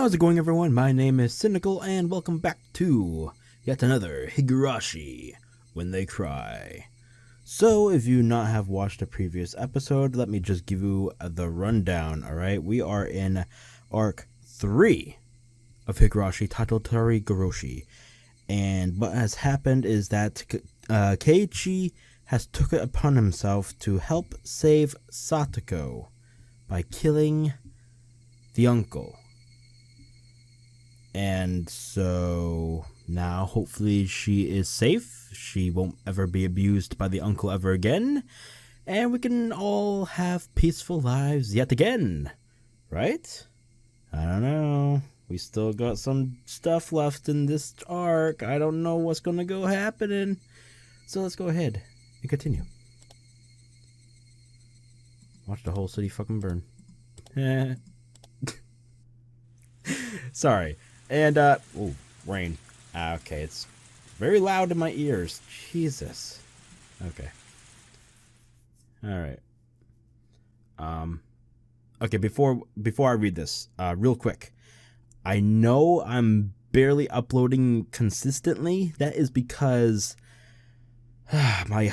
How's it going, everyone? My name is Sinikle, and welcome back to yet another Higurashi When They Cry. So, if you not have watched a previous episode, let me just give you the rundown, alright? We are in Arc 3 of Higurashi, Tatarigoroshi. And what has happened is that Keiichi has took it upon himself to help save Satoko by killing the uncle. And so now hopefully she is safe. She won't ever be abused by the uncle ever again. And we can all have peaceful lives yet again. Right? I don't know. We still got some stuff left in this arc. I don't know what's gonna go happening. So let's go ahead and continue. Watch the whole city fucking burn. Sorry. And, oh, rain. Okay, it's very loud in my ears. Jesus. Okay. Alright. Okay, before I read this, real quick. I know I'm barely uploading consistently. That is because my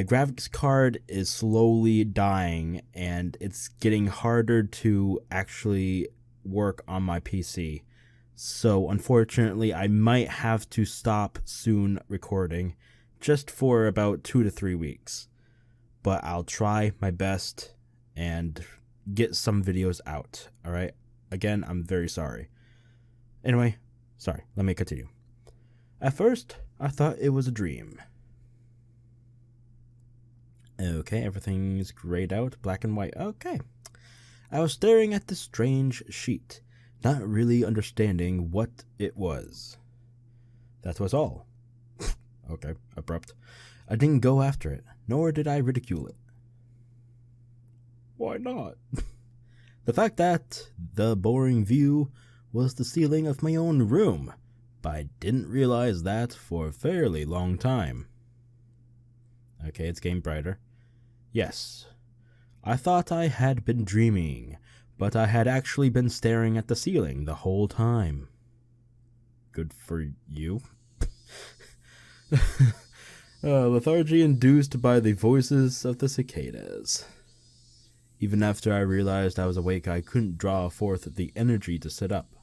graphics card is slowly dying, and it's getting harder to actually work on my PC. So unfortunately, I might have to stop soon recording, just for about 2 to 3 weeks. But I'll try my best and get some videos out, alright? Again, I'm very sorry. Anyway, sorry, let me continue. At first, I thought it was a dream. Okay, everything's grayed out, black and white. Okay. I was staring at this strange sheet, not really understanding what it was. That was all. Okay, abrupt. I didn't go after it, nor did I ridicule it. Why not? The fact that the boring view was the ceiling of my own room, but I didn't realize that for a fairly long time. Okay, it's getting brighter. Yes, I thought I had been dreaming, but I had actually been staring at the ceiling the whole time. Good for you. Lethargy induced by the voices of the cicadas. Even after I realized I was awake, I couldn't draw forth the energy to sit up.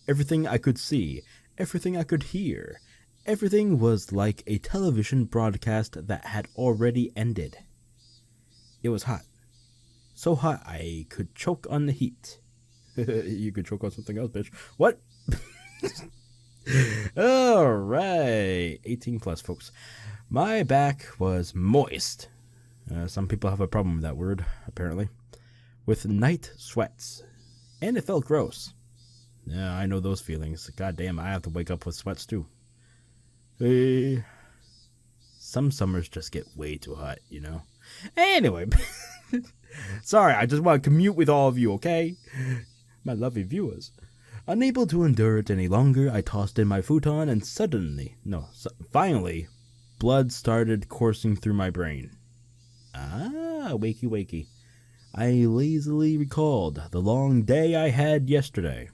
Everything I could see, everything I could hear, everything was like a television broadcast that had already ended. It was hot. So hot I could choke on the heat. You could choke on something else, bitch. What? Alright. 18 plus, folks. My back was moist. Some people have a problem with that word, apparently. With night sweats. And it felt gross. Yeah, I know those feelings. God damn, I have to wake up with sweats too. Some summers just get way too hot, you know? Anyway. Sorry, I just want to commute with all of you, okay? My lovely viewers. Unable to endure it any longer, I tossed in my futon and finally, blood started coursing through my brain. Ah, wakey wakey. I lazily recalled the long day I had yesterday.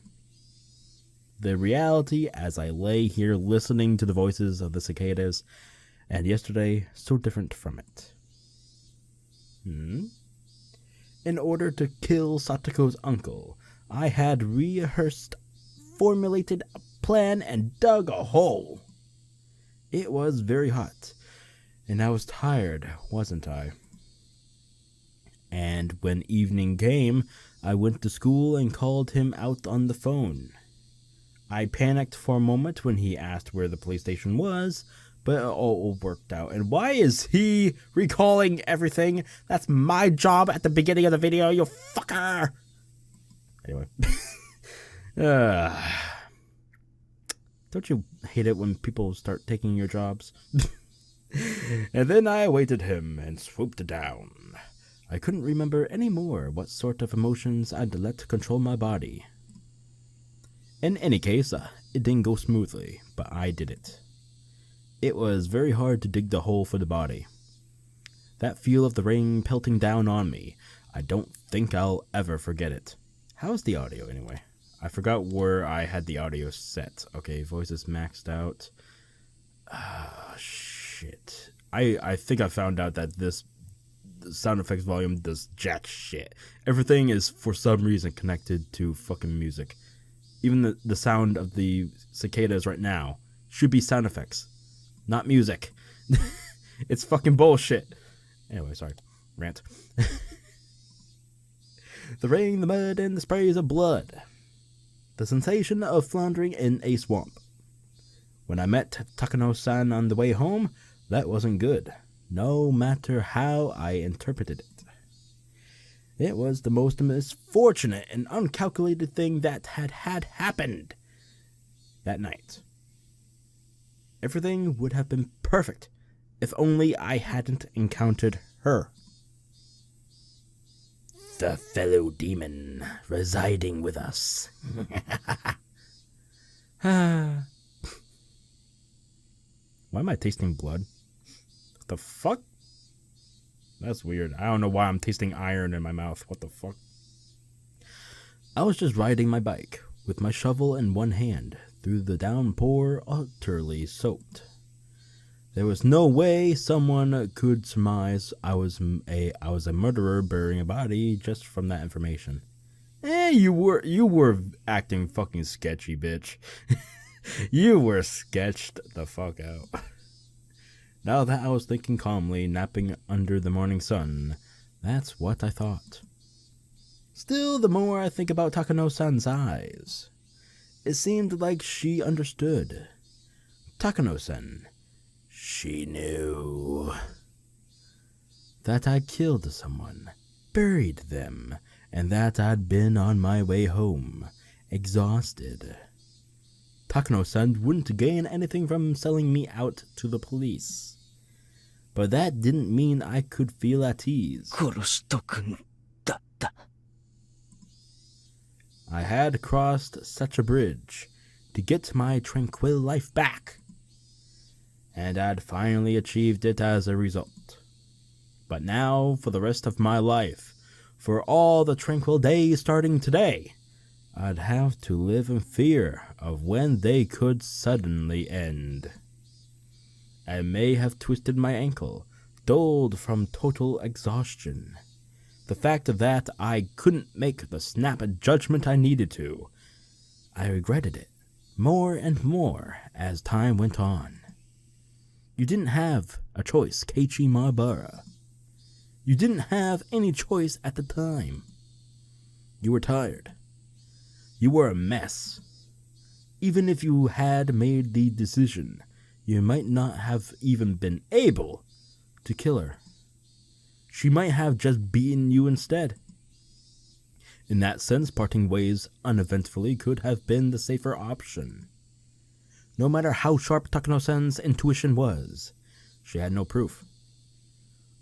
The reality as I lay here listening to the voices of the cicadas, and yesterday so different from it. In order to kill Satoko's uncle, I had rehearsed, formulated a plan, and dug a hole. It was very hot, and I was tired, wasn't I? And when evening came, I went to school and called him out on the phone. I panicked for a moment when he asked where the police station was, but it all worked out. And why is he recalling everything? That's my job at the beginning of the video, you fucker! Anyway. Don't you hate it when people start taking your jobs? And then I awaited him and swooped down. I couldn't remember any more what sort of emotions I'd let control my body. In any case, it didn't go smoothly, but I did it. It was very hard to dig the hole for the body. That feel of the rain pelting down on me, I don't think I'll ever forget it. How's the audio anyway? I forgot where I had the audio set. Okay, voice is maxed out. Shit. I think I found out that this sound effects volume does jack shit. Everything is for some reason connected to fucking music. Even the sound of the cicadas right now should be sound effects, not music. It's fucking bullshit. Anyway, sorry. Rant. The rain, the mud, and the sprays of blood. The sensation of floundering in a swamp. When I met Takano-san on the way home, that wasn't good, no matter how I interpreted it. It was the most misfortunate and uncalculated thing that had happened that night. Everything would have been perfect if only I hadn't encountered her. The fellow demon residing with us. Why am I tasting blood? What the fuck? That's weird. I don't know why I'm tasting iron in my mouth. What the fuck? I was just riding my bike with my shovel in one hand through the downpour, utterly soaked. There was no way someone could surmise I was a murderer burying a body just from that information. You were acting fucking sketchy, bitch. You were sketched the fuck out. Now that I was thinking calmly, napping under the morning sun, that's what I thought. Still, the more I think about Takano-san's eyes, it seemed like she understood. Takano-san, she knew that I killed someone, buried them, and that I'd been on my way home, exhausted. Takano-san wouldn't gain anything from selling me out to the police. But that didn't mean I could feel at ease. I had crossed such a bridge to get my tranquil life back, and I'd finally achieved it as a result. But now, for the rest of my life, for all the tranquil days starting today, I'd have to live in fear of when they could suddenly end. I may have twisted my ankle, dulled from total exhaustion. The fact that I couldn't make the snap judgment I needed to, I regretted it more and more as time went on. You didn't have a choice, Keiichi Maebara. You didn't have any choice at the time. You were tired. You were a mess. Even if you had made the decision, you might not have even been able to kill her. She might have just beaten you instead. In that sense, parting ways uneventfully could have been the safer option. No matter how sharp Takano-san's intuition was, she had no proof.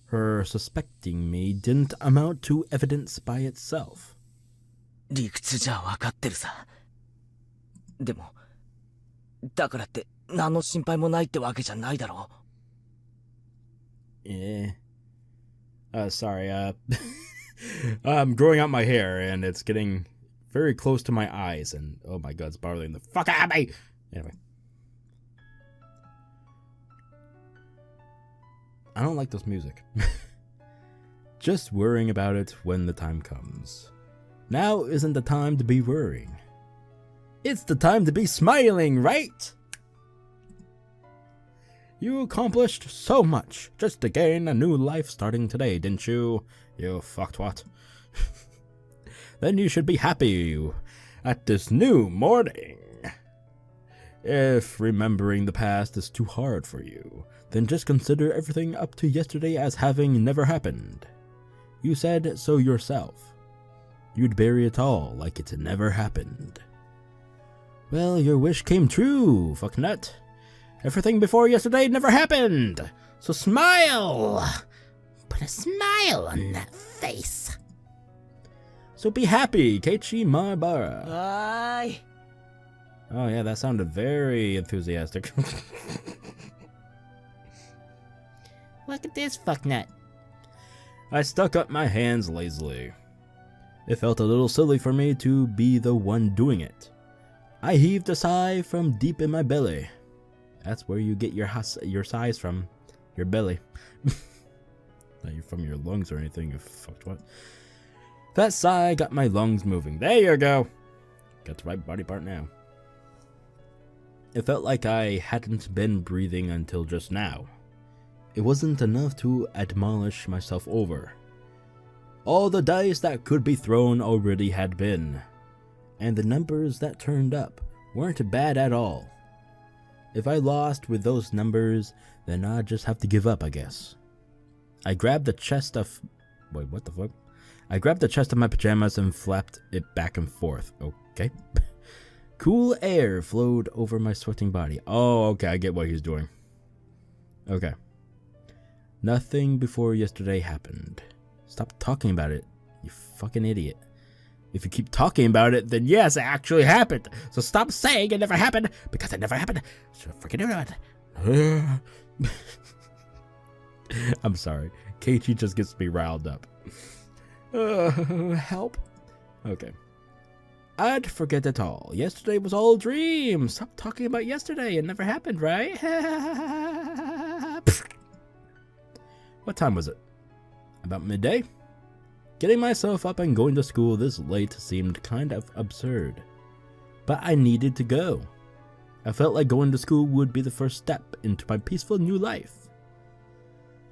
Her suspecting me didn't amount to evidence by itself. 理屈じゃ分かってるさ。でも、だからって何の心配もないってわけじゃないだろう。Yeah. Sorry, I'm growing out my hair and it's getting very close to my eyes and oh my god, it's bothering the fuck out of me! Anyway. I don't like this music. Just worrying about it when the time comes. Now isn't the time to be worrying. It's the time to be smiling, right? You accomplished so much just to gain a new life starting today, didn't you? You fucktwat. Then you should be happy at this new morning. If remembering the past is too hard for you, then just consider everything up to yesterday as having never happened. You said so yourself. You'd bury it all like it never happened. Well, your wish came true, fucknut. Everything before yesterday never happened. So smile. Put a smile on that face. So be happy, Keiichi Maebara. Aye. Oh yeah, that sounded very enthusiastic. Look at this fucknut. I stuck up my hands lazily. It felt a little silly for me to be the one doing it. I heaved a sigh from deep in my belly. That's where you get your sighs from. Your belly. Not from your lungs or anything, you fucked what? That sigh got my lungs moving. There you go. Got the right body part now. It felt like I hadn't been breathing until just now. It wasn't enough to admonish myself over. All the dice that could be thrown already had been, and the numbers that turned up weren't bad at all. If I lost with those numbers, then I'd just have to give up, I guess. I grabbed the chest of... Wait, what the fuck? I grabbed the chest of my pajamas and flapped it back and forth. Okay. Cool air flowed over my sweating body. Oh, okay, I get what he's doing. Okay. Nothing before yesterday happened. Stop talking about it, you fucking idiot. If you keep talking about it, then yes, it actually happened. So stop saying it never happened, because it never happened. So freaking do it. I'm sorry. Keiichi just gets me riled up. Help. Okay. I'd forget it all. Yesterday was all a dream. Stop talking about yesterday. It never happened, right? What time was it? About midday? Getting myself up and going to school this late seemed kind of absurd. But I needed to go. I felt like going to school would be the first step into my peaceful new life.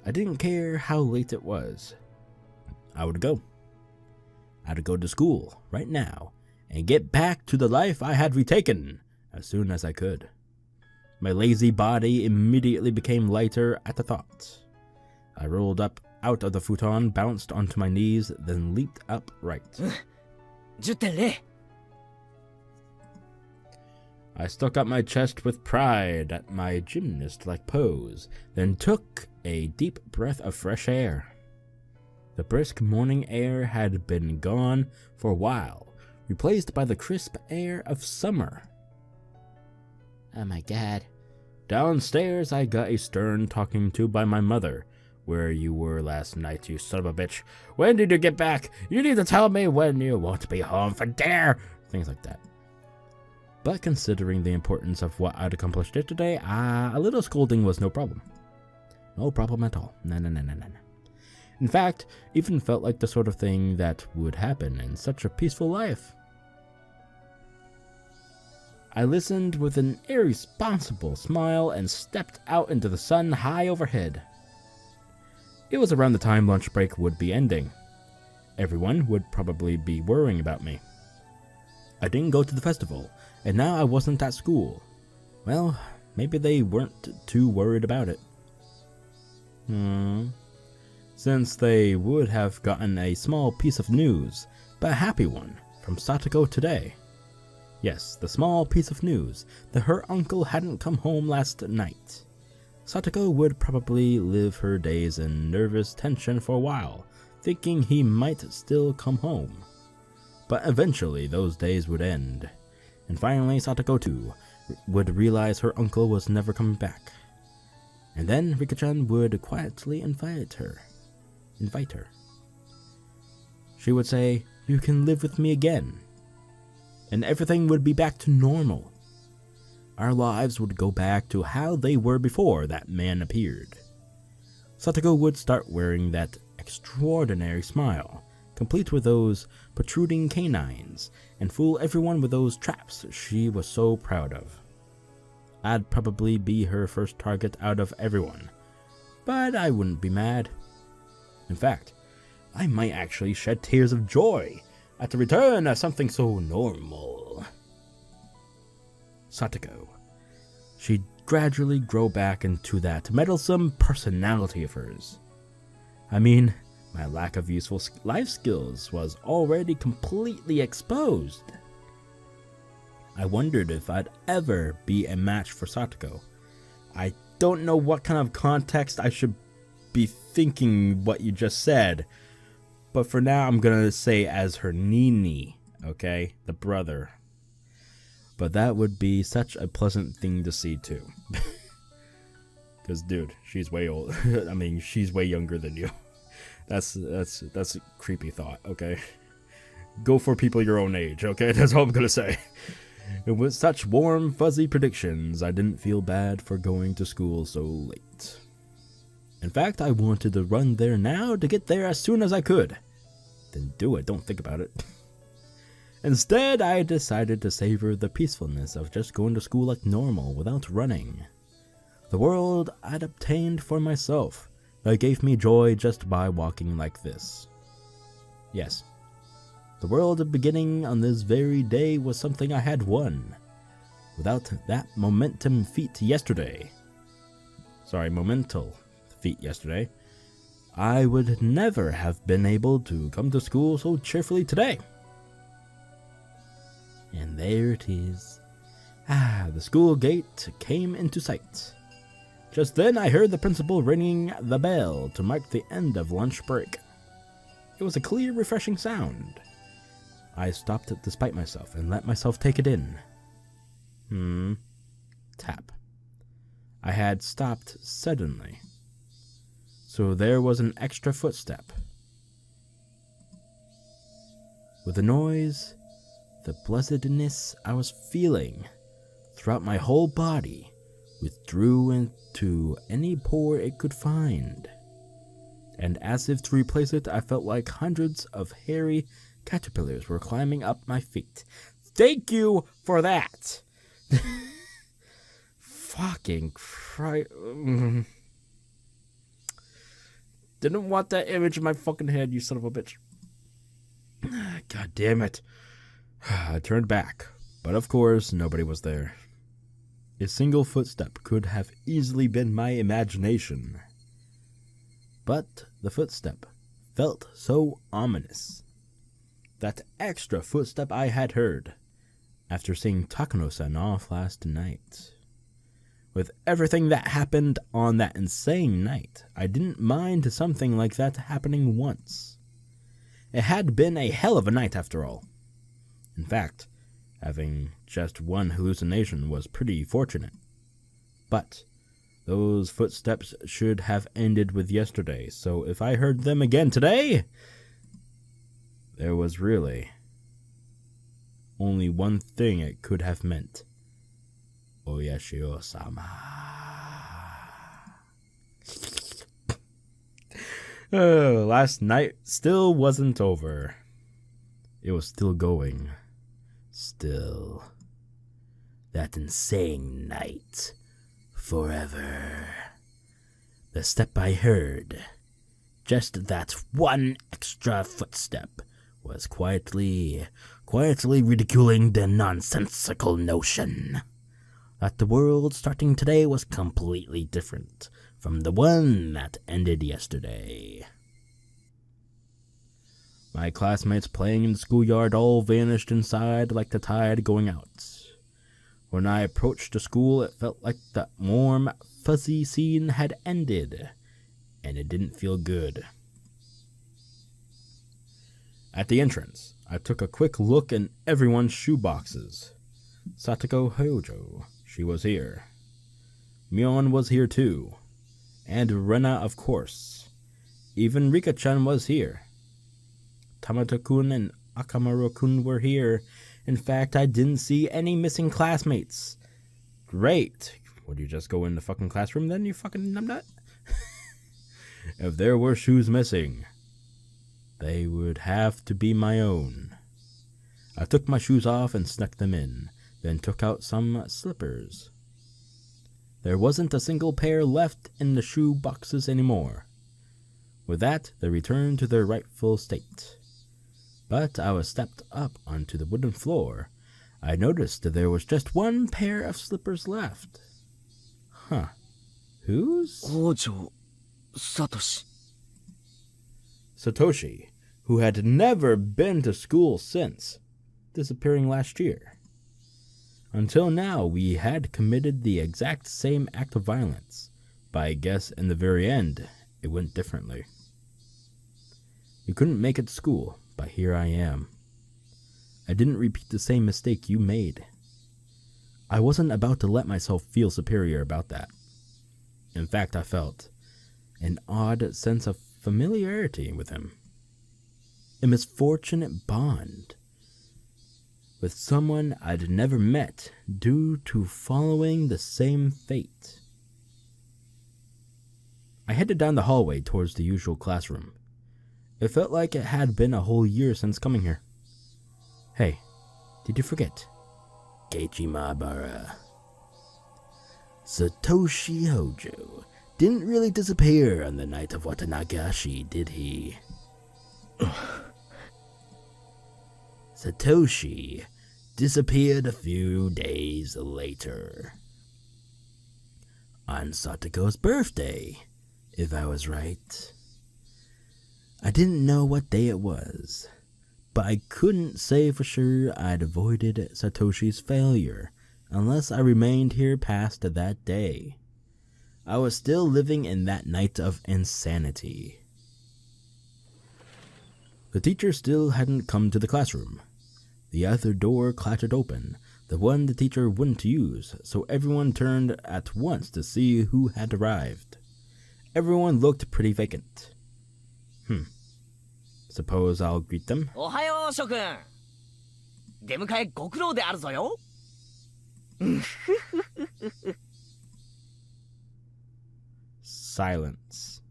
I didn't care how late it was. I would go. I'd go to school right now and get back to the life I had retaken as soon as I could. My lazy body immediately became lighter at the thought. I rolled up out of the futon, bounced onto my knees, then leaped upright. 10.0 I stuck up my chest with pride at my gymnast-like pose, then took a deep breath of fresh air. The brisk morning air had been gone for a while, replaced by the crisp air of summer. Oh my god. Downstairs, I got a stern talking to by my mother. Where you were last night, you son of a bitch. When did you get back? You need to tell me when you won't be home for dinner. Things like that. But considering the importance of what I'd accomplished yesterday, a little scolding was no problem. No problem at all. No. In fact, even felt like the sort of thing that would happen in such a peaceful life. I listened with an irresponsible smile and stepped out into the sun high overhead. It was around the time lunch break would be ending. Everyone would probably be worrying about me. I didn't go to the festival, and now I wasn't at school. Well, maybe they weren't too worried about it. Since they would have gotten a small piece of news, but a happy one, from Satoko today. Yes, the small piece of news that her uncle hadn't come home last night. Satoko would probably live her days in nervous tension for a while, thinking he might still come home. But eventually those days would end, and finally Satoko too would realize her uncle was never coming back. And then Rika-chan would quietly invite her. She would say, "You can live with me again." And everything would be back to normal. Our lives would go back to how they were before that man appeared. Satoko would start wearing that extraordinary smile, complete with those protruding canines, and fool everyone with those traps she was so proud of. I'd probably be her first target out of everyone, but I wouldn't be mad. In fact, I might actually shed tears of joy at the return of something so normal. Satoko. She'd gradually grow back into that meddlesome personality of hers. I mean, my lack of useful life skills was already completely exposed. I wondered if I'd ever be a match for Satoko. I don't know what kind of context I should be thinking what you just said, but for now I'm gonna say as her Nini, okay? The brother. But that would be such a pleasant thing to see too. Because dude, she's way old. I mean, she's way younger than you. That's a creepy thought, okay? go for people your own age, okay? That's all I'm gonna say. And with such warm, fuzzy predictions, I didn't feel bad for going to school so late. In fact, I wanted to run there now to get there as soon as I could. Then do it, don't think about it. Instead, I decided to savor the peacefulness of just going to school like normal without running. The world I'd obtained for myself that gave me joy just by walking like this. Yes, the world beginning on this very day was something I had won. Without that momental feat yesterday, I would never have been able to come to school so cheerfully today. And there it is. The school gate came into sight. Just then I heard the principal ringing the bell to mark the end of lunch break. It was a clear, refreshing sound. I stopped it despite myself and let myself take it in. Tap. I had stopped suddenly. So there was an extra footstep. With the noise, the blessedness I was feeling throughout my whole body withdrew into any pore it could find. And as if to replace it, I felt like hundreds of hairy caterpillars were climbing up my feet. Thank you for that! Fucking Christ. Didn't want that image in my fucking head, you son of a bitch. God damn it. I turned back, but of course nobody was there. A single footstep could have easily been my imagination. But the footstep felt so ominous. That extra footstep I had heard after seeing Takano-san off last night. With everything that happened on that insane night, I didn't mind something like that happening once. It had been a hell of a night after all. In fact, having just one hallucination was pretty fortunate. But those footsteps should have ended with yesterday, so if I heard them again today, there was really only one thing it could have meant. Oyashiro-sama. Last night still wasn't over. It was still going. Still. That insane night. Forever. The step I heard, just that one extra footstep, was quietly ridiculing the nonsensical notion that the world starting today was completely different from the one that ended yesterday. My classmates playing in the schoolyard all vanished inside like the tide going out. When I approached the school, it felt like that warm, fuzzy scene had ended, and it didn't feel good. At the entrance, I took a quick look in everyone's shoeboxes. Satoko Hōjō, she was here. Mion was here too. And Rena, of course. Even Rika-chan was here. Tamata-kun and Akamaru-kun were here. In fact, I didn't see any missing classmates. Great. Would you just go in the fucking classroom then, you fucking numbnut? If there were shoes missing, they would have to be my own. I took my shoes off and snuck them in, then took out some slippers. There wasn't a single pair left in the shoe boxes anymore. With that, they returned to their rightful state. But I was stepped up onto the wooden floor. I noticed that there was just one pair of slippers left. Huh. Whose? Hōjō Satoshi. Satoshi, who had never been to school since, disappearing last year. Until now, we had committed the exact same act of violence, but I guess in the very end, it went differently. You couldn't make it to school, but here I am. I didn't repeat the same mistake you made. I wasn't about to let myself feel superior about that. In fact, I felt an odd sense of familiarity with him. a misfortunate bond with someone I'd never met due to following the same fate. I headed down the hallway towards the usual classroom. It felt like it had been a whole year since coming here. Hey, did you forget? Keiichi Maebara. Satoshi Hōjō didn't really disappear on the night of Watanagashi, did he? Satoshi disappeared a few days later. On Satoko's birthday, if I was right. I didn't know what day it was, but I couldn't say for sure I'd avoided Satoshi's failure unless I remained here past that day. I was still living in that night of insanity. The teacher still hadn't come to the classroom. The other door clattered open, the one the teacher wouldn't use, so everyone turned at once to see who had arrived. Everyone looked pretty vacant. Suppose I'll greet them? おはよう、諸君。出迎えご苦労であるぞよ。Silence.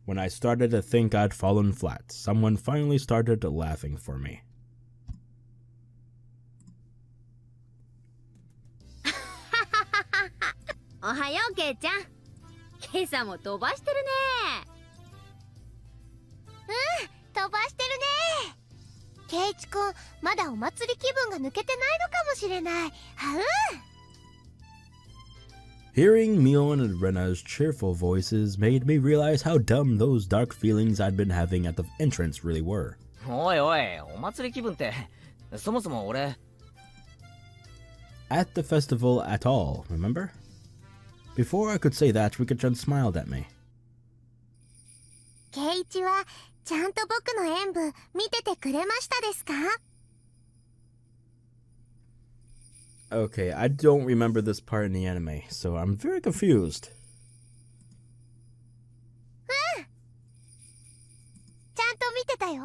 When I started to think I'd fallen flat, someone finally started laughing for me. おはよう、ケイちゃん。今朝も飛ばしてるね。飛ばしてるね。ケイチくん、まだお祭り気分が抜けてないのかもしれない。Hearing Mion and Rena's cheerful voices made me realize how dumb those dark feelings I'd been having at the entrance really were. おいおい、お祭り気分って、そもそも俺。At the festival at all, remember? Before I could say that, Rika-chan smiled at me. ケイチはちゃんと僕の演舞見ててくれましたですか？ Okay, I don't remember this part in the anime, so I'm very confused. ちゃんと見てたよ。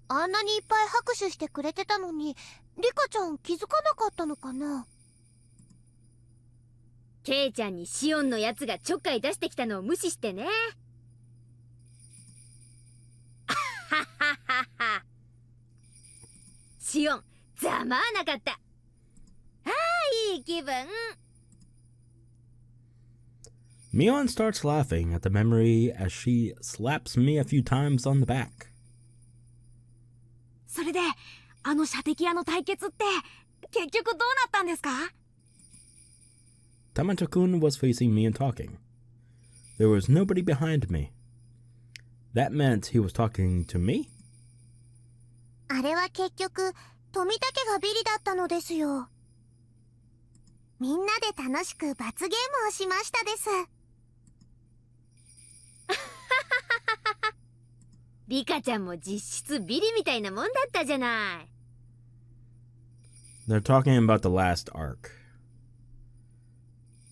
あんなにいっぱい拍手してくれてたのに、リカちゃん気づかなかったのかな？ケイちゃんにシオンのやつがちょっかい出してきたのを無視してね。シオン、ざまあなかった。ああ、いい気分。Mion starts laughing at the memory as she slaps me a few times on the back. それで、あの射的屋の対決って結局どうなったんですか？ Tamato-kun was facing me and talking. There was nobody behind me. That meant he was talking to me? あれは結局、富武がビリだったのですよ。みんなで楽しく罰ゲームをしましたです。リカちゃんも実質ビリみたいなもんだったじゃない。They're talking about the last arc.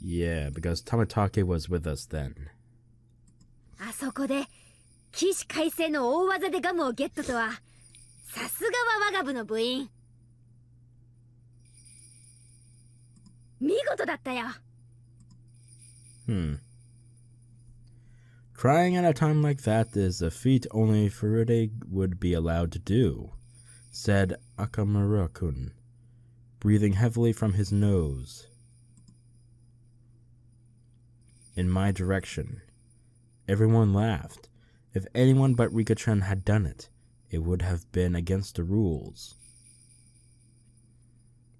Yeah, because Tamatake was with us then. あそこで起死回生の大技でガムをゲットとは、さすがは我が部の部員。見事だったよ。Crying at a time like that is a feat only Furude would be allowed to do, said Akamura-kun, breathing heavily from his nose. In my direction. Everyone laughed. If anyone but Rika-chan had done it, it would have been against the rules.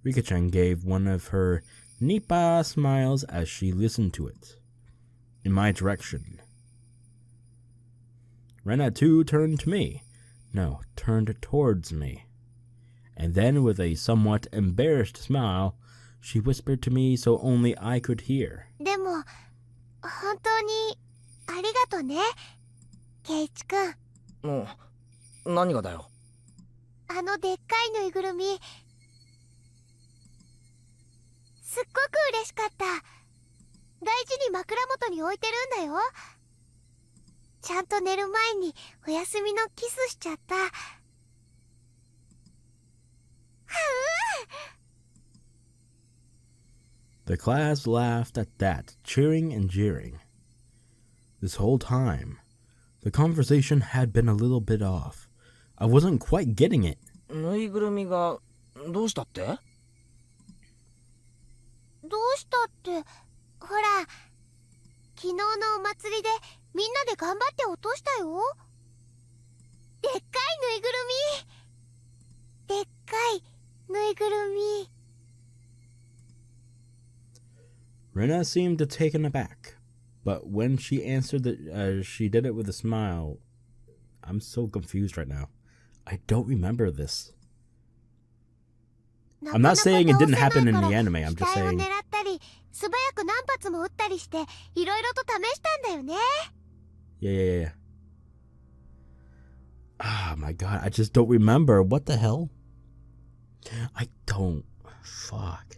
Rika-chan gave one of her Nipa smiles as she listened to it. In my direction. Rena too turned to me. No, turned towards me. And then with a somewhat embarrassed smile, she whispered to me so only I could hear. でも、本当にありがとね、ケイチくん。何がだよ。あのでっかいぬいぐるみ、すっごく嬉しかった。大事に枕元に置いてるんだよ。ちゃんと寝る前にお休みのキスしちゃった。The class laughed at that, cheering and jeering. This whole time, the conversation had been a little bit off. I wasn't quite getting it. ぬいぐるみがどうしたって？どうしたって、ほら、昨日のお祭りでみんなで頑張って落としたよ。でっかいぬいぐるみ。でっかいぬいぐるみ。Rena seemed taken aback, but when she answered she did it with a smile. I'm so confused right now. I don't remember this. I'm not saying it didn't happen in the anime. I'm just saying. 素早く何発も撃ったりしていろいろと試したんだよね。Yeah. Oh my god, I just don't remember. What the hell? I don't. Fuck.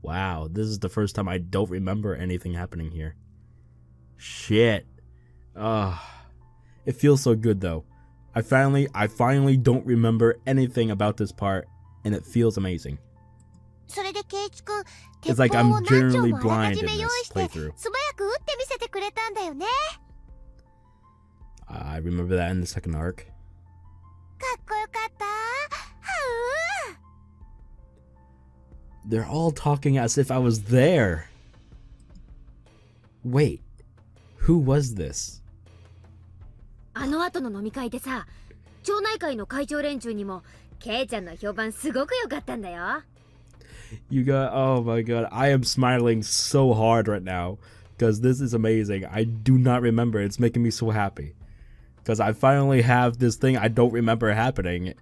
Wow, this is the first time I don't remember anything happening here. Shit. It feels so good though. I finally don't remember anything about this part, and it feels amazing. それでケイチ君、 It's like I'm generally blind in this playthrough. 素早く撃ってみせてくれたんだよね。I remember that in the second arc. かっこよかった。They're all talking as if I was there. Wait, who was this? あの後の飲み会でさ、町内会の会長連中にもケイちゃんの評判すごく良かったんだよ。You got, oh my god, I am smiling so hard right now because this is amazing. I do not remember. It's making me so happy because I finally have this thing I don't remember happening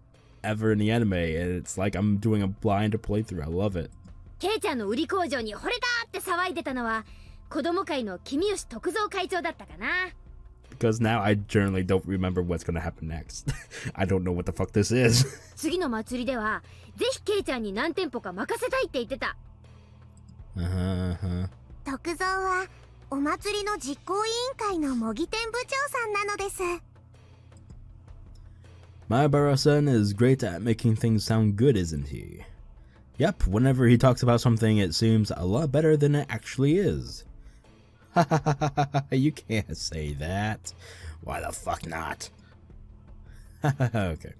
ever in the anime, and it's like I'm doing a blind playthrough. I love it. ケイちゃんの売り工場に惚れたって騒いでたのは子供会の君吉徳蔵会長だったかな。Because now I generally don't remember what's gonna happen next. I don't know what the fuck this is. 次の祭りではぜひケイちゃんに何店舗か任せたいって言ってた。徳蔵はお祭りの実行委員会の模擬店部長さんなのです。Maebara-san is great at making things sound good, isn't he? Yep, whenever he talks about something, it seems a lot better than it actually is. You can't say that. Why the fuck not? Okay.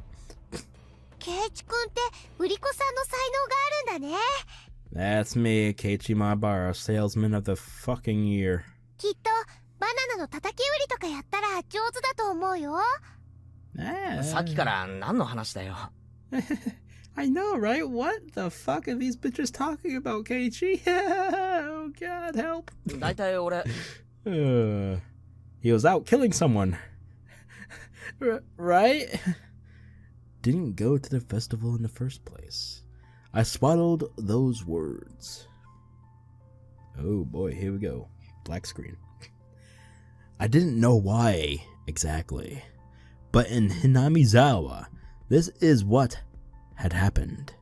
ケイチ君って売り子さんの才能があるんだね。That's me, Keiichi Maebara, salesman of the fucking year. きっとバナナの叩き売りとかやったら上手だと思うよ。さっきから何の話だよ。I know, right? What the fuck are these bitches talking about, Keiichi? Oh god, help. だいたい俺 He was out killing someone. Right? Didn't go to the festival in the first place. I swallowed those words. Oh boy, here we go. Black screen. I didn't know why exactly, but in Hinamizawa, this is what had happened.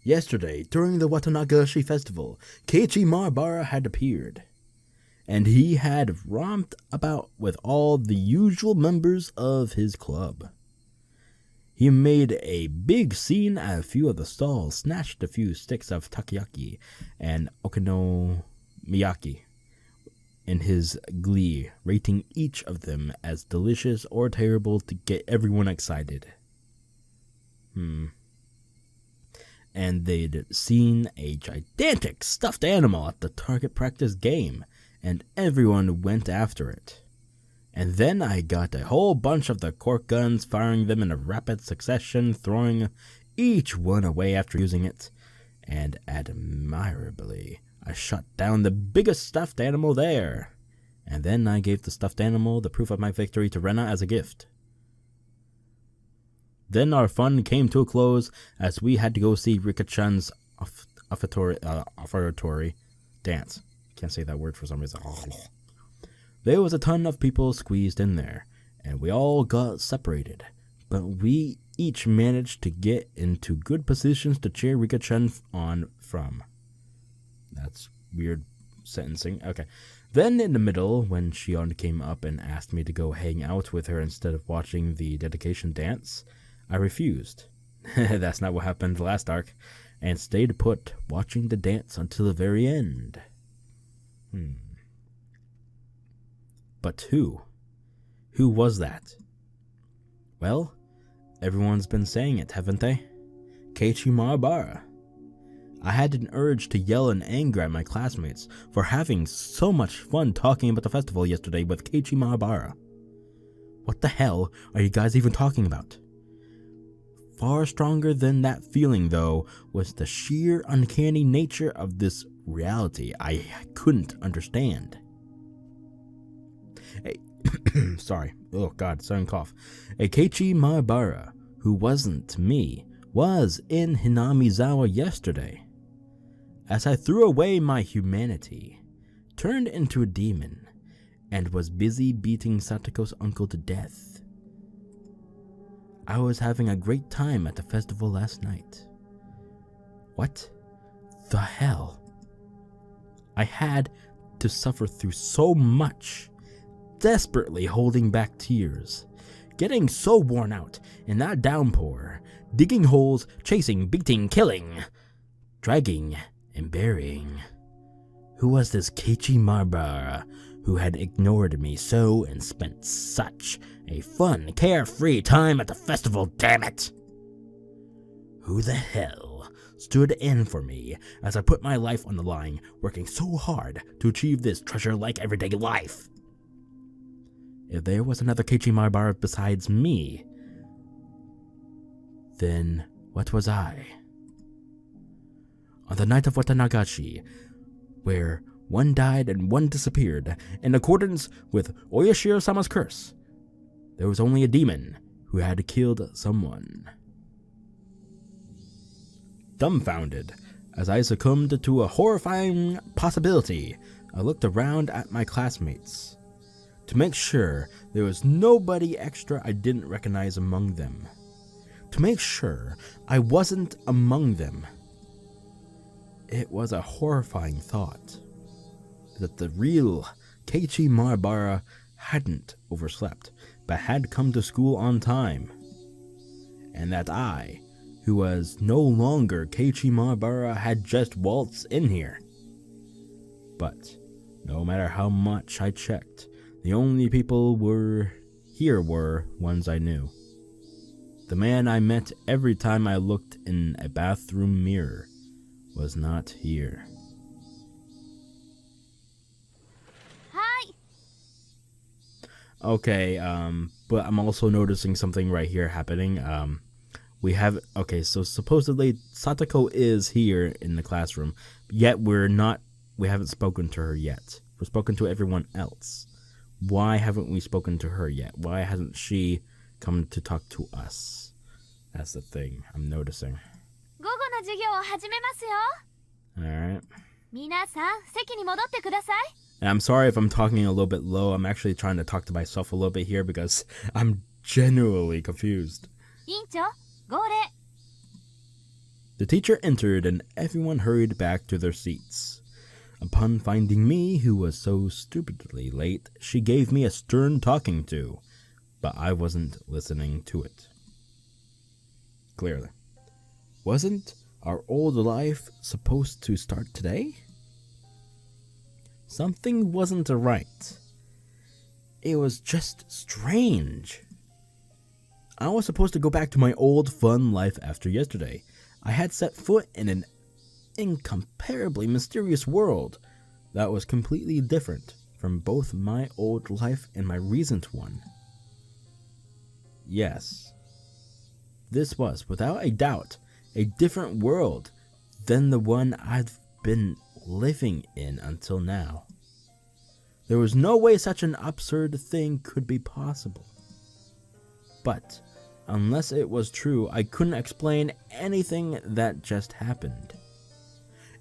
Yesterday, during the Watanagashi festival, Keiichi Maebara had appeared, and he had romped about with all the usual members of his club. He made a big scene at a few of the stalls, snatched a few sticks of takoyaki and okonomiyaki in his glee, rating each of them as delicious or terrible to get everyone excited. And they'd seen a gigantic stuffed animal at the target practice game, and everyone went after it. And then I got a whole bunch of the cork guns, firing them in a rapid succession, throwing each one away after using it, and admirably, I shot down the biggest stuffed animal there. And then I gave the stuffed animal the proof of my victory to Rena as a gift. Then our fun came to a close as we had to go see Rika-chan's offertory dance. Can't say that word for some reason. There was a ton of people squeezed in there, and we all got separated, but we each managed to get into good positions to cheer Rika-chan on from. That's weird sentencing. Okay. Then in the middle, when Shion came up and asked me to go hang out with her instead of watching the dedication dance, I refused. That's not what happened last arc, and stayed put, watching the dance until the very end. But who? Who was that? Well, everyone's been saying it, haven't they? Keiichi Maebara. I had an urge to yell in anger at my classmates for having so much fun talking about the festival yesterday with Keiichi Maebara. What the hell are you guys even talking about? Far stronger than that feeling, though, was the sheer uncanny nature of this reality I couldn't understand. Sorry. Oh god, sudden cough. A Keiichi Maebara, who wasn't me, was in Hinamizawa yesterday. As I threw away my humanity, turned into a demon, and was busy beating Satoko's uncle to death. I was having a great time at the festival last night. What the hell? I had to suffer through so much, desperately holding back tears, getting so worn out in that downpour, digging holes, chasing, beating, killing, dragging, and burying. Who was this Keiichi Maebara who had ignored me so and spent such a fun, carefree time at the festival, damn it? Who the hell stood in for me as I put my life on the line, working so hard to achieve this treasure-like everyday life? If there was another Keiichi Maebara besides me, then what was I? On the night of Watanagashi, where one died and one disappeared, in accordance with Oyashiro-sama's curse, there was only a demon who had killed someone. Dumbfounded, as I succumbed to a horrifying possibility, I looked around at my classmates to make sure there was nobody extra I didn't recognize among them. To make sure I wasn't among them. It was a horrifying thought that the real Keiichi Maebara hadn't overslept, but had come to school on time, and that I, who was no longer Keiichi Maebara, had just waltzed in here. But no matter how much I checked, the only people were ones I knew. The man I met every time I looked in a bathroom mirror was not here. Hi. Okay, but I'm also noticing something right here happening. So supposedly Satoko is here in the classroom, yet we haven't spoken to her yet. We've spoken to everyone else. Why haven't we spoken to her yet? Why hasn't she come to talk to us? That's the thing I'm noticing. Alright. And I'm sorry if I'm talking a little bit low. I'm actually trying to talk to myself a little bit here because I'm genuinely confused. The teacher entered and everyone hurried back to their seats. Upon finding me, who was so stupidly late, she gave me a stern talking to, but I wasn't listening to it. Clearly. Wasn't our old life supposed to start today? Something wasn't right. It was just strange. I was supposed to go back to my old fun life after yesterday. I had set foot in an incomparably mysterious world that was completely different from both my old life and my recent one. Yes, this was, without a doubt, a different world than the one I'd been living in until now. There was no way such an absurd thing could be possible. But, unless it was true, I couldn't explain anything that just happened.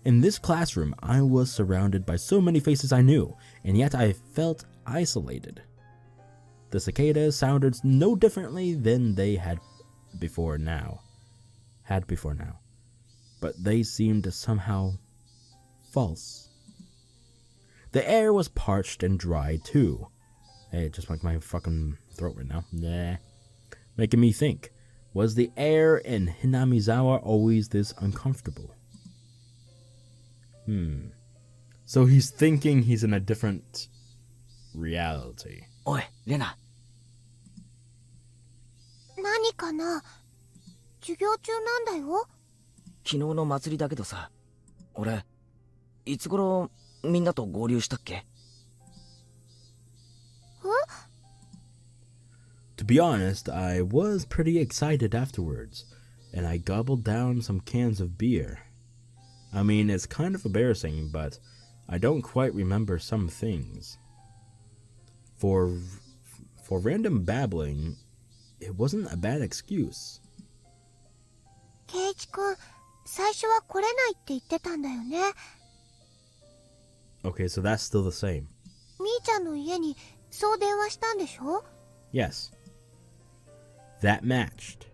In this classroom, I was surrounded by so many faces I knew, and yet I felt isolated. The cicadas sounded no differently than they had before now. But they seemed somehow false. The air was parched and dry too. Hey, just like my fucking throat right now. Nah. Making me think, was the air in Hinamizawa always this uncomfortable? So he's thinking he's in a different reality. おい、レナ。何かな？授業中なんだよ。昨日の祭りだけどさ、俺、いつ頃みんなと合流したっけ？ To be honest, I was pretty excited afterwards, and I gobbled down some cans of beer. I mean, it's kind of embarrassing, but I don't quite remember some things. For random babbling, it wasn't a bad excuse. ケイイチ君、最初は来れないって言ってたんだよね。Okay, so that's still the same. みーちゃんの家にそう電話したんでしょ？ Yes. That matched.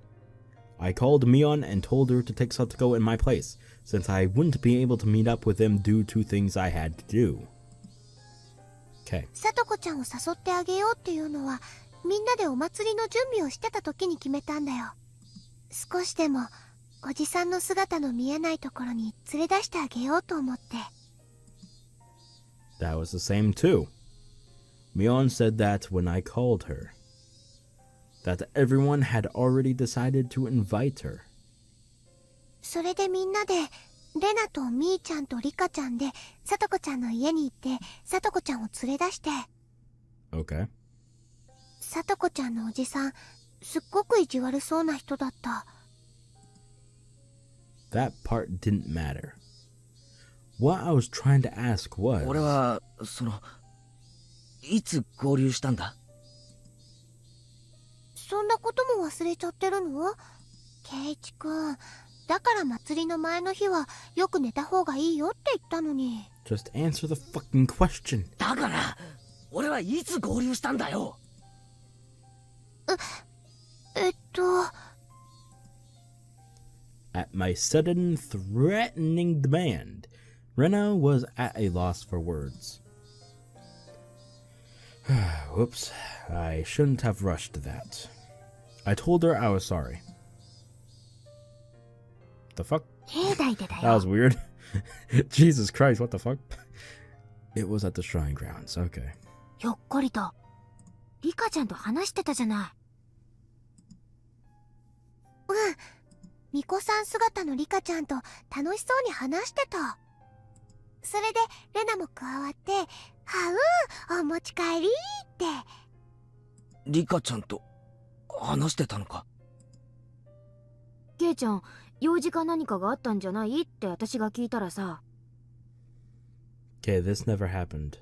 I called Mion and told her to take Satoko in my place, since I wouldn't be able to meet up with him due to things I had to do. Okay. さとこちゃんを誘ってあげようっていうのは、みんなでお祭りの準備をしてた時に決めたんだよ。少しでもおじさんの姿の見えないところに連れ出してあげようと思って。That was the same too. Mion said that when I called her. That everyone had already decided to invite her. それでみんなでレナとみーちゃんとリカちゃんでさとこちゃんの家に行ってさとこちゃんを連れ出して。 Okay. さとこちゃんのおじさんすっごく意地悪そうな人だった。 That part didn't matter. What I was trying to ask was... 俺は、いつ合流したんだ？そんなことも忘れちゃってるの？ケイチ君、だから祭りの前の日はよく寝た方がいいよって言ったのに。 Just answer the fucking question. だから、俺はいつ合流したんだよ。At my sudden, threatening demand, Rena was at a loss for words. Whoops, I shouldn't have rushed that. I told her I was sorry. The fuck? 境内でだ That よ。 was weird. Jesus Christ, what the fuck? It was at the shrine grounds, okay. ひょっこりとリカちゃんと話してたじゃない。うん。巫女さん姿のリカちゃんと楽しそうに話してた。それでレナも加わって「はお持ち帰り」って。リカちゃんと話してたのか？ケイちゃん用事か何かがあったんじゃないって私が聞いたらさ。 Okay, this never happened.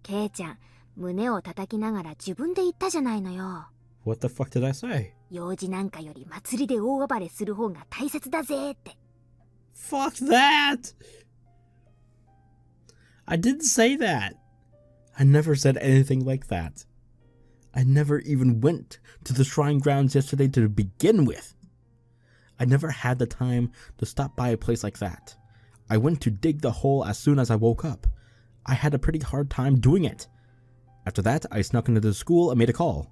ケイちゃん胸を叩きながら自分で言ったじゃないのよ。 What the fuck did I say? 用事なんかより祭りで大暴れする方が大切だぜって。 Fuck that! I didn't say that. I never said anything like that. I never even went to the shrine grounds yesterday to begin with. I never had the time to stop by a place like that. I went to dig the hole as soon as I woke up. I had a pretty hard time doing it. After that, I snuck into the school and made a call.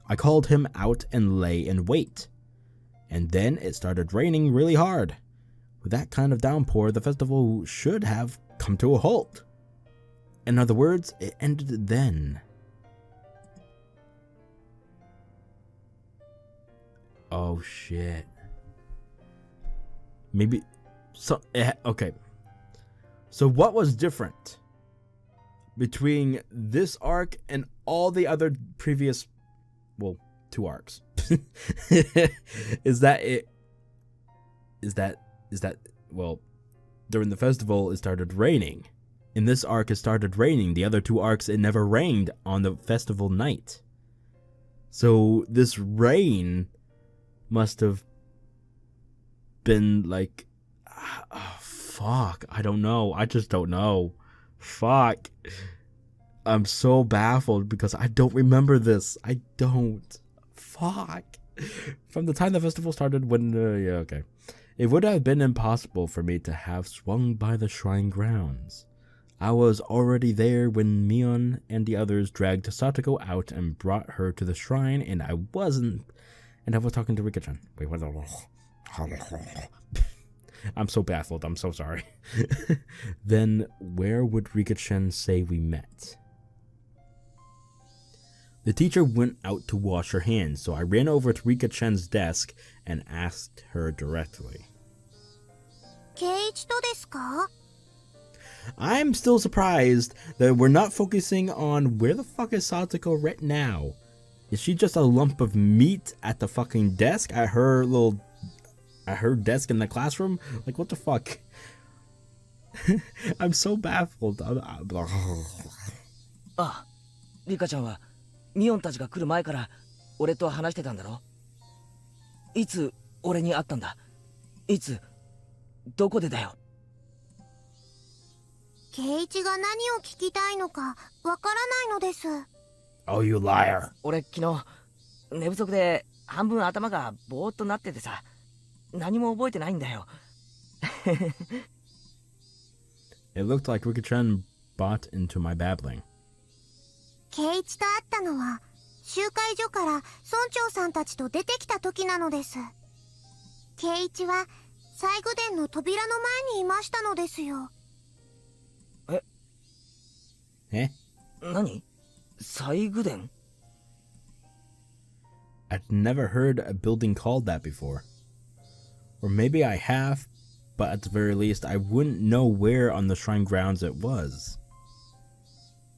I called him out and lay in wait. And then it started raining really hard. With that kind of downpour, the festival should have come to a halt. In other words, it ended then. Oh shit. Maybe so okay. So what was different between this arc and all the other previous, well, 2 arcs? is that well, during the festival it started raining. In this arc it started raining. The other 2 arcs it never rained on the festival night. So this rain must have been like, fuck, I don't know. I just don't know. Fuck. I'm so baffled because I don't remember this. I don't. Fuck. From the time the festival started when, yeah, okay. It would have been impossible for me to have swung by the shrine grounds. I was already there when Mion and the others dragged Satoko out and brought her to the shrine, and I was talking to Rika-chan. Wait, what? I'm so baffled. I'm so sorry. Then where would Rika-chan say we met? The teacher went out to wash her hands, so I ran over to Rika-chan's desk and asked her directly. Keiichi to desu ka? I'm still surprised that we're not focusing on where the fuck is Satoko right now. Is she just a lump of meat at the fucking desk at her desk in the classroom? Like, what the fuck? I'm so baffled. あ、リカちゃんはミオンたちが来る前から俺と話してたんだろ？いつ俺に会ったんだ？いつどこでだよ？ケイイチが何を聞きたいのかわからないのです。Oh, you liar. 俺昨日寝不足で半分頭がぼーっとなっててさ、何も覚えてないんだよ。It looked like Rika-chan bought into my babbling. ケイイチと会ったのは集会所から村長さんたちと出てきた時なのです。ケイイチは西宮殿の扉の前にいましたのですよ。Eh? 何？西宮殿？ I'd never heard a building called that before. Or maybe I have, but at the very least I wouldn't know where on the shrine grounds it was.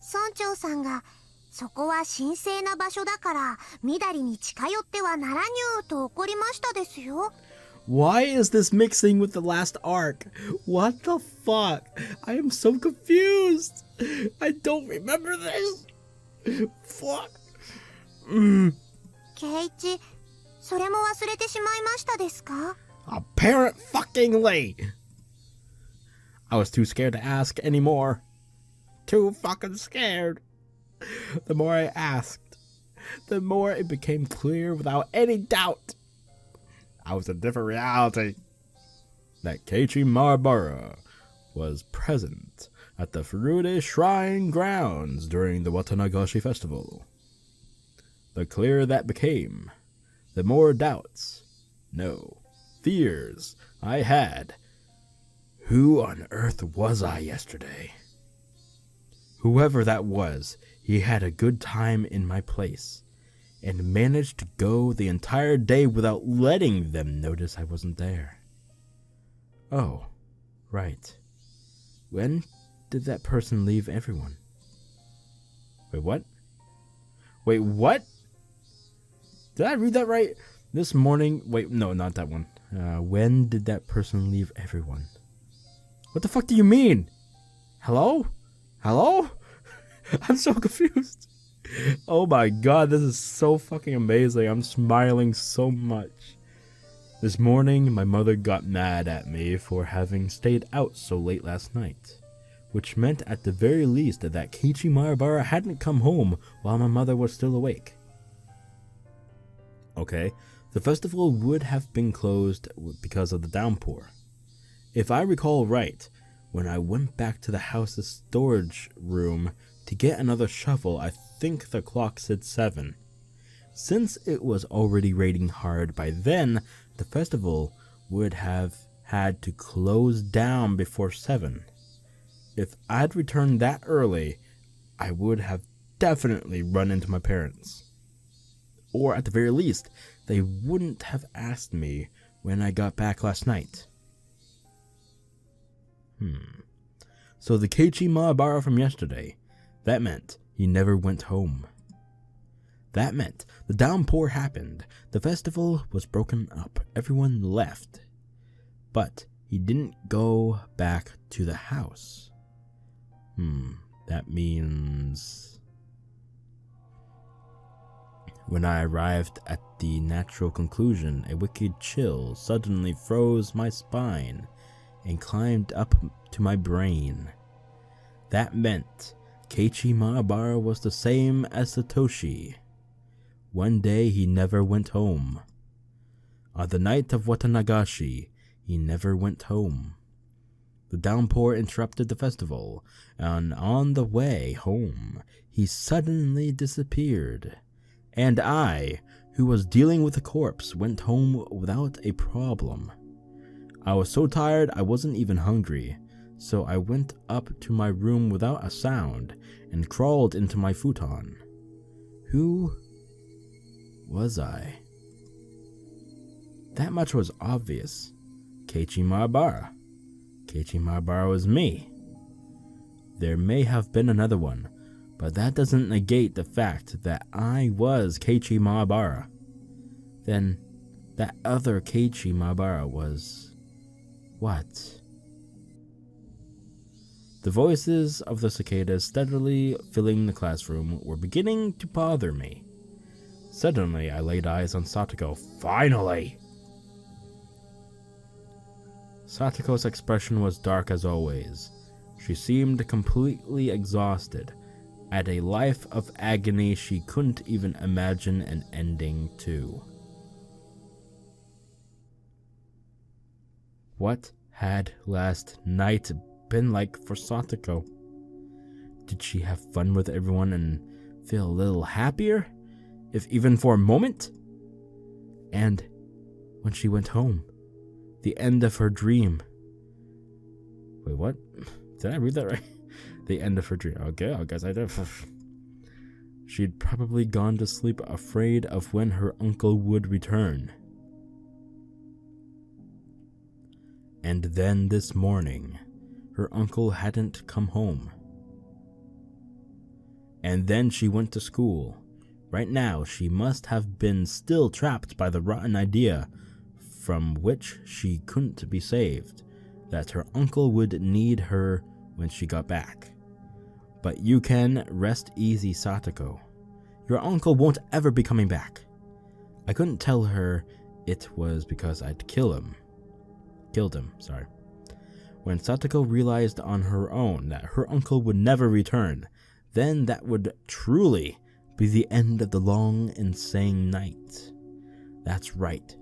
村長さんがそこは神聖な場所だからみだりに近寄ってはならにゅーと怒りましたですよ。Why is this mixing with the last arc? What the fuck? I am so confused. I don't remember this. Fuck. ケイイチ、それも忘れてしまいましたですか？ Apparently. I was too scared to ask anymore. Too fucking scared. The more I asked, the more it became clear without any doubt. I was a different reality. That Keiichi Maebara was present at the Furude Shrine grounds during the Watanagashi festival. The clearer that became, the more doubts, no, fears I had. Who on earth was I yesterday? Whoever that was, he had a good time in my place, and managed to go the entire day without letting them notice I wasn't there. Oh, right. When did that person leave everyone? Wait, what? Wait, what? Did I read that right? This morning... Wait, no, not that one. When did that person leave everyone? What the fuck do you mean? Hello? Hello? I'm so confused. Oh my god, this is so fucking amazing. I'm smiling so much. This morning, my mother got mad at me for having stayed out so late last night, which meant at the very least that Keiichi Maebara hadn't come home while my mother was still awake. Okay, the festival would have been closed because of the downpour. If I recall right, when I went back to the house's storage room to get another shovel, I think the clock said 7. Since it was already raining hard by then, the festival would have had to close down before 7. If I'd returned that early, I would have definitely run into my parents. Or at the very least, they wouldn't have asked me when I got back last night. So the Keiichi Maebara from yesterday, that meant he never went home. That meant the downpour happened, the festival was broken up, everyone left. But he didn't go back to the house. That means... When I arrived at the natural conclusion, a wicked chill suddenly froze my spine and climbed up to my brain. That meant Keiichi Maebara was the same as Satoshi. One day he never went home. On the night of Watanagashi, he never went home. The downpour interrupted the festival, and on the way home, he suddenly disappeared. And I, who was dealing with the corpse, went home without a problem. I was so tired I wasn't even hungry, so I went up to my room without a sound and crawled into my futon. Who was I? That much was obvious. Keiichi Maebara. Keiichi Maebara was me. There may have been another one, but that doesn't negate the fact that I was Keiichi Maebara. Then, that other Keiichi Maebara was... what? The voices of the cicadas steadily filling the classroom were beginning to bother me. Suddenly, I laid eyes on Satoko. Finally! Satoko's expression was dark as always. She seemed completely exhausted, at a life of agony she couldn't even imagine an ending to. What had last night been like for Satoko? Did she have fun with everyone and feel a little happier, if even for a moment? And when she went home, the end of her dream. Wait, what? Did I read that right? The end of her dream. Okay, I guess I did. She'd probably gone to sleep afraid of when her uncle would return. And then this morning, her uncle hadn't come home. And then she went to school. Right now, she must have been still trapped by the rotten idea from which she couldn't be saved, that her uncle would need her when she got back. But you can rest easy, Satoko. Your uncle won't ever be coming back. I couldn't tell her it was because I'd killed him. When Satoko realized on her own that her uncle would never return, then that would truly be the end of the long, insane night. That's right.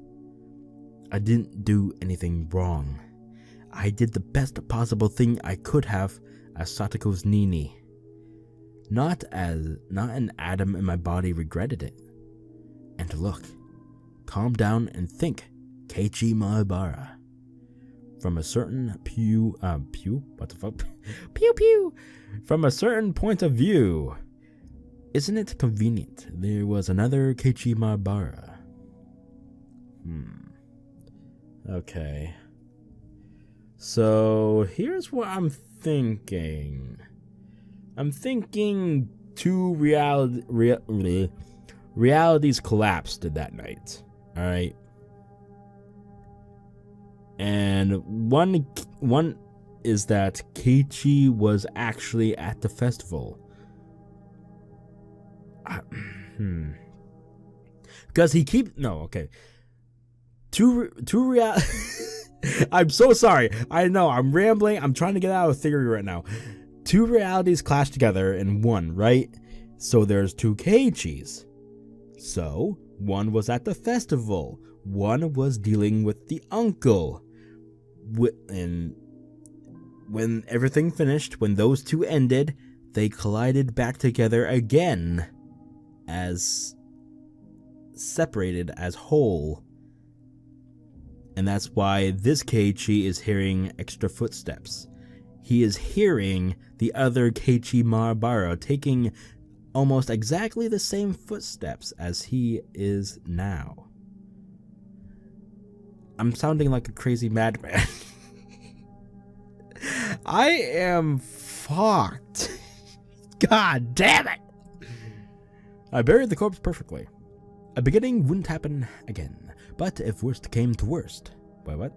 I didn't do anything wrong. I did the best possible thing I could have as Satoko's Nini. Not an atom in my body regretted it. And look, calm down and think, Keiichi Maebara. From a certain From a certain point of view, isn't it convenient there was another Keiichi Maebara? Okay. So here's what I'm thinking. I'm thinking two realities collapsed that night. All right. And one is that Keiichi was actually at the festival. Because he Two real. I'm so sorry. I know I'm rambling. I'm trying to get out of theory right now. Two realities clash together in one, right? So there's two Keiichis. So one was at the festival. One was dealing with the uncle. And when everything finished, when those two ended, they collided back together again as separated as whole. And that's why this Keiichi is hearing extra footsteps. He is hearing the other Keiichi Maebara taking almost exactly the same footsteps as he is now. I'm sounding like a crazy madman. I am fucked. God damn it. I buried the corpse perfectly. A beginning wouldn't happen again. But if worst came to worst, and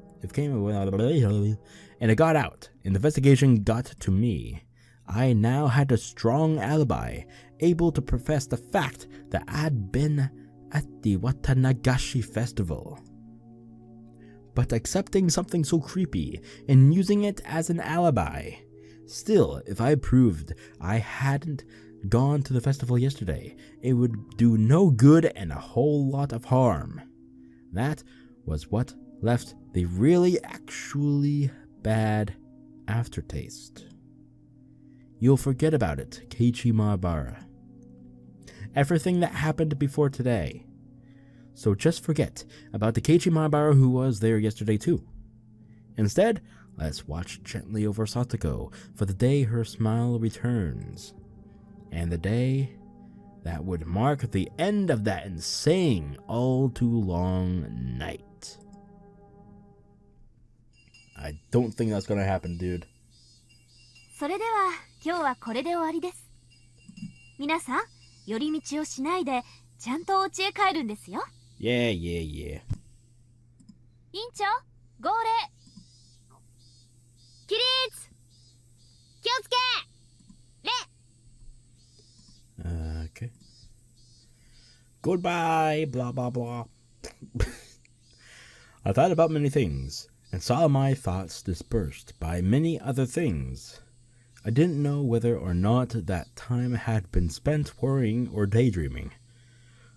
it got out, and the investigation got to me, I now had a strong alibi, able to profess the fact that I'd been at the Watanagashi festival. But accepting something so creepy and using it as an alibi. Still, if I proved I hadn't gone to the festival yesterday, it would do no good and a whole lot of harm. That was what left the really actually bad aftertaste. You'll forget about it, Keiichi Maebara. Everything that happened before today. So just forget about the Keiichi Maebara who was there yesterday too. Instead, let's watch gently over Satoko for the day her smile returns. And the day that would mark the end of that insane, all too long night. I don't think that's gonna happen, dude. それでは今日はこれで終わりです。皆さん、寄り道をしないでちゃんとお家へ帰るんですよ。Yeah. 委員長、号令。起立。気をつけ。礼。 Okay. Goodbye, blah blah blah. I thought about many things, and saw my thoughts dispersed by many other things. I didn't know whether or not that time had been spent worrying or daydreaming.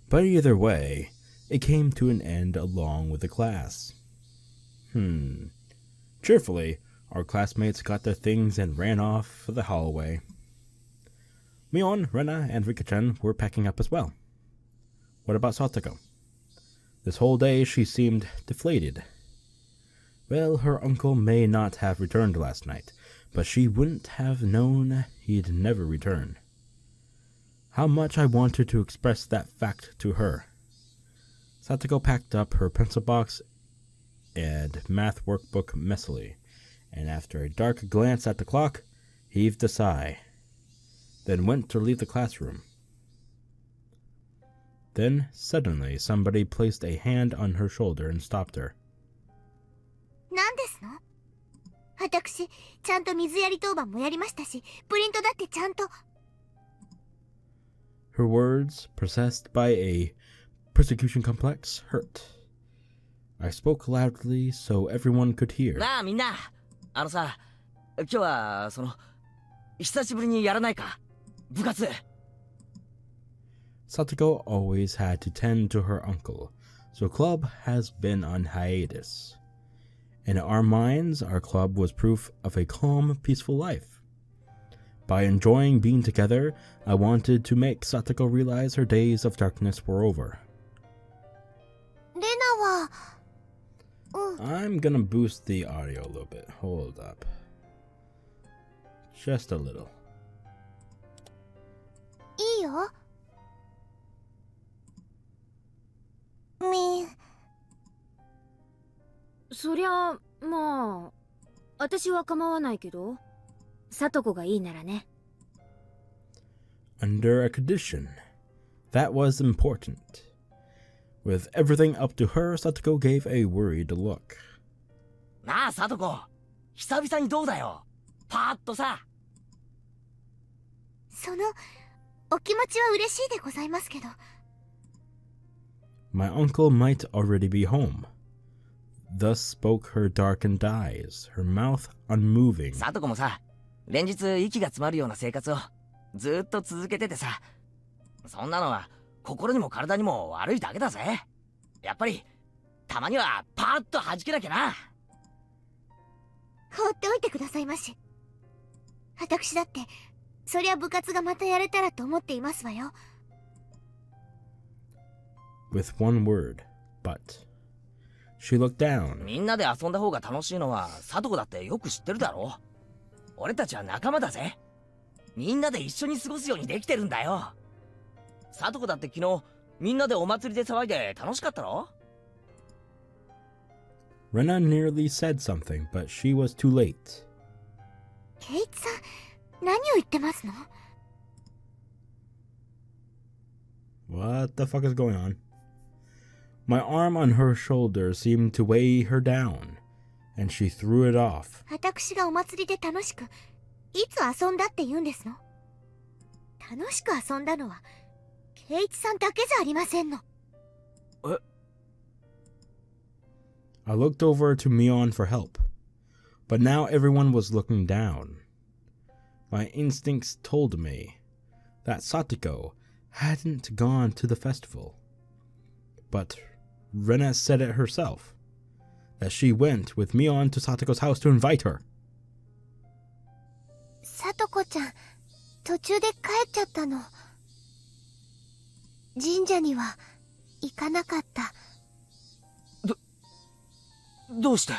But either way, it came to an end along with the class. Cheerfully, our classmates got their things and ran off for the hallway. Mion, Rena, and Rika-chan were packing up as well. What about Satoko? This whole day she seemed deflated. Well, her uncle may not have returned last night, but she wouldn't have known he'd never return. How much I wanted to express that fact to her. Satoko packed up her pencil box and math workbook messily, and after a dark glance at the clock, heaved a sigh, then went to leave the classroom. Then, suddenly, somebody placed a hand on her shoulder and stopped her. 何ですの？私、ちゃんと水やり当番もやりましたし、プリントだってちゃんと。Her words, possessed by a persecution complex, hurt. I spoke loudly so everyone could hear. なあみんな、あのさ、今日は久しぶりにやらないか？部活。Satoko always had to tend to her uncle, so club has been on hiatus. In our minds, our club was proof of a calm, peaceful life. By enjoying being together, I wanted to make Satoko realize her days of darkness were over. レナは、I'm gonna boost the audio a little bit. Hold up. Just a little. いいよ。そりゃ、まあ、私は構わないけど、聡子がいいならね。Under a condition. That was important. With everything up to her, Satoko gave a worried look. なあ、サトコ、久々にどうだよ。パーッとさ。お気持ちは嬉しいでございますけど。My uncle might already be home. Thus spoke her darkened eyes, her mouth unmoving. サトコもさ、連日息が詰まるような生活をずっと続けててさ、そんなのは心にも体にも悪いだけだぜ。やっぱりたまにはパーッと弾けなきゃな。放っておいてくださいまし。私だってそりゃ部活がまたやれたらと思っていますわよ。With one word, but. She looked down. みんなで遊んだ方が楽しいのはサトコだってよく知ってるだろ。俺たちは仲間だぜ。みんなで一緒に過ごすようにできてるんだよ。サトコだって昨日みんなでお祭りで騒いで楽しかったろ。Rena nearly said something, but she was too late. ケイチさん、何を言ってますの？ What the fuck is going on? My arm on her shoulder seemed to weigh her down, and she threw it off. 私がお祭りで楽しく、いつ遊んだって言うんですの？楽しく遊んだのは、ケイチさんだけじゃありませんの。え？ I looked over to Mion for help, but now everyone was looking down. My instincts told me that Satoko hadn't gone to the festival. But Rena said it herself, that she went with Mion to Satoko's house to invite her. さとこちゃん途中で帰っちゃったの。神社には行かなかった。どうして？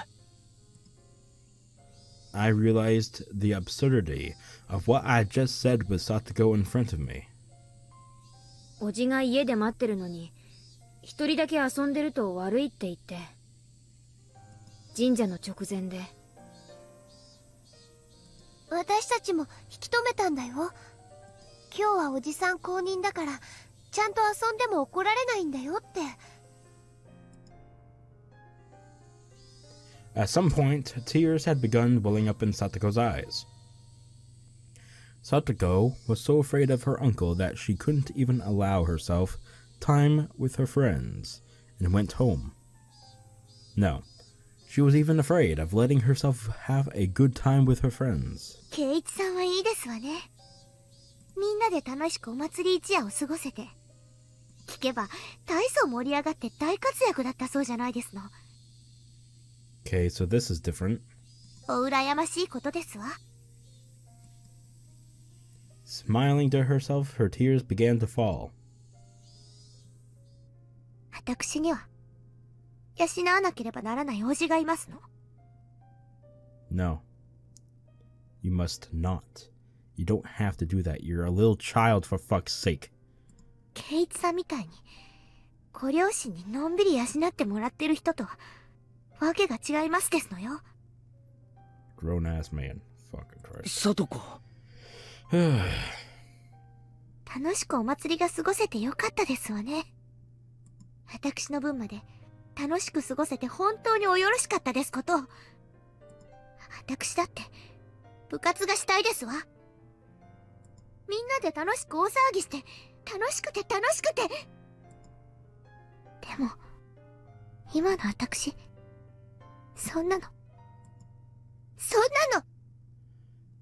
I realized the absurdity of what I just said with Satoko in front of me. おじが家で待ってるのに一人だけ遊んでると悪いって言って、神社の直前で。私たちも引き止めたんだよ。今日はおじさん公認だからちゃんと遊んでも怒られないんだよって。At some point, tears had begun welling up in Satoko's eyes. Satoko was so afraid of her uncle that she couldn't even allow herself time with her friends and went home. No, she was even afraid of letting herself have a good time with her friends. 圭一さんはいいですわね。みんなで楽しくお祭り一夜を過ごせて。聞けば大層盛り上がって大活躍だったそうじゃないですの。Okay, so this is different. お羨ましいことですわ。Smiling to herself, her tears began to fall. 私には養わなければならない叔父がいますの。No. You must not. You don't have to do that. You're a little child, for fuck's sake. 圭一さんみたいにご両親にのんびり養ってもらってる人とはわけが違いますですのよ。 Grown-ass man. Fucking Christ. さとこ。楽しくお祭りが過ごせてよかったですわね。私の分まで楽しく過ごせて本当におよろしかったですこと。私だって部活がしたいですわ。みんなで楽しく大騒ぎして楽しくて楽しくて。でも今の私そんなの。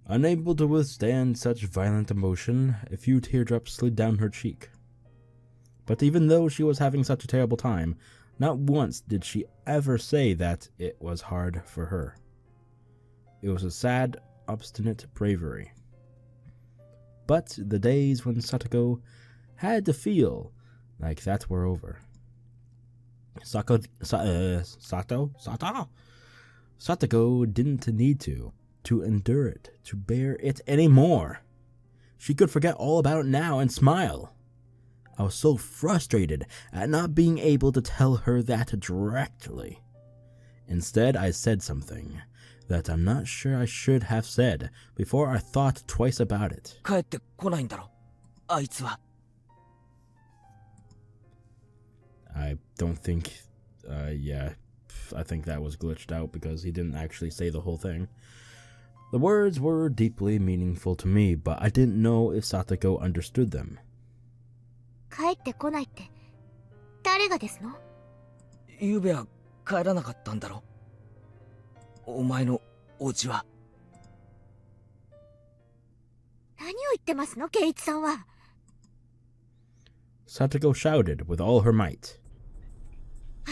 Unable to withstand such violent emotion, a few teardrops slid down her cheek. But even though she was having such a terrible time, not once did she ever say that it was hard for her. It was a sad, obstinate bravery. But the days when Satoko had to feel like that were over. Satoko didn't need to endure it, to bear it anymore. She could forget all about it now and smile. I was so frustrated at not being able to tell her that directly. Instead, I said something that I'm not sure I should have said before I thought twice about it. 帰ってこないんだろ、あいつは。I don't think, yeah, I think that was glitched out because he didn't actually say the whole thing. The words were deeply meaningful to me, but I didn't know if Satoko understood them. 帰ってこないって誰がですの？ゆうべは帰らなかったんだろ、お前のお家は。何を言ってますの、圭一さんは。Satoko shouted with all her might.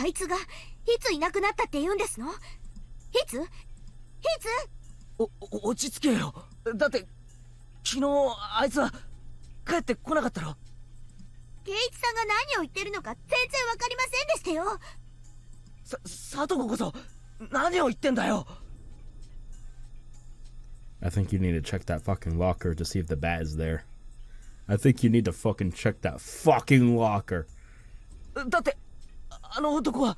あいつがいついなくなったって言うんですの？いつ？落ち着けよ。だって昨日あいつは帰ってこなかったろ。圭一さんが何を言ってるのか全然わかりませんでしたよ。さとここそ何を言ってんだよ。 I think you need to check that fucking locker to see if the bat is there. I think you need to fucking check that fucking locker. だってあの男は。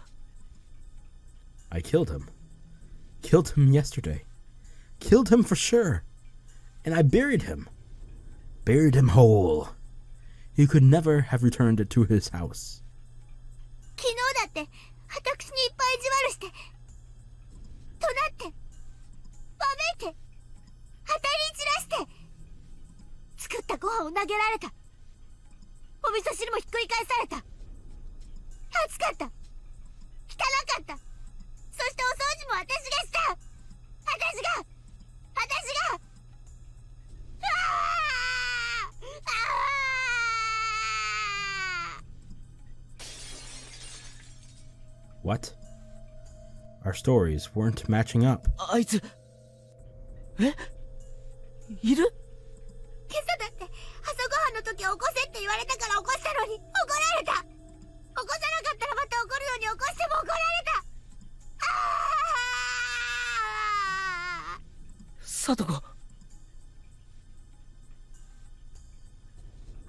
I killed him. Killed him yesterday. Killed him for sure. And I buried him. Buried him whole. He could never have returned to his house. 昨日だって私にいっぱい意地悪して怒鳴ってわめいて当たり散らして作ったご飯を投げられた。お味噌汁もひっくり返された。暑かった、汚かった、そしてお掃除も私がした。私がああ What? Our stories weren't matching up. あいついる？今朝だって朝ごはんの時起こせって言われたから起こしたのに怒られた。起こさなかったらまた怒るのに起こしても怒られた。サトコ。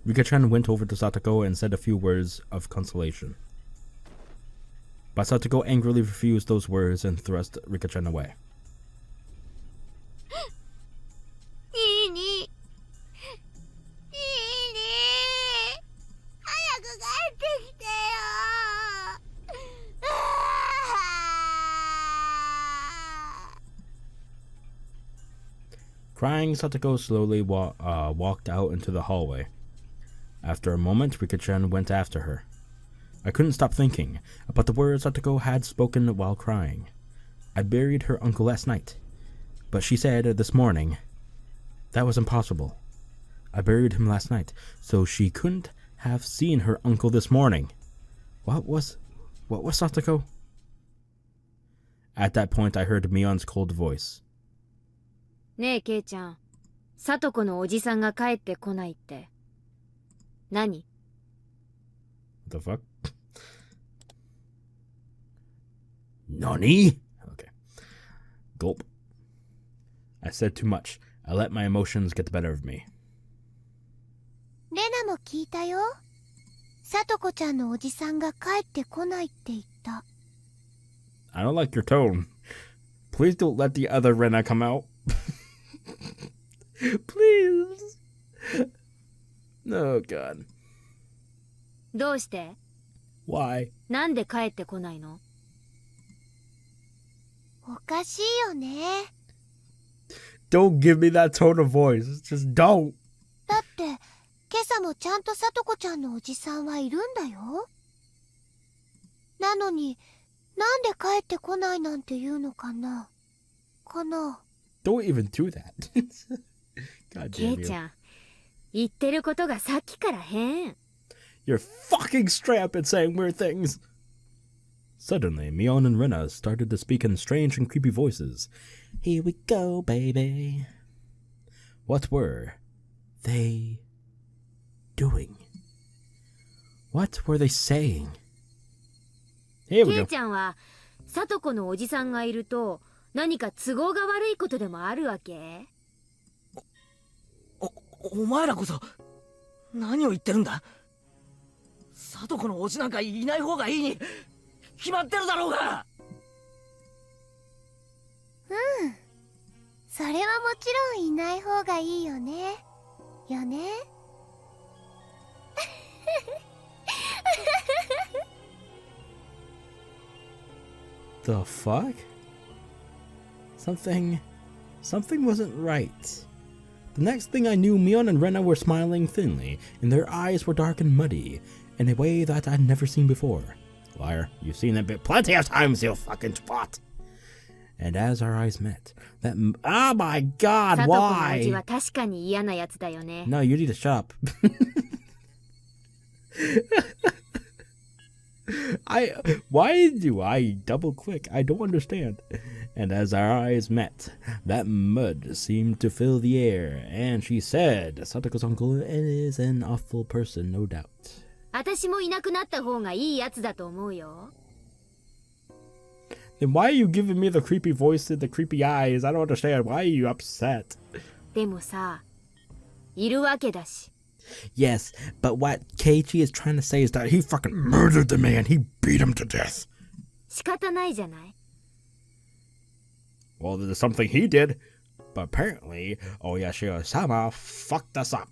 Rika-chan went over to Satoko and said a few words of consolation. But Satoko angrily refused those words and thrust Rika-chan away. いいに。いいに。早く帰ってきてよ。Crying, Satoko slowly walked out into the hallway. After a moment, Rika-chan went after her. I couldn't stop thinking about the words Satoko had spoken while crying. I buried her uncle last night, but she said this morning that was impossible. I buried him last night, so she couldn't have seen her uncle this morning. What was Satoko? At that point, I heard Mion's cold voice. ねえケイちゃん、サトコのおじさんが帰ってこないって何？ What the fuck? Nani? Okay. Gulp. I said too much. I let my emotions get the better of me. レナも聞いたよ。サトコちゃんのおじさんが帰ってこないって言った。I don't like your tone. Please don't let the other Rena come out. Please. Oh, God. どうして？ Why? なんで帰ってこないの？おかしいよね。Don't give me that tone of voice. Just don't. だって今朝もちゃんとサトコちゃんのおじさんはいるんだよ。なのになんで帰ってこないなんて言うのかな。Don't even do that. God ケイ damn ち you. ゃん、言ってることがさっきから変。 You're fucking straight up and saying weird things. Suddenly, Mion and Rena started to speak in strange and creepy voices. Here we go, baby. What were they doing? What were they saying? Here we ケイ go. ちゃんはサトコのおじさんがいると何か都合が悪いことでもあるわけ？お前らこそ何を言ってるんだ。サトコのおじなんかいない方がいいに決まってるだろうが。それはもちろんいない方がいいよね。よね。The fuck? Something wasn't right. The next thing I knew, Mion and Rena were smiling thinly, and their eyes were dark and muddy, in a way that I'd never seen before. Liar, you've seen that bit plenty of times, you fucking twat. And as our eyes met, oh my god, サトコのおじ why? は確かに嫌なやつだよね。 No, you need to shut up. Why do I double click? I don't understand. And as our eyes met, that mud seemed to fill the air, and she said, Satoko's uncle is an awful person, no doubt. 私もいなくなった方がいいやつだと思うよ。 Then why are you giving me the creepy voice and the creepy eyes? I don't understand. Why are you upset? でもさ、いるわけだし。 Yes, but what Keiichi is trying to say is that he fucking murdered the man. He beat him to death. 仕方ないじゃない。 Well, there's something he did, but apparently Oyashiro-sama fucked us up.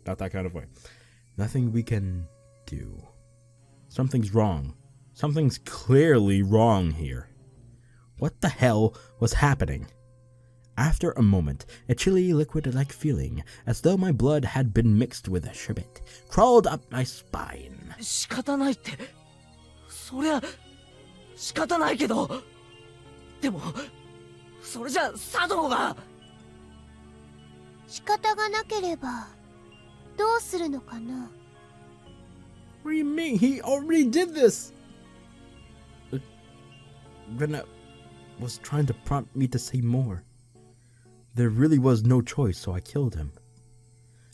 Not that kind of way. Nothing we can do. Something's wrong. Something's clearly wrong here. What the hell was happening? After a moment, a chilly liquid-like feeling, as though my blood had been mixed with sherbet, crawled up my spine. 仕方ないって。そりゃ仕方ないけど。でもそれじゃサトコが。仕方がなければどうするのかな。 What do you mean? He already did this! Rena was trying to prompt me to say more. There really was no choice, so I killed him.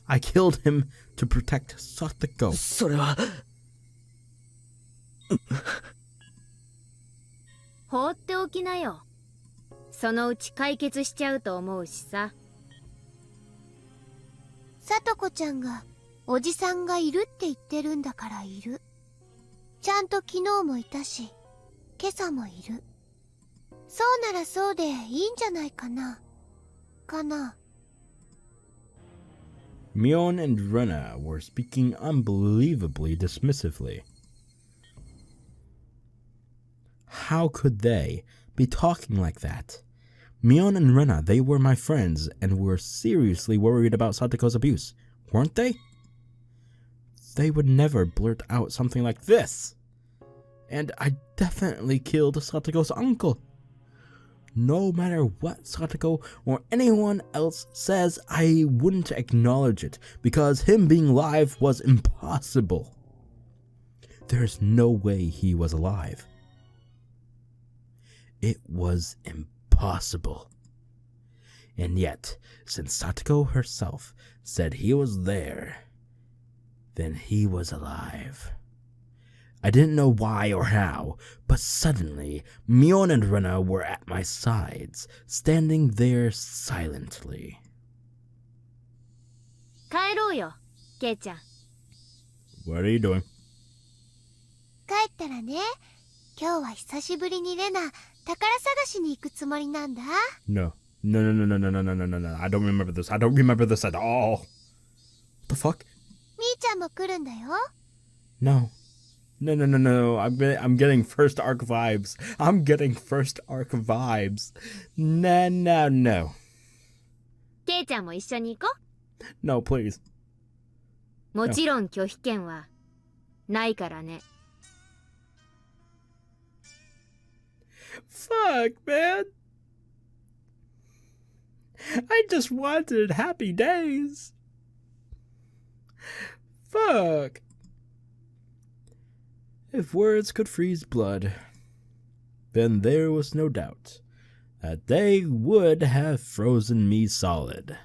I killed him to protect Satoko. それは。放っておきなよ。そのうち解決しちゃうと思うしさ。さとこちゃんがおじさんがいるって言ってるんだからいる。ちゃんと昨日もいたし、今朝もいる。そうならそうでいいんじゃないかな。Mion and Rena were speaking unbelievably dismissively. How could they be talking like that? Mion and Rena, they were my friends and were seriously worried about Satoko's abuse, weren't they? They would never blurt out something like this. And I definitely killed Satoko's uncle. No matter what Satoko or anyone else says, I wouldn't acknowledge it because him being alive was impossible. There's no way he was alive. It was impossible. And yet, since Satoko herself said he was there, then he was alive. I didn't know why or how, but suddenly, Mion and Rena were at my sides, standing there silently. 帰ろうよ、ケイちゃん。What are you doing? 帰ったらね、今日は久しぶりにレナ、宝探しに行くつもりなんだ。No. No. I don't remember this. I don't remember this at all. What the fuck? みーちゃんも来るんだよ。No. I'm getting first arc vibes. I'm getting first arc vibes. No. ケイちゃんも一緒に行こ No, please. う。もちろん拒否権はないからね。Fuck, man. I just wanted happy days. Fuck. If words could freeze blood, then there was no doubt that they would have frozen me solid.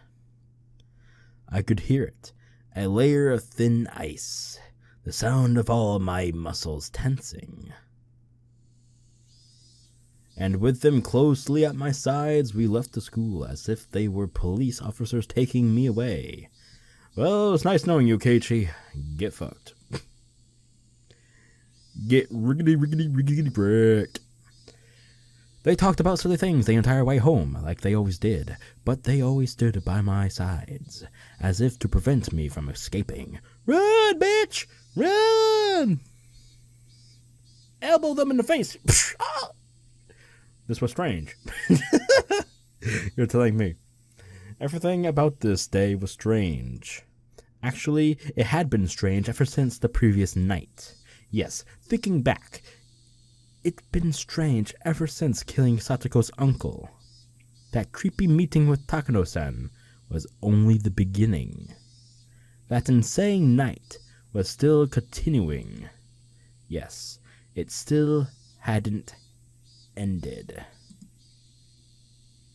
I could hear it, a layer of thin ice, the sound of all my muscles tensing. And with them closely at my sides, we left the school as if they were police officers taking me away. Well, it was nice knowing you, Keiichi. Get fucked. Get riggedy bricked. They talked about silly things the entire way home, like they always did, but they always stood by my sides, as if to prevent me from escaping. Run, bitch! Run! Elbow them in the face! This was strange. You're telling me. Everything about this day was strange. Actually, it had been strange ever since the previous night. Yes, thinking back, it'd been strange ever since killing Satoko's uncle. That creepy meeting with Takano-san was only the beginning. That insane night was still continuing. Yes, it still hadn't ended.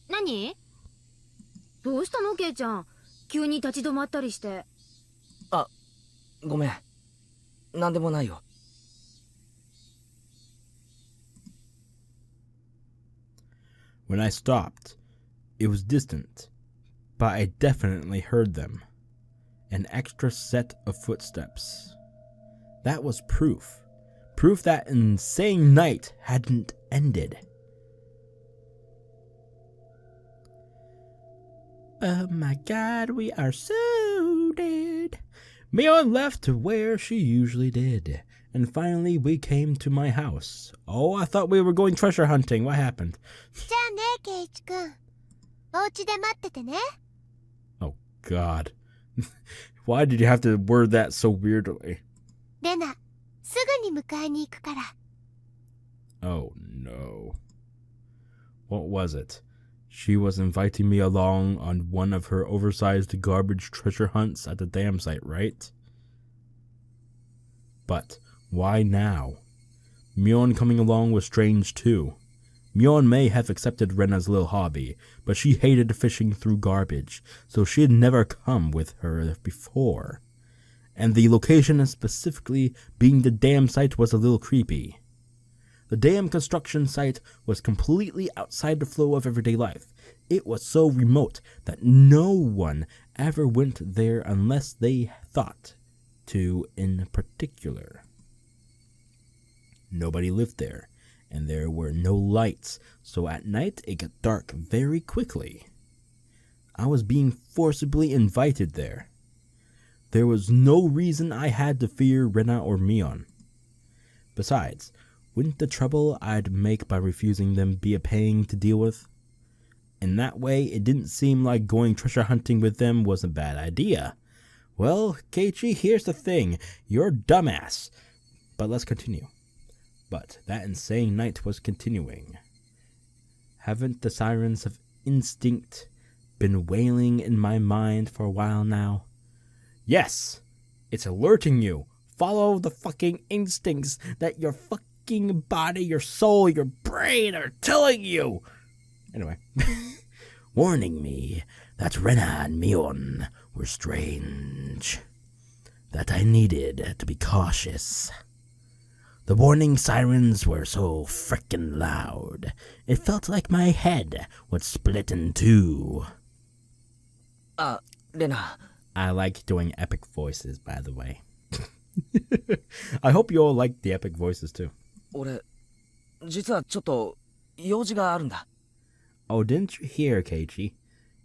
何？どうしたの、ケイちゃん。急に立ち止まったりして。あ、ごめん。なんでもないよ。When I stopped, it was distant, but I definitely heard them. An extra set of footsteps. That was proof. Proof that insane night hadn't ended. Oh my god, we are so dead. Mion left to where she usually did. And finally we came to my house. Oh, I thought we were going treasure hunting. What happened? じゃあね、ケイチくん。お家で待っててね。Oh god. Why did you have to word that so weirdly? レナ、すぐに迎えに行くから。Oh no. What was it? She was inviting me along on one of her oversized garbage treasure hunts at the dam site, right? But why now? Mion coming along was strange too. Mion may have accepted Rena's little hobby, but she hated fishing through garbage, so she had never come with her before. And the location, specifically being the dam site, was a little creepy. The dam construction site was completely outside the flow of everyday life. It was so remote that no one ever went there unless they thought to in particular. Nobody lived there, and there were no lights, so at night it got dark very quickly. I was being forcibly invited there. There was no reason I had to fear Rena or Mion. Besides, wouldn't the trouble I'd make by refusing them be a pain to deal with? In that way, it didn't seem like going treasure hunting with them was a bad idea. Well, Keiichi, here's the thing. You're a dumbass. But let's continue. But that insane night was continuing. Haven't the sirens of instinct been wailing in my mind for a while now? Yes, it's alerting you. Follow the fucking instincts that your fucking body, your soul, your brain are telling you. Anyway. Warning me that Rena and Mion were strange. That I needed to be cautious. The warning sirens were so frickin' loud. It felt like my head would split in two. Rena. I like doing epic voices, by the way. I hope you all like the epic voices too. 俺、実はちょっと用事があるんだ。Oh, didn't you hear, Keiichi?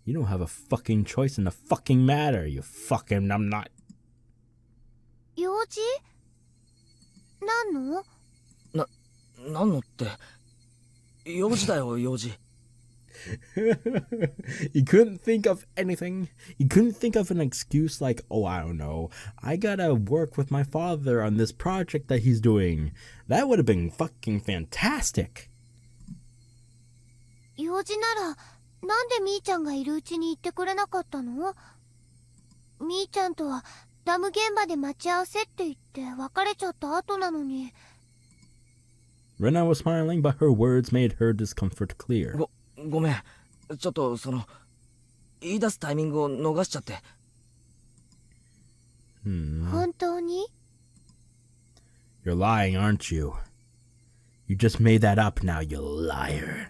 You don't have a fucking choice in the fucking matter, you fucking numbnut. 用事？何の？なんのって、用事だよ、用事。He couldn't think of anything. He couldn't think of an excuse like, oh, I don't know, I gotta work with my father on this project that he's doing. That would have been fucking fantastic. 用事なら、なんでみーちゃんがいるうちに言ってくれなかったの？みーちゃんとはダム現場で待ち合わせって言って別れちゃった後なのに。Rena was smiling, but her words made her discomfort clear. ごめん。ちょっと言い出すタイミングを逃しちゃって。本当に？ You're lying, aren't you? You just made that up now, you liar.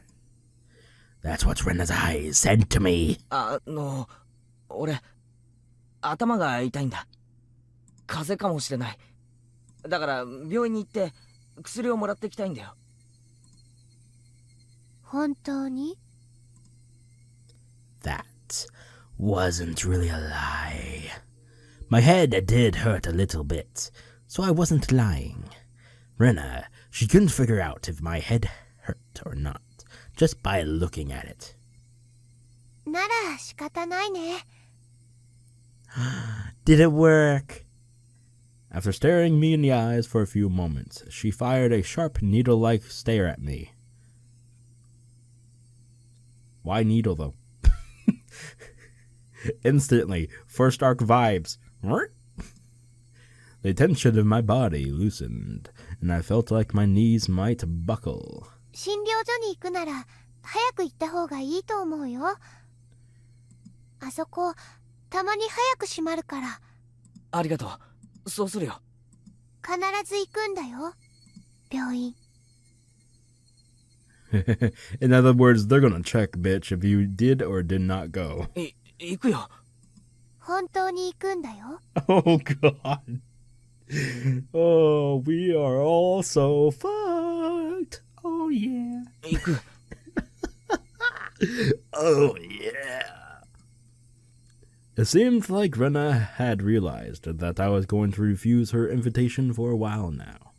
That's what Rena's eyes said to me. 俺、頭が痛いんだ。風邪かもしれない。だから病院に行って薬をもらってきたいんだよ。本当に？ That wasn't really a lie. My head did hurt a little bit, so I wasn't lying. Rena, she couldn't figure out if my head hurt or not, just by looking at it. なら仕方ないね。Did it work? After staring me in the eyes for a few moments, she fired a sharp needle-like stare at me. Why needle, though? Instantly, first arc vibes. The tension of my body loosened, and I felt like my knees might buckle. 診療所に行くなら早く行った方がいいと思うよ。あそこたまに早く閉まるから。ありがとう。そうするよ。必ず行くんだよ。病院。In other words, they're gonna check, bitch, if you did or did not go. 行くよ。本当に行くんだよ。Oh, God. Oh, we are all so fucked. Oh, yeah. 行く。Oh, yeah. It seemed like Rena had realized that I was going to refuse her invitation for a while now.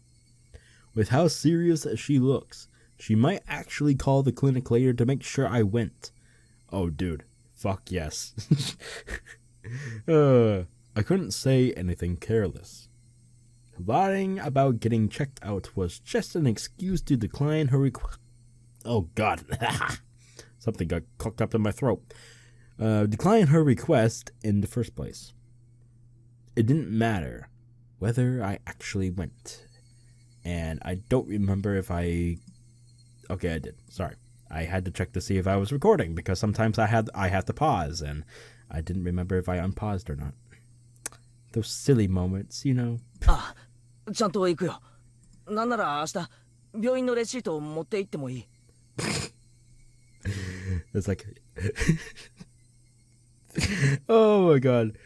With how serious she looks, she might actually call the clinic later to make sure I went. Oh, dude. Fuck yes. I couldn't say anything careless. Lying about getting checked out was just an excuse to decline her request. Oh, God. Something got cocked up in my throat. Decline her request in the first place. It didn't matter whether I actually went. And I don't remember if I Okay, I did. Sorry. I had to check to see if I was recording because sometimes I have to pause and I didn't remember if I unpaused or not. Those silly moments, you know. あ、ちゃんと行くよ。なんなら明日病院のレシートを持って行ってもいい。It's like oh my god.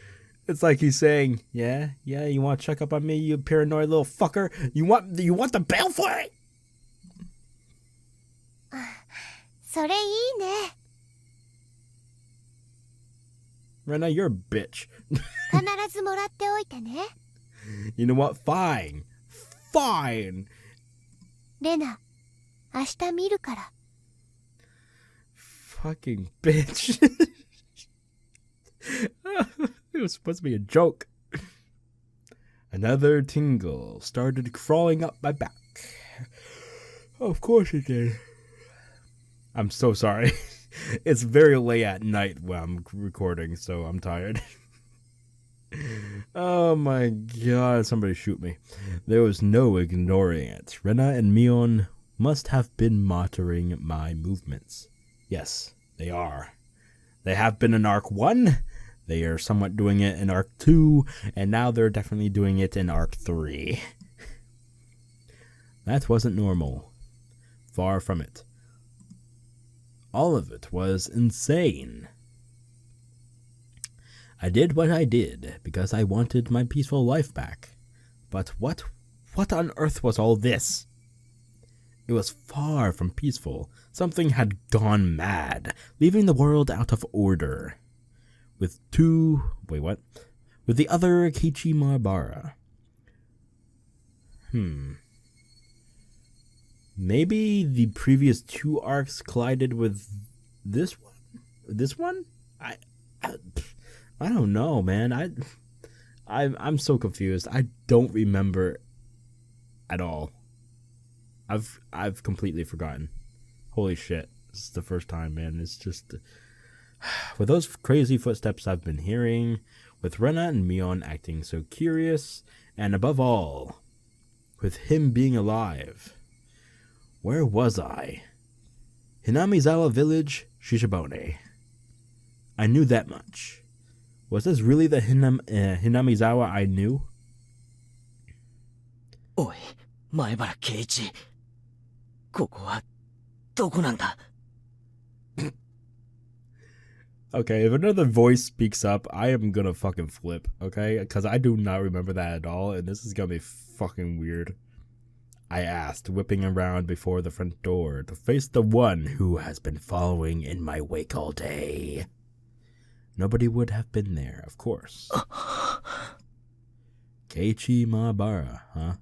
It's like he's saying, yeah, you want to check up on me, you paranoid little fucker? You want the bail for it? それいいね。 Rena, you're a bitch. 必ずもらっておいてね。 You know what? Fine. Fine. レナ、明日見るから。 Fucking bitch. It was supposed to be a joke. Another tingle started crawling up my back. Of course it did. I'm so sorry. It's very late at night when I'm recording, so I'm tired. Oh my god, somebody shoot me. There was no ignoring it. Rena and Mion must have been monitoring my movements. Yes, they are. They have been in Arc 1, they are somewhat doing it in Arc 2, and now they're definitely doing it in Arc 3. That wasn't normal. Far from it. All of it was insane. I did what I did because I wanted my peaceful life back. But what on earth was all this? It was far from peaceful. Something had gone mad, leaving the world out of order. With the other Keiichi Maebara. Maybe the previous 2 arcs collided with this one? This one? I don't know, man. I'm so confused. I don't remember at all. I've completely forgotten. Holy shit. This is the first time, man. It's just with those crazy footsteps I've been hearing, with Rena and Mion acting so curious, and above all, with him being alive. Where was I? Hinamizawa village, Shishibone. I knew that much. Was this really the Hinamizawa I knew? おい、前原圭一。ここはどこなんだ? Okay, if another voice speaks up, I am gonna fucking flip, okay? Because I do not remember that at all, and this is gonna be fucking weird. I asked, whipping around before the front door to face the one who has been following in my wake all day. Nobody would have been there, of course. Keiichi Maebara, huh?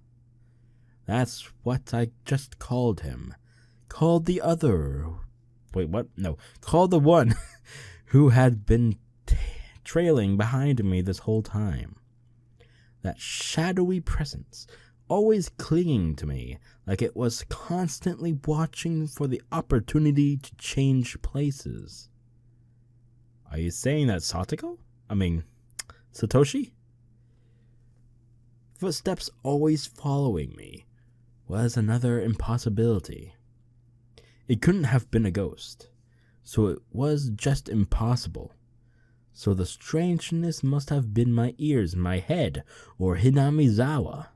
That's what I just called him. Called the other... Wait, what? No. Called the one who had been trailing behind me this whole time. That shadowy presence, always clinging to me, like it was constantly watching for the opportunity to change places. Are you saying that Satoko? Satoshi? Footsteps always following me was another impossibility. It couldn't have been a ghost, so it was just impossible. So the strangeness must have been my ears, my head, or Hinamizawa.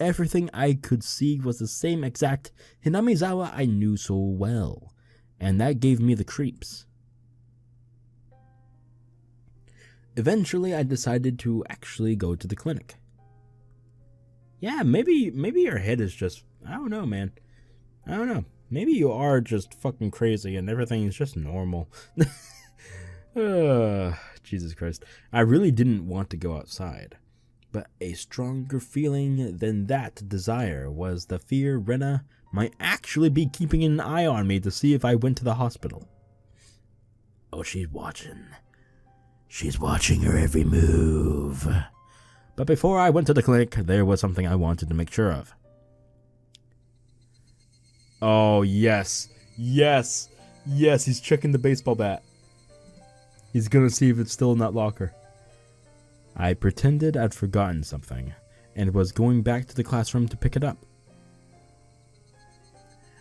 Everything I could see was the same exact Hinamizawa I knew so well, and that gave me the creeps. Eventually, I decided to actually go to the clinic. Yeah, maybe your head is just... I don't know, man. I don't know. Maybe you are just fucking crazy and everything is just normal. Jesus Christ. I really didn't want to go outside. But a stronger feeling than that desire was the fear Rena might actually be keeping an eye on me to see if I went to the hospital. Oh, she's watching. She's watching her every move. But before I went to the clinic, there was something I wanted to make sure of. Oh, yes. Yes. Yes, he's checking the baseball bat. He's gonna see if it's still in that locker. I pretended I'd forgotten something, and was going back to the classroom to pick it up.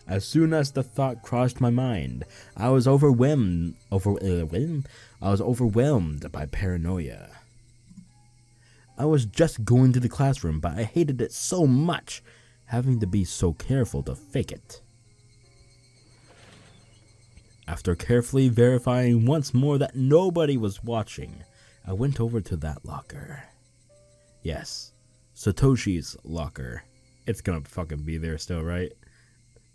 As soon as the thought crossed my mind, I was overwhelmed by paranoia. I was just going to the classroom, but I hated it so much, having to be so careful to fake it. After carefully verifying once more that nobody was watching, I went over to that locker. Yes, Satoshi's locker. It's gonna fucking be there still, right?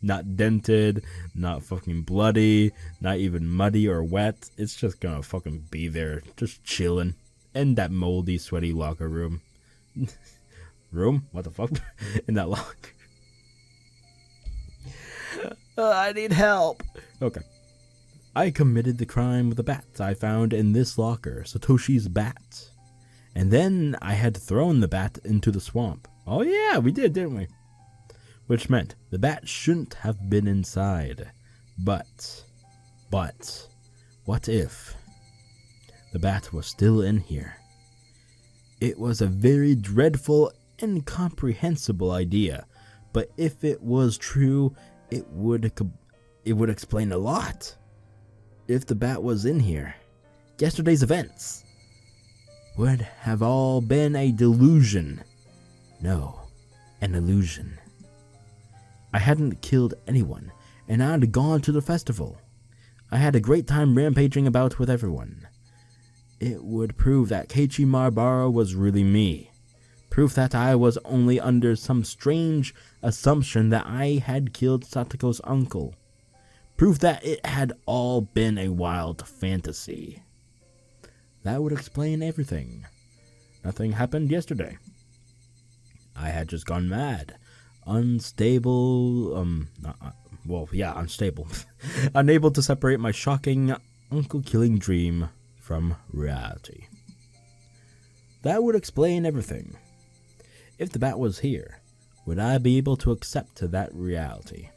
Not dented, not fucking bloody, not even muddy or wet. It's just gonna fucking be there, just chilling in that moldy, sweaty locker room. Room? What the fuck? In that locker. I need help. Okay. I committed the crime with the bat I found in this locker, Satoshi's bat. And then I had thrown the bat into the swamp. Oh yeah, we did, didn't we? Which meant the bat shouldn't have been inside. But, what if the bat was still in here? It was a very dreadful, incomprehensible idea, but if it was true, it would explain a lot. If the bat was in here, yesterday's events would have all been a delusion. No, an illusion. I hadn't killed anyone, and I'd gone to the festival. I had a great time rampaging about with everyone. It would prove that Keiichi Maebara was really me. Proof that I was only under some strange assumption that I had killed Satoko's uncle. Proof that it had all been a wild fantasy. That would explain everything. Nothing happened yesterday. I had just gone mad. Unstable, unstable. Unable to separate my shocking, uncle-killing dream from reality. That would explain everything. If the bat was here, would I be able to accept that reality?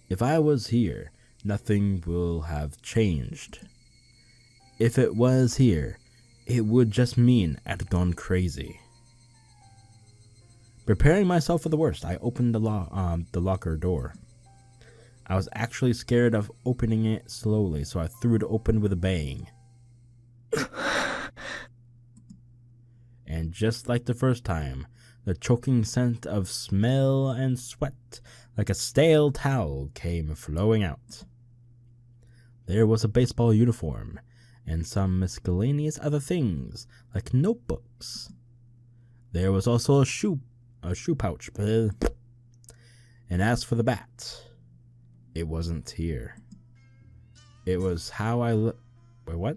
If I was here, nothing will have changed. If it was here, it would just mean I'd gone crazy. Preparing myself for the worst, I opened the locker door. I was actually scared of opening it slowly, so I threw it open with a bang. And just like the first time, the choking scent of smell and sweat, like a stale towel, came flowing out. There was a baseball uniform, and some miscellaneous other things, like notebooks. There was also a shoe pouch. And as for the bat, it wasn't here. It was how I Wait, what?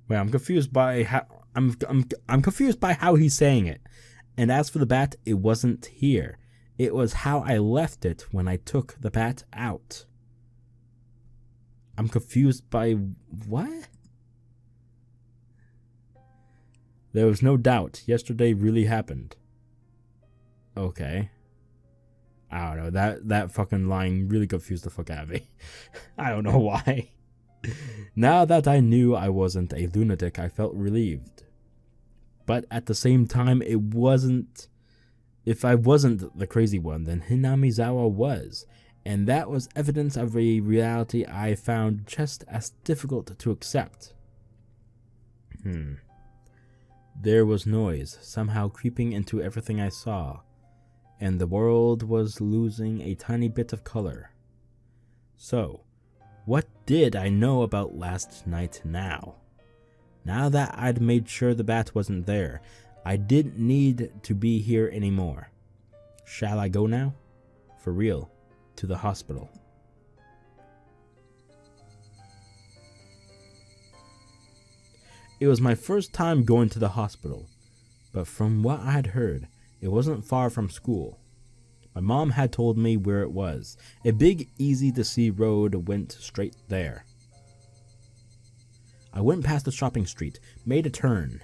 Wait, I'm confused by how I'm confused by how he's saying it. And as for the bat, it wasn't here. It was how I left it when I took the bat out. I'm confused by what? There was no doubt. Yesterday really happened. Okay. I don't know. That fucking line really confused the fuck out of me. I don't know why. Now that I knew I wasn't a lunatic, I felt relieved. But at the same time, it wasn't... If I wasn't the crazy one, then Hinamizawa was. And that was evidence of a reality I found just as difficult to accept. There was noise, somehow creeping into everything I saw, and the world was losing a tiny bit of color. So, what did I know about last night now? Now that I'd made sure the bat wasn't there, I didn't need to be here anymore. Shall I go now? For real, to the hospital. It was my first time going to the hospital, but from what I had heard, it wasn't far from school. My mom had told me where it was. A big, easy-to-see road went straight there. I went past the shopping street, made a turn.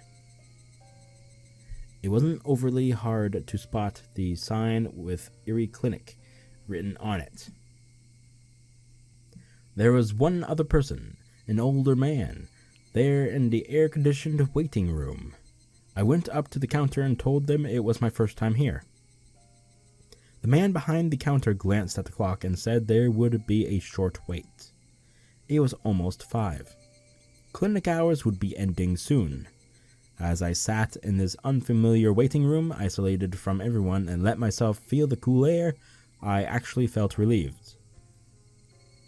It wasn't overly hard to spot the sign with Erie Clinic written on it. There was one other person, an older man, there in the air-conditioned waiting room. I went up to the counter and told them it was my first time here. The man behind the counter glanced at the clock and said there would be a short wait. It was almost 5. Clinic hours would be ending soon. As I sat in this unfamiliar waiting room, isolated from everyone, and let myself feel the cool air, I actually felt relieved.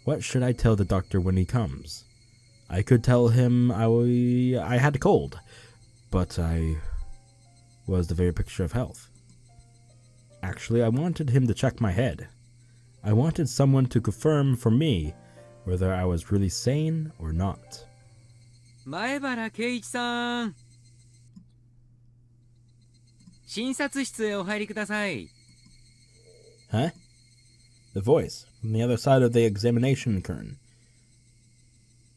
What should I tell the doctor when he comes? I could tell him I had a cold, but I was the very picture of health. Actually, I wanted him to check my head. I wanted someone to confirm for me whether I was really sane or not. Maebara Keiichiさん。診察室へお入りください。Huh? The voice from the other side of the examination curtain.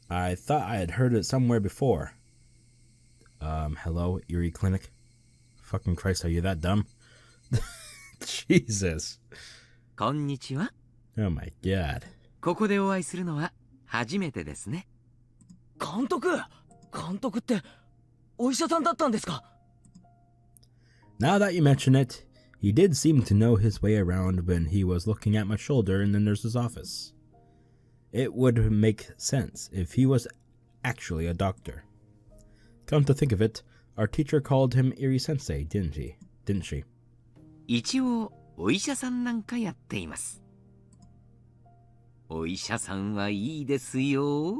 I thought I had heard it somewhere before. Hello, Erie Clinic? Fucking Christ, are you that dumb? Jesus. こんにちは。 Oh my god. ここでお会いするのは初めてですね。監督ってお医者さんだったんですか？ Now that you mention it, he did seem to know his way around when he was looking at my shoulder in the nurse's office. It would make sense if he was actually a doctor. Come to think of it, our teacher called him Iri-sensei, didn't she? 一応お医者さんなんかやっています。お医者さんはいいですよ。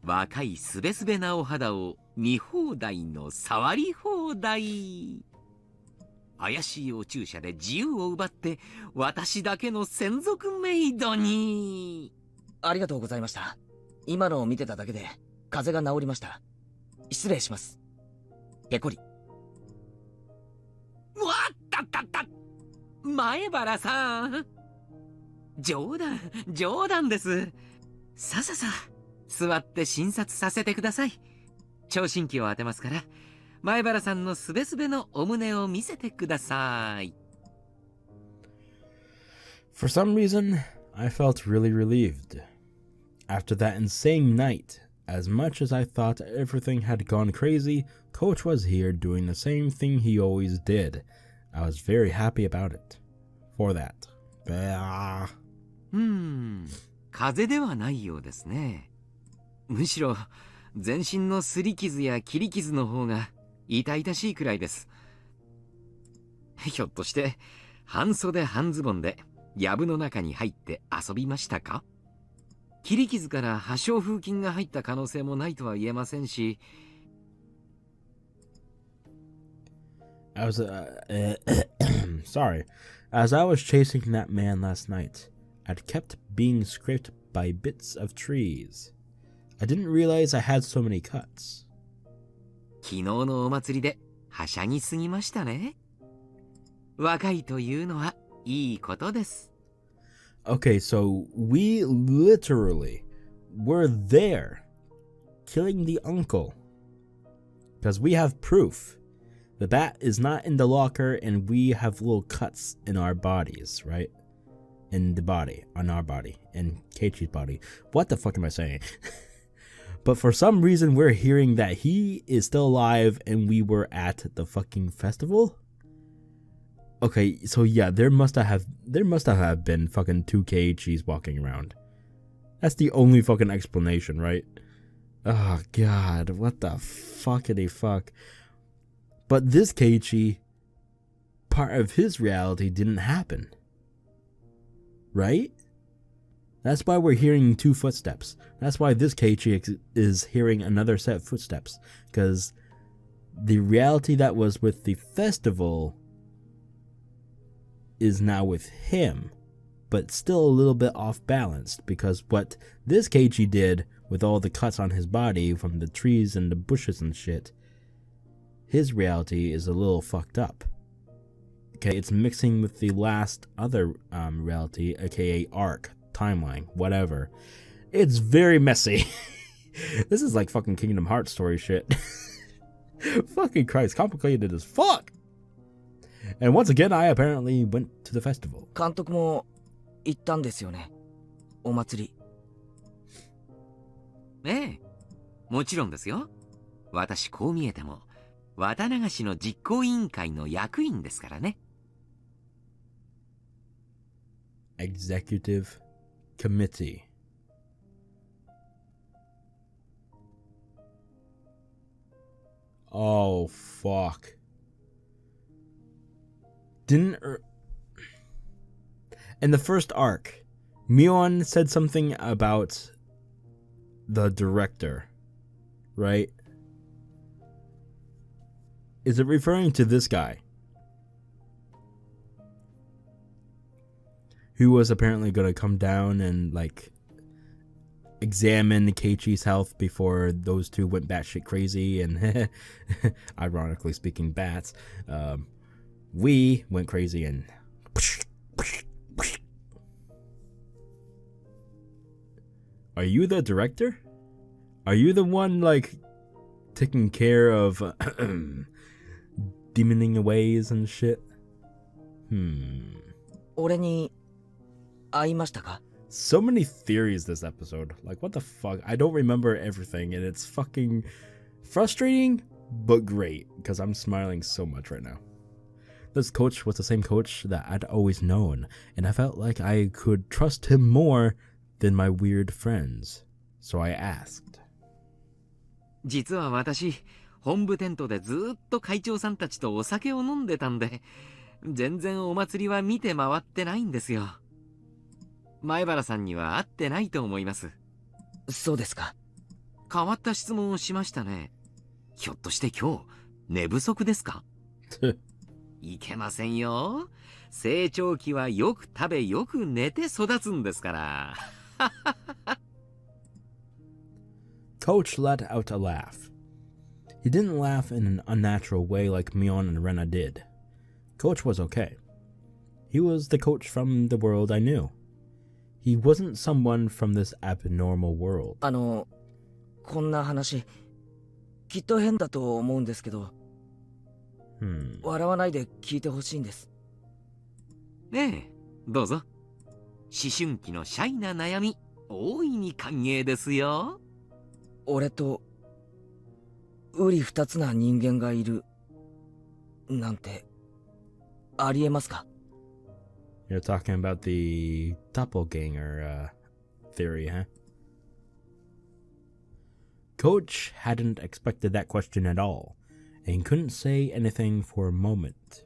若いすべすべなお肌を見放題の触り放題。怪しいお注射で自由を奪って私だけの専属メイドに。ありがとうございました。今のを見てただけで風邪が治りました。失礼します。ペコリ。わったったった。前原さん。冗談です。さあ座って診察させてください。聴診器を当てますから前原さんのすべすべのお胸を見せてください。 For some reason, I felt really relieved. After that insane night, as much as I thought everything had gone crazy, Coach was here doing the same thing he always did. I was very happy about it. For that. 風邪ではないようですね。むしろ全身の擦り傷や切り傷の方が痛々しいくらいです。ひょっとして半袖半ズボンで藪の中に入って遊びましたか？切り傷から破傷風菌が入った可能性もないとは言えませんし。I was, sorry. As I was chasing that man last night, I'd kept being scraped by bits of trees. I didn't realize I had so many cuts. 昨日のお祭りではしゃぎすぎましたね。若いというのはいいことです。Okay, so we literally were there killing the uncle. Because we have proof. The bat is not in the locker and we have little cuts in our bodies, right? In the body, on our body, in Keiichi's body. What the fuck am I saying? But for some reason we're hearing that he is still alive and we were at the fucking festival? Okay, so yeah, there must have been fucking 2 Keiichis walking around. That's the only fucking explanation, right? Oh god, what the fuckity fuck. But this Keiichi, part of his reality didn't happen. Right? That's why we're hearing 2 footsteps. That's why this Keiichi is hearing another set of footsteps. Because the reality that was with the festival is now with him. But still a little bit off balanced. Because what this Keiichi did with all the cuts on his body from the trees and the bushes and shit, his reality is a little fucked up. Okay, it's mixing with the last other reality, aka arc, timeline, whatever. It's very messy. This is like fucking Kingdom Hearts story shit. Fucking Christ, complicated as fuck. And once again, I apparently went to the festival. 監督も行ったんですよね。お祭り。ええ、もちろんですよ。私こう見えても綿流しの実行委員会の役員ですからね。Executive Committee. Oh, fuck. In the first arc, Mion said something about the director, right? Is it referring to this guy? Who was apparently going to come down and, like, examine Keiichi's health before those two went batshit crazy and, ironically speaking, bats. We went crazy and... Are you the director? Are you the one, like, taking care of demoning ways and shit? 俺に会いましたか? So many theories this episode. Like, what the fuck? I don't remember everything, and it's fucking frustrating, but great, because I'm smiling so much right now. This coach was the same coach that I'd always known, and I felt like I could trust him more than my weird friends. So I asked. 実は私、本部テントでずっと会長さんたちとお酒を飲んでたんで、全然お祭りは見て回ってないんですよ。前原さんには会ってないと思います。そうですか。変わった質問をしましたね。ひょっとして今日、寝不足ですか？いけませんよ。成長期はよく食べよく寝て育つんですから。Coach let out a laugh. He didn't laugh in an unnatural way like Mion and Rena did. Coach was okay. He was the coach from the world I knew. He wasn't someone from this abnormal world. こんな話、きっと変だと思うんですけど、笑わないで聞いてほしいんです。ねえ、どうぞ。思春期のシャイな悩み、大いに歓迎ですよ。俺と、瓜二つな人間がいる、なんて、ありえますか? You're talking about the doppelganger theory, huh? Coach hadn't expected that question at all, and couldn't say anything for a moment.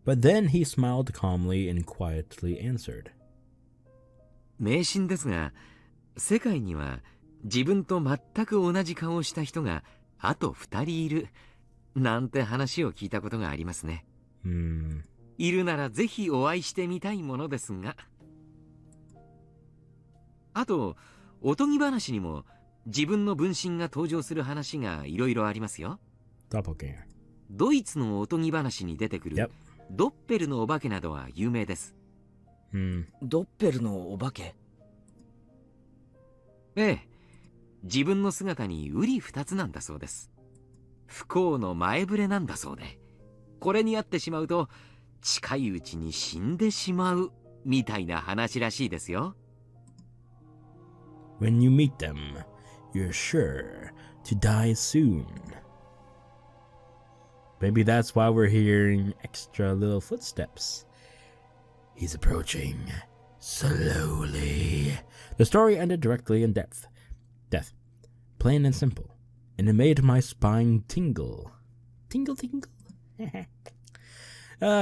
But then he smiled calmly and quietly answered. 迷信ですが、世界には自分と全く同じ顔をした人があと2人いる、なんて話を聞いたことがありますね。いるならぜひお会いしてみたいものですが。あと、おとぎ話にも自分の分身が登場する話がいろいろありますよ。Doppelganger. ドイツのおとぎ話に出てくる、ドッペルのお化けなどは有名です。ドッペルのお化け？ええ、自分の姿に瓜二つなんだそうです。不幸の前触れなんだそうで、これに会ってしまうと近いうちに死んでしまうみたいな話らしいですよ。When you meet them, you're sure to die soon. Maybe that's why we're hearing extra little footsteps. He's approaching slowly. The story ended directly in death. Plain and simple. And it made my spine tingle. Tingle, tingle.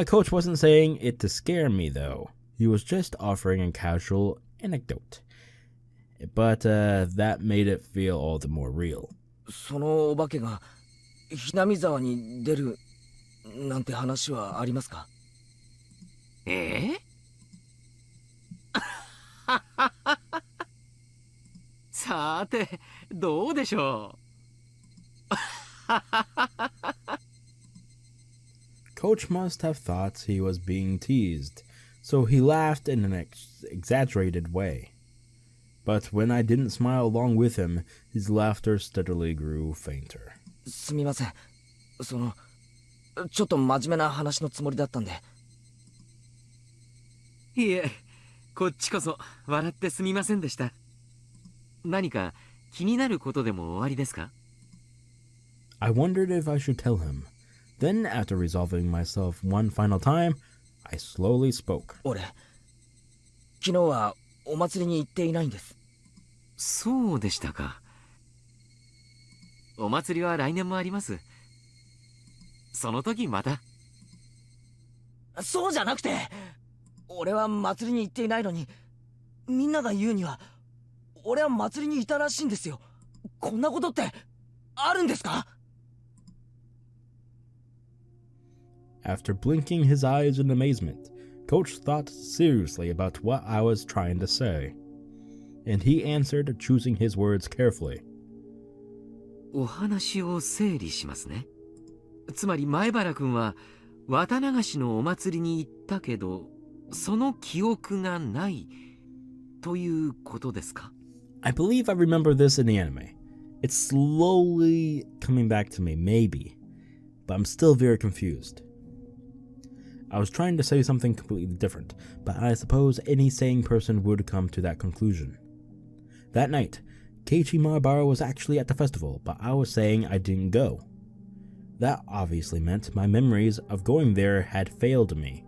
Coach wasn't saying it to scare me, though. He was just offering a casual anecdote. But that made it feel all the more real. そのお化けがHinamizawaに出るなんて話はありますか？さて、どうでしょう。Coach must have thought he was being teased, so he laughed in an exaggerated way. But when I didn't smile along with him, his laughter steadily grew fainter. すみません。ちょっと真面目な話のつもりだったんで。いえ、こっちこそ笑ってすみませんでした。何か気になることでもおありですか？ I wondered if I should tell him. Then, after resolving myself one final time, I slowly spoke. 俺、昨日はお祭りに行っていないんです。そうでしたか。お祭りは来年もあります。その時また。そうじゃなくて、俺は祭りに行っていないのに、みんなが言うには、俺は祭りにいたらしいんですよ。こんなことってあるんですか？ After blinking his eyes in amazement, Coach thought seriously about what I was trying to say. And he answered, choosing his words carefully. お話を整理しますね。つまり前原君は綿流しのお祭りに行ったけど、その記憶がないということですか？ I believe I remember this in the anime. It's slowly coming back to me, maybe. But I'm still very confused. I was trying to say something completely different, but I suppose any sane person would come to that conclusion. That night, Keiichi Maebara was actually at the festival, but I was saying I didn't go. That obviously meant my memories of going there had failed me.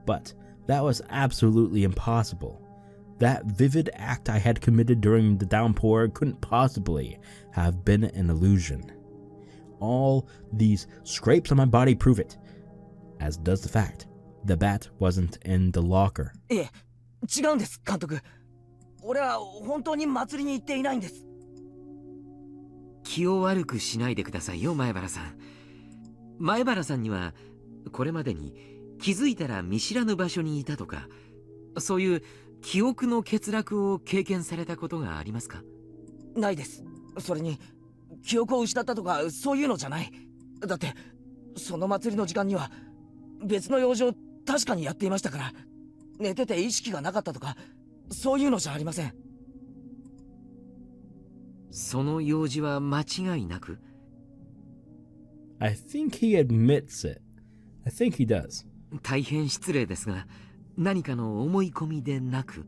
But that was absolutely impossible. That vivid act I had committed during the downpour couldn't possibly have been an illusion. All these scrapes on my body prove it, as does the fact the bat wasn't in the locker. いえ、違うんです、監督。俺は本当に祭りに行っていないんです。気を悪くしないでくださいよ、前原さん。前原さんにはこれまでに気づいたら見知らぬ場所にいたとか、そういう記憶の欠落を経験されたことがありますか？ないです。それに記憶を失ったとかそういうのじゃない。だってその祭りの時間には別の用事を確かにやっていましたから、寝てて意識がなかったとかそういうのじゃありません。その用事は間違いなく？ I think he admits it. I think he does. 大変失礼ですが、何かの思い込みでなく？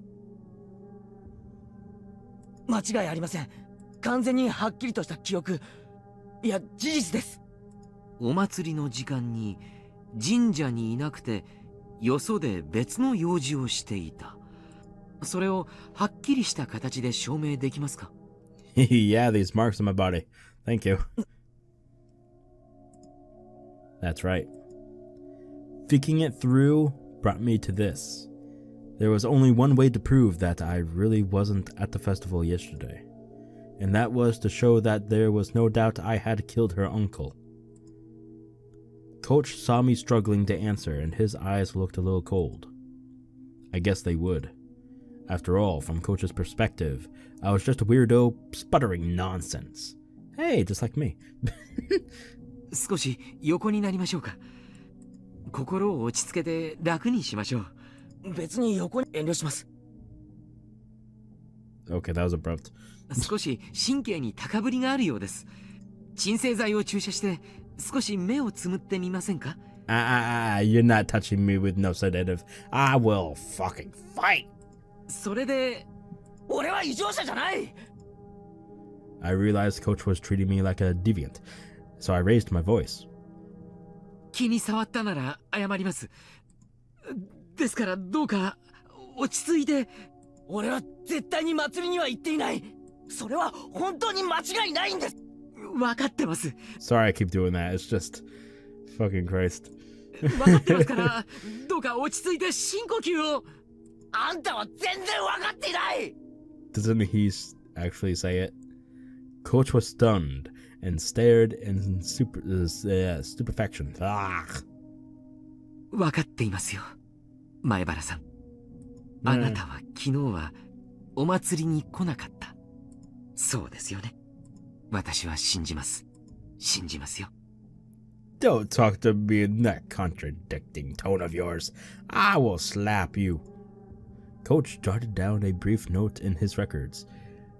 間違いありません。完全にはっきりとした記憶、いや事実です。お祭りの時間に神社にいなくて、よそで別の用事をしていた。それをはっきりした形で証明できますか？ Yeah, these marks on my body. Thank you. That's right. Thinking it through brought me to this. There was only one way to prove that I really wasn't at the festival yesterday, and that was to show that there was no doubt I had killed her uncle. Coach saw me struggling to answer, and his eyes looked a little cold. I guess they would. After all, from Coach's perspective, I was just a weirdo sputtering nonsense. Hey, just like me. 少し横になりましょうか。心を落ち着けて楽にしましょう。別に横に遠慮します。Okay, that was abrupt. 少し神経に高ぶりがあるようです。鎮静剤を注射して少し目をつむってみませんか？ You're not touching me with no sedative. I will fucking fight. それで俺は異常者じゃない。 I realized Coach was treating me like a deviant, so I raised my voice. 気に障ったなら謝ります。ですからどうか落ち着いて。俺は絶対に祭りには行っていない。それは本当に間違いないんです。分かってます。 Sorry I keep doing that. It's just fucking Christ. 分かってますからどうか落ち着いて深呼吸を。あんたは全然分かっていない。 Doesn't he actually say it? Coach was stunned and stared in stupefaction. 分かっていますよ、前原さん。あなたは昨日はお祭りに来なかった。そうですよね。私は信じます。信じますよ。Don't talk to me in that contradicting tone of yours. I will slap you. Coach jotted down a brief note in his records.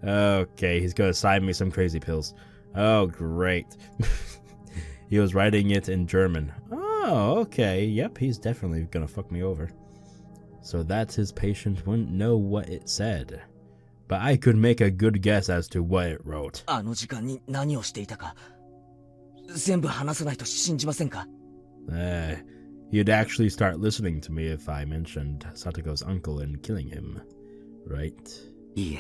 Okay, he's gonna sign me some crazy pills. Oh, great. He was writing it in German. Oh, okay. Yep, he's definitely gonna fuck me over. So that his patient wouldn't know what it said. But I could make a good guess as to what it wrote. あの時間に何をしていたか全部話さないと信じませんか？ You'd actually start listening to me if I mentioned Satoko's uncle and killing him, right? いいえ、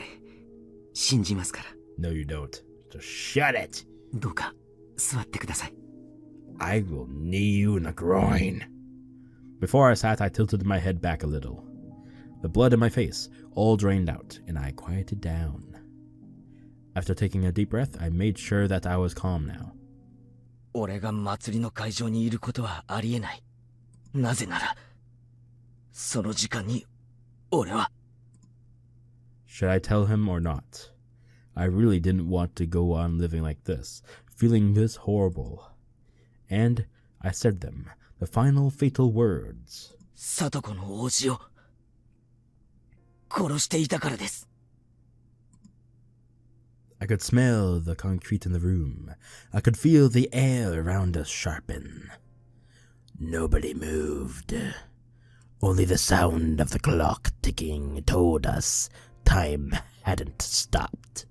信じますから。 No, you don't. Just shut it! どうか座ってください。 I will knee you in the groin. Before I sat, I tilted my head back a little. The blood in my face all drained out, and I quieted down. After taking a deep breath, I made sure that I was calm now. 俺が祭りの会場にいることはありえない。なぜなら、その時間に俺は。 Should I tell him or not? I really didn't want to go on living like this, feeling this horrible. And I said them, the final fatal words. サトコの王子を殺していたからです。 I could smell the concrete in the room. I could feel the air around us sharpen. Nobody moved. Only the sound of the clock ticking told us time hadn't stopped.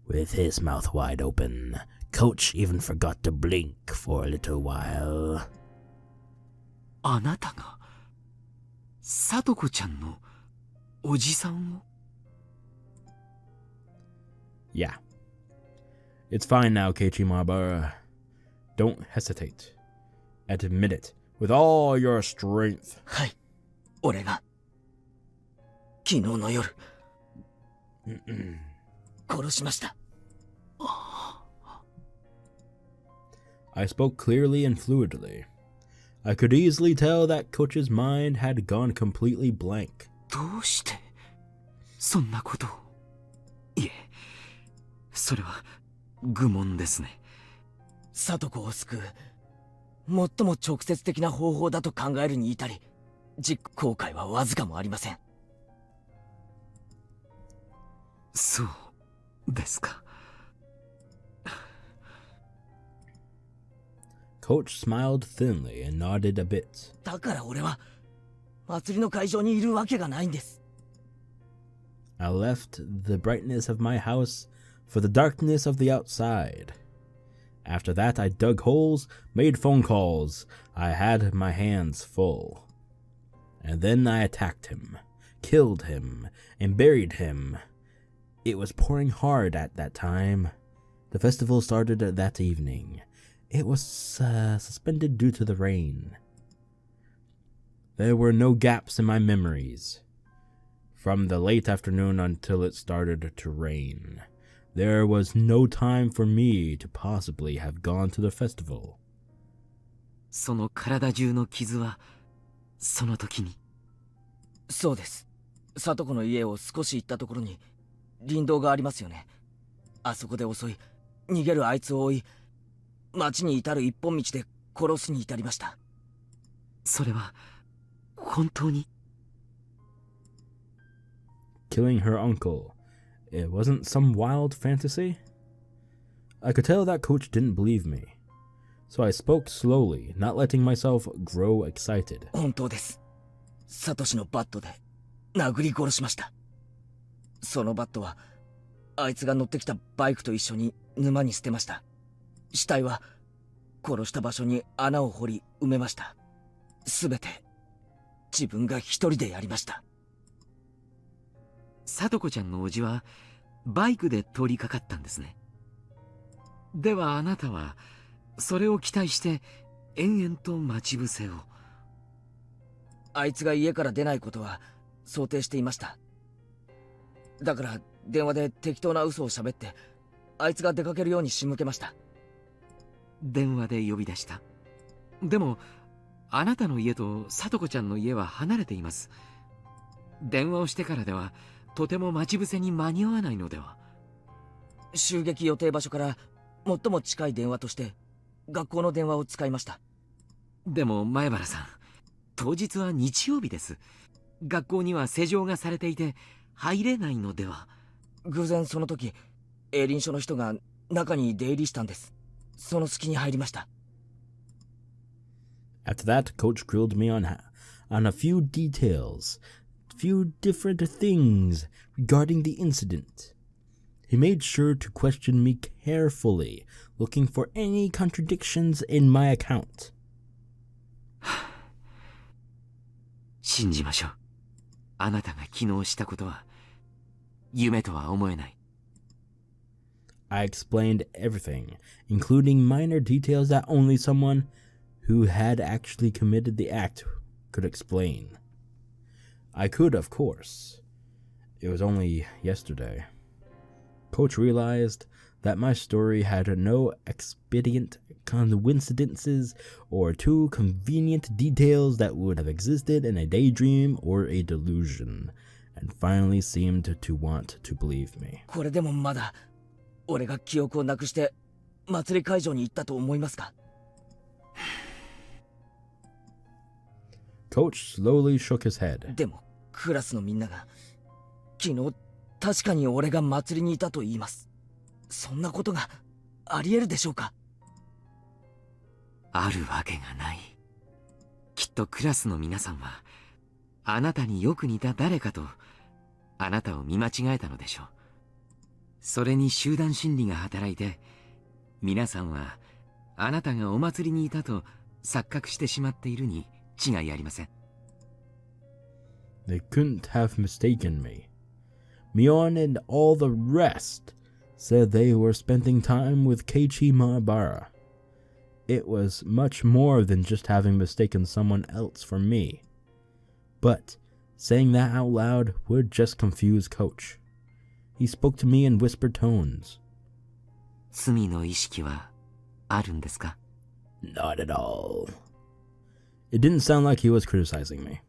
With his mouth wide open, Coach even forgot to blink for a little while. あなたが、さとこちゃんのおじさんを？ Yeah. It's fine now, Keiichi Maebara. Don't hesitate. Admit it with all your strength. はい。俺が昨日の夜殺しました。 I spoke clearly and fluidly. I could easily tell that Coach's mind had gone completely blank. どうしてそんなことを？いえ、それは愚問ですね。サトコを救う最も直接的な方法だと考えるに至り、実後悔はわずかもありません。そうですか。 Coach smiled thinly and nodded a bit. だから俺は祭りの会場にいるわけがないんです。 I left the brightness of my house for the darkness of the outside. After that, I dug holes, made phone calls. I had my hands full. And then I attacked him, killed him, and buried him. It was pouring hard at that time. The festival started that evening. It was suspended due to the rain. There were no gaps in my memories. From the late afternoon until it started to rain, there was no time for me to possibly have gone to the festival. その体中の傷はその時に。そうです。サトコの家を少し行ったところに林道がありますよね。あそこで襲い、逃げるあいつを追い、町に至る一本道で殺すに至りました。それは本当に？ Killing her uncle. It wasn't some wild fantasy? I could tell that Coach didn't believe me. So I spoke slowly, not letting myself grow excited. 本当です。サトシのバットで殴り殺しました。そのバットはあいつが乗ってきたバイクと一緒に沼に捨てました。死体は殺した場所に穴を掘り埋めました。すべて自分が一人でやりました。さとこちゃんのおじはバイクで通りかかったんですね。ではあなたはそれを期待して延々と待ち伏せを。あいつが家から出ないことは想定していました。だから電話で適当な嘘を喋ってあいつが出かけるように仕向けました。電話で呼び出した。でもあなたの家とさとこちゃんの家は離れています。電話をしてからではとても待ち伏せに間に合わないのでは。襲撃予定場所から最も近い電話として学校の電話を使いました。でも前原さん、当日は日曜日です。学校には施錠がされていて入れないのでは。偶然その時営林署の人が中に出入りしたんです。その隙に入りました。 After that, Coach grilled me on a few details, few different things regarding the incident. He made sure to question me carefully, looking for any contradictions in my account. 信じましょう。あなたが昨日したことは夢とは思えない。I explained everything, including minor details that only someone who had actually committed the act could explain. I could, of course. It was only yesterday. Coach realized that my story had no expedient coincidences or too convenient details that would have existed in a daydream or a delusion, and finally seemed to want to believe me. これでもまだ俺が記憶をなくして祭り会場に行ったと思いますか？ Coach slowly shook his head. でもクラスのみんなが昨日確かに俺が祭りにいたと言います。そんなことがあり得るでしょうか？あるわけがない。きっとクラスの皆さんはあなたによく似た誰かとあなたを見間違えたのでしょう。それに集団心理が働いて皆さんはあなたがお祭りにいたと錯覚してしまっているに違いありません。 They couldn't have mistaken me. Mion and all the rest said they were spending time with Keiichi Maebara. It was much more than just having mistaken someone else for me. But saying that out loud would just confuse Coach. He spoke to me in whispered tones. 罪の意識はあるんですか？ Not at all. It didn't sound like he was criticizing me.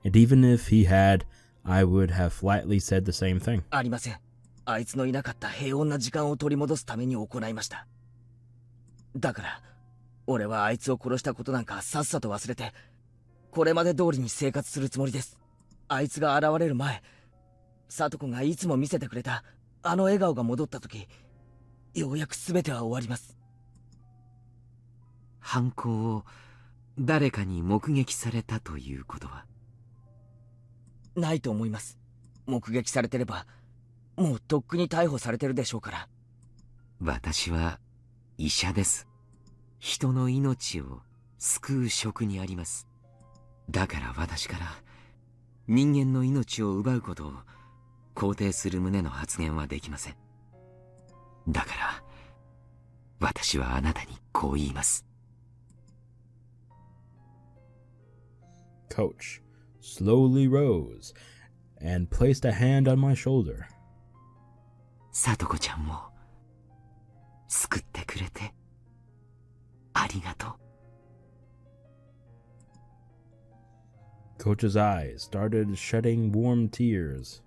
And even if he had, I would have flatly said the same thing. ありません。あいつのいなかった平穏な時間を取り戻すために行いました。だから俺はあいつを殺したことなんかさっさと忘れてこれまで通りに生活するつもりです。あいつが現れる前、聡子がいつも見せてくれたあの笑顔が戻った時、ようやく全ては終わります。犯行を誰かに目撃されたということは？ないと思います。目撃されてればもうとっくに逮捕されてるでしょうから。私は医者です。人の命を救う職にあります。だから私から人間の命を奪うことを肯定する旨の発言はできません。だから私はあなたにこう言います。 Coach slowly rose and placed a hand on my shoulder. 聡子ちゃんを救ってくれてありがとう。 Coach's eyes started shedding warm tears.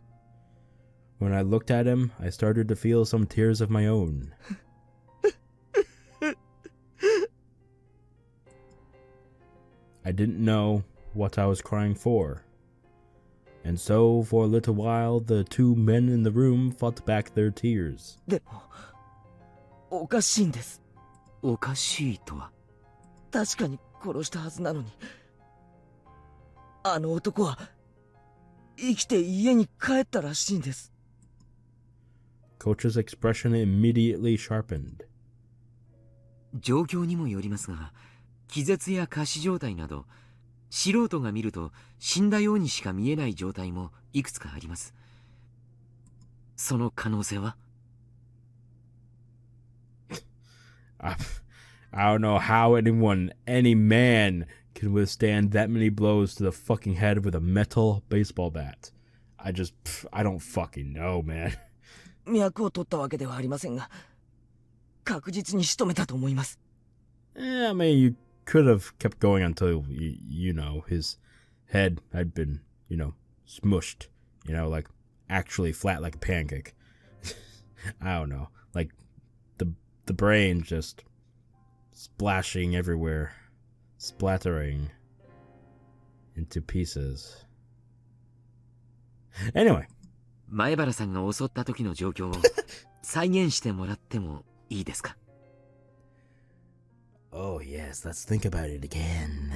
When I looked at him, I started to feel some tears of my own. I didn't know what I was crying for. And so, for a little while, the two men in the room fought back their tears. でもおかしいんです。おかしいとは？確かに殺したはずなのに、あの男は生きて家に帰ったらしいんです。 Coach's expression immediately sharpened. 状況にもよりますが、気絶や仮死状態など素人が見ると死んだようにしか見えない状態もいくつかあります。その可能性は？ I don't know how any man can withstand that many blows to the fucking head with a metal baseball bat. I don't fucking know, man. 脈を取ったわけではありませんが、確実に仕留めたと思います。I mean, you could have kept going until, you know, his head had been, smushed, like actually flat like a pancake. I don't know, like the brain just splashing everywhere, splattering into pieces. Anyway. 前原さんが襲った時の状況を再現してもらってもいいですか？ Oh yes, let's think about it again.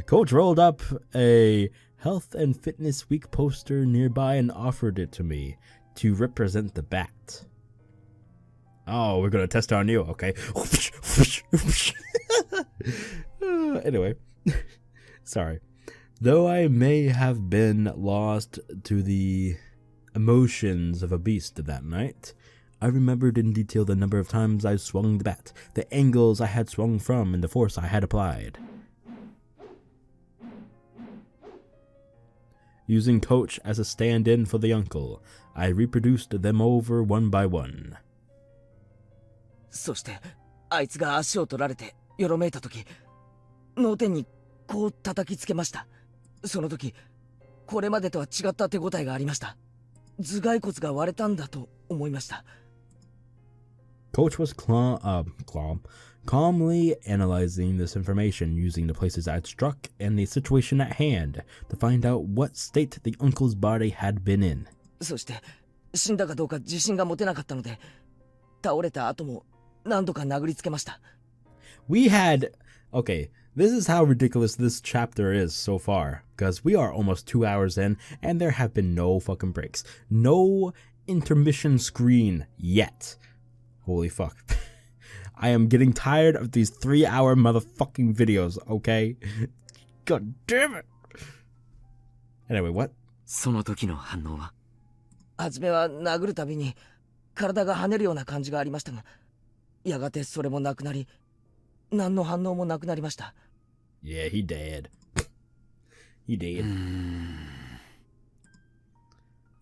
Coach rolled up a Health and Fitness Week poster nearby and offered it to me to represent the bat. Oh, we're gonna test on you, okay. Anyway, sorry. Though I may have been lost to the emotions of a beast that night, I remembered in detail the number of times I swung the bat, the angles I had swung from, and the force I had applied. Using Coach as a stand-in for the uncle, I reproduced them over one by one. そしてあいつが足を取られてよろめいた時、脳天にこう叩きつけました。その時これまでとは違った手応えがありました。頭蓋骨が割れたんだと思いました。 Coach was calmly analyzing this information using the places I'd struck and the situation at hand to find out what state the uncle's body had been in. そして死んだかどうか自信が持てなかったので、倒れた後も何度か殴りつけました。 We had... Okay, this is how ridiculous this chapter is so far, because we are almost 2 hours in, and there have been no fucking breaks. No intermission screen yet. Holy fuck. I am getting tired of these 3-hour motherfucking videos, okay? God damn it! Anyway, what? その時の反応は？初めは殴るたびに体が跳ねるような感じがありましたが、やがてそれもなくなり、何の反応もなくなりました。 Yeah, he dead. He dead.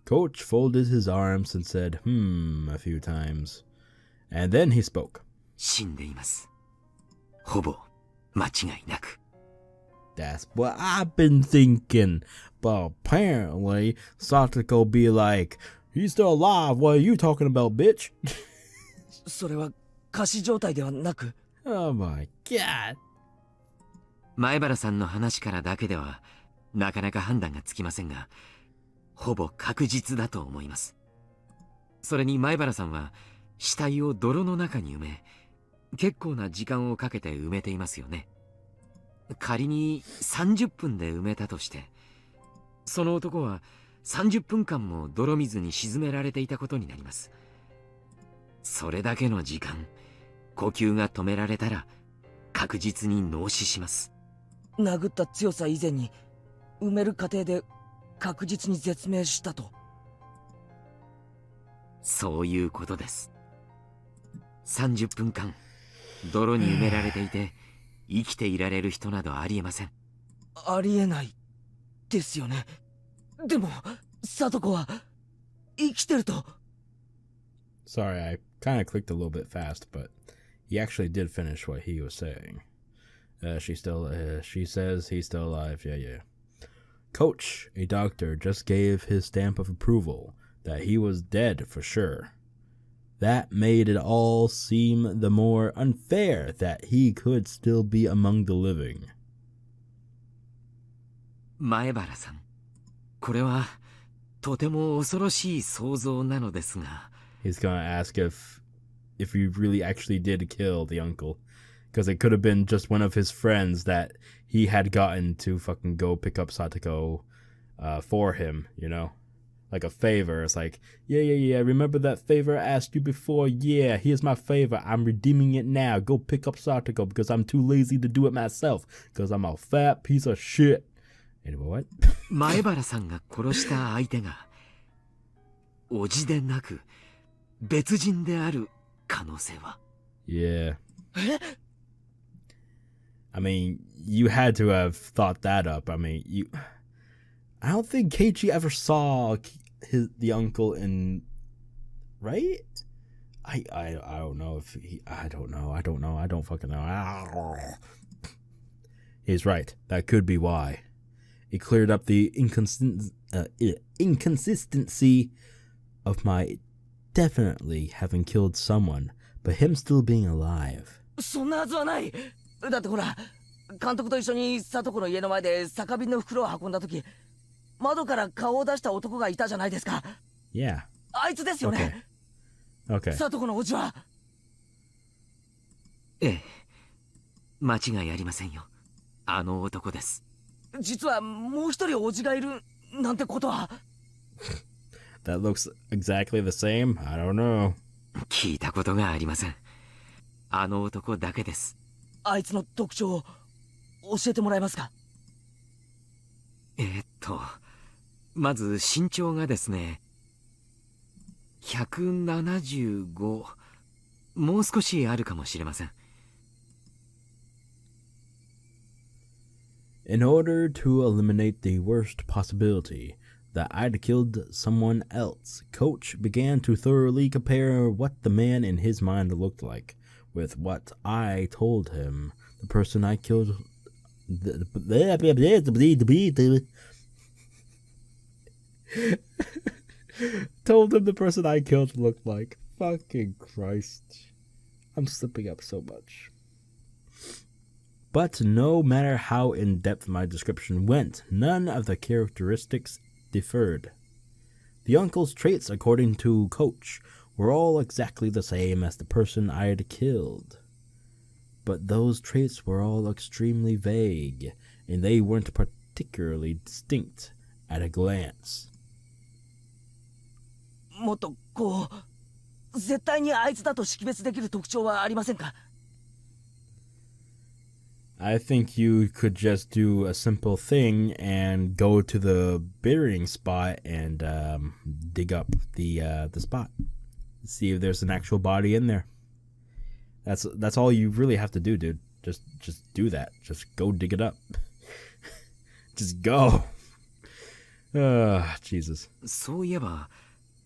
Coach folded his arms and said, a few times. And then he spoke. 死んでいます。ほぼ間違いなく。 That's what I've been thinking. But apparently, Satoko be like, he's still alive. What are you talking about, bitch? それは仮死状態ではなく。 Oh my god. 前原さんの話からだけではなかなか判断がつきませんが、ほぼ確実だと思います。それに前原さんは死体を泥の中に埋め、結構な時間をかけて埋めていますよね。仮に30分で埋めたとして、その男は30分間も泥水に沈められていたことになります。それだけの時間、呼吸が止められたら確実に脳死します。殴った強さ以前に埋める過程で確実に絶命したと。そういうことです。30分間泥に埋められていて生きていられる人などありえません。ありえないですよね。でも聡子は生きてると。 Sorry, I kind of clicked a little bit fast, but he actually did finish what he was saying. She says he's still alive. Yeah. Coach, a doctor, just gave his stamp of approval that he was dead for sure. That made it all seem the more unfair that he could still be among the living. 前原さん、これはとても恐ろしい想像なのですが。 He's gonna ask if you really actually did kill the uncle. Because it could have been just one of his friends that he had gotten to fucking go pick up Satoko for him, you know? Like a favor. It's like, yeah, remember that favor I asked you before? Yeah, here's my favor. I'm redeeming it now. Go pick up Satoko because I'm too lazy to do it myself. Because I'm a fat piece of shit. Anyway, what? 前原さんが殺した相手が叔父でなく別人である可能性は？ Yeah. I mean, you had to have thought that up. I mean, I don't think Keiichi ever saw the uncle in, right? I don't know if he, I don't know. I don't fucking know. He's right. That could be why. It cleared up the inconsistency of my definitely having killed someone, but him still being alive. そんなはずはない。だってほら、監督と一緒に聡子の家の前で酒瓶の袋を運んだ時、窓から顔を出した男がいたじゃないですか。Yeah. あいつですよね。Okay. 聡子のおじは。ええ、間違いありませんよ。あの男です。実はもう一人叔父がいるなんてことは。That looks exactly the same? I don't know. 聞いたことがありません。あの男だけです。あいつの特徴を教えてもらえますか？まず身長がですね、175、もう少しあるかもしれません。In order to eliminate the worst possibility that I'd killed someone else, Coach began to thoroughly compare what the man in his mind looked like with what I told him the person I killed. Told him the person I killed looked like. Fucking Christ. I'm slipping up so much. But no matter how in-depth my description went, none of the characteristics differed. The uncle's traits, according to Coach, were all exactly the same as the person I had killed. But those traits were all extremely vague, and they weren't particularly distinct at a glance. もっとこう絶対にあいつだと識別できる特徴はありませんか？ I think you could just do a simple thing and go to the burying spot and dig up the spot. See if there's an actual body in there. That's all you really have to do, dude. Just do that. Just go dig it up. Just go. Jesus. そういえば、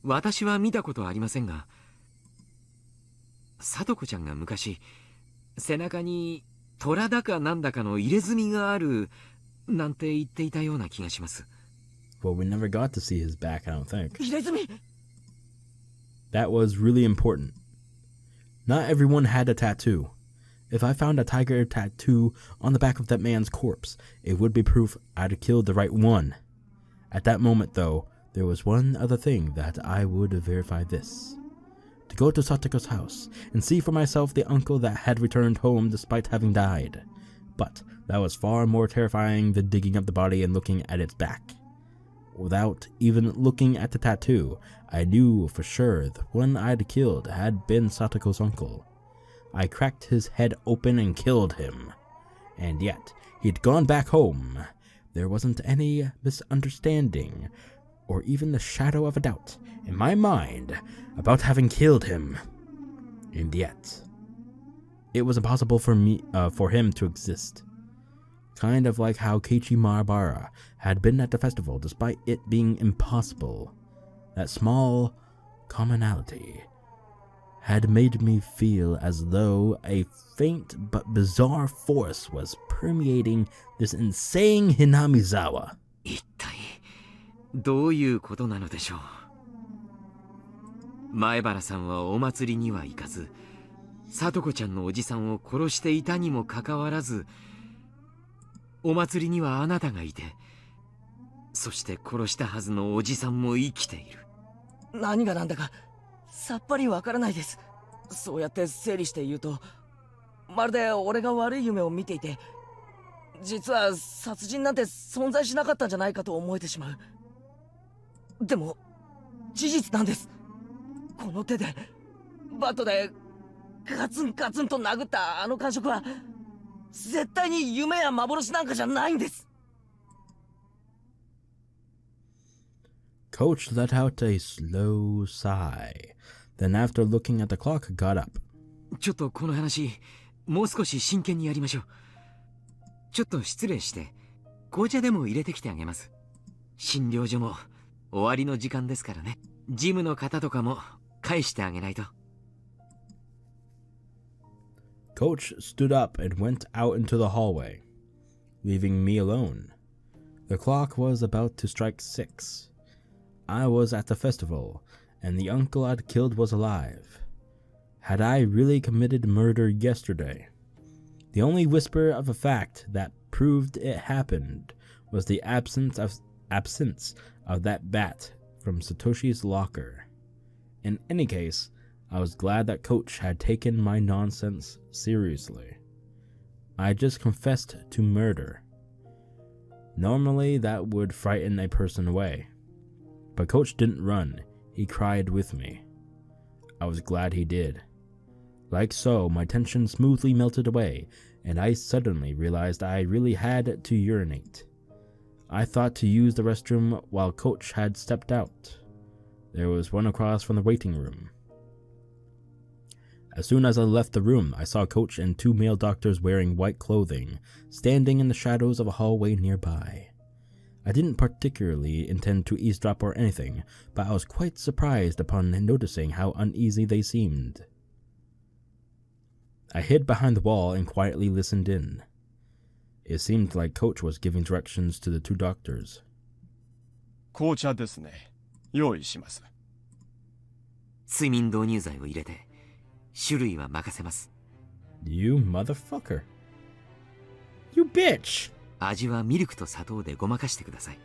私は見たことありませんが、さとこちゃんが昔、背中に虎だかなんだかの入れ墨があるなんて言っていたような気がします。Well, we never got to see his back, I don't think. 入れ墨 That was really important. Not everyone had a tattoo. If I found a tiger tattoo on the back of that man's corpse, it would be proof I'd killed the right one. At that moment, though, there was one other thing that I would verify this. To go to Satoko's house and see for myself the uncle that had returned home despite having died. But that was far more terrifying than digging up the body and looking at its back. Without even looking at the tattoo, I knew for sure the one I'd killed had been Satoko's uncle. I cracked his head open and killed him. And yet, he'd gone back home. There wasn't any misunderstanding, or even the shadow of a doubt in my mind about having killed him. And yet, it was impossible for him to exist. Kind of like how Keiichi Maebara had been at the festival despite it being impossible. That small commonality had made me feel as though a faint but bizarre force was permeating this insane Hinamizawa. 一体どういうことなのでしょう。前原さんはお祭りには行かず、さとこちゃんのおじさんを殺していたにもかかわらず、お祭りにはあなたがいて、そして殺したはずのおじさんも生きている。何がなんだかさっぱりわからないです。そうやって整理して言うと、まるで俺が悪い夢を見ていて、実は殺人なんて存在しなかったんじゃないかと思えてしまう。でも事実なんです。この手でバットでガツンガツンと殴ったあの感触は絶対に夢や幻なんかじゃないんです。 Coach let out a slow sigh. Then after looking at the clock, got up. ちょっとこの話、もう少し真剣にやりましょう。ちょっと失礼して、紅茶でも入れてきてあげます。診療所も終わりの時間ですからね。ジムの方とかも返してあげないと。Coach stood up and went out into the hallway, leaving me alone. The clock was about to strike 6. I was at the festival, and the uncle I'd killed was alive. Had I really committed murder yesterday? The only whisper of a fact that proved it happened was the absence of that bat from Satoshi's locker. In any case, I was glad that Coach had taken my nonsense seriously. I just confessed to murder. Normally, that would frighten a person away. But Coach didn't run. He cried with me. I was glad he did. Like so, my tension smoothly melted away, and I suddenly realized I really had to urinate. I thought to use the restroom while Coach had stepped out. There was one across from the waiting room. As soon as I left the room, I saw Coach and 2 male doctors wearing white clothing, standing in the shadows of a hallway nearby. I didn't particularly intend to eavesdrop or anything, but I was quite surprised upon noticing how uneasy they seemed. I hid behind the wall and quietly listened in. It seemed like Coach was giving directions to the 2 doctors. 紅茶ですね。用意します。睡眠導入剤を入れて、種類は任せます。You motherfucker. You bitch! 味はミルクと砂糖でごまかしてください。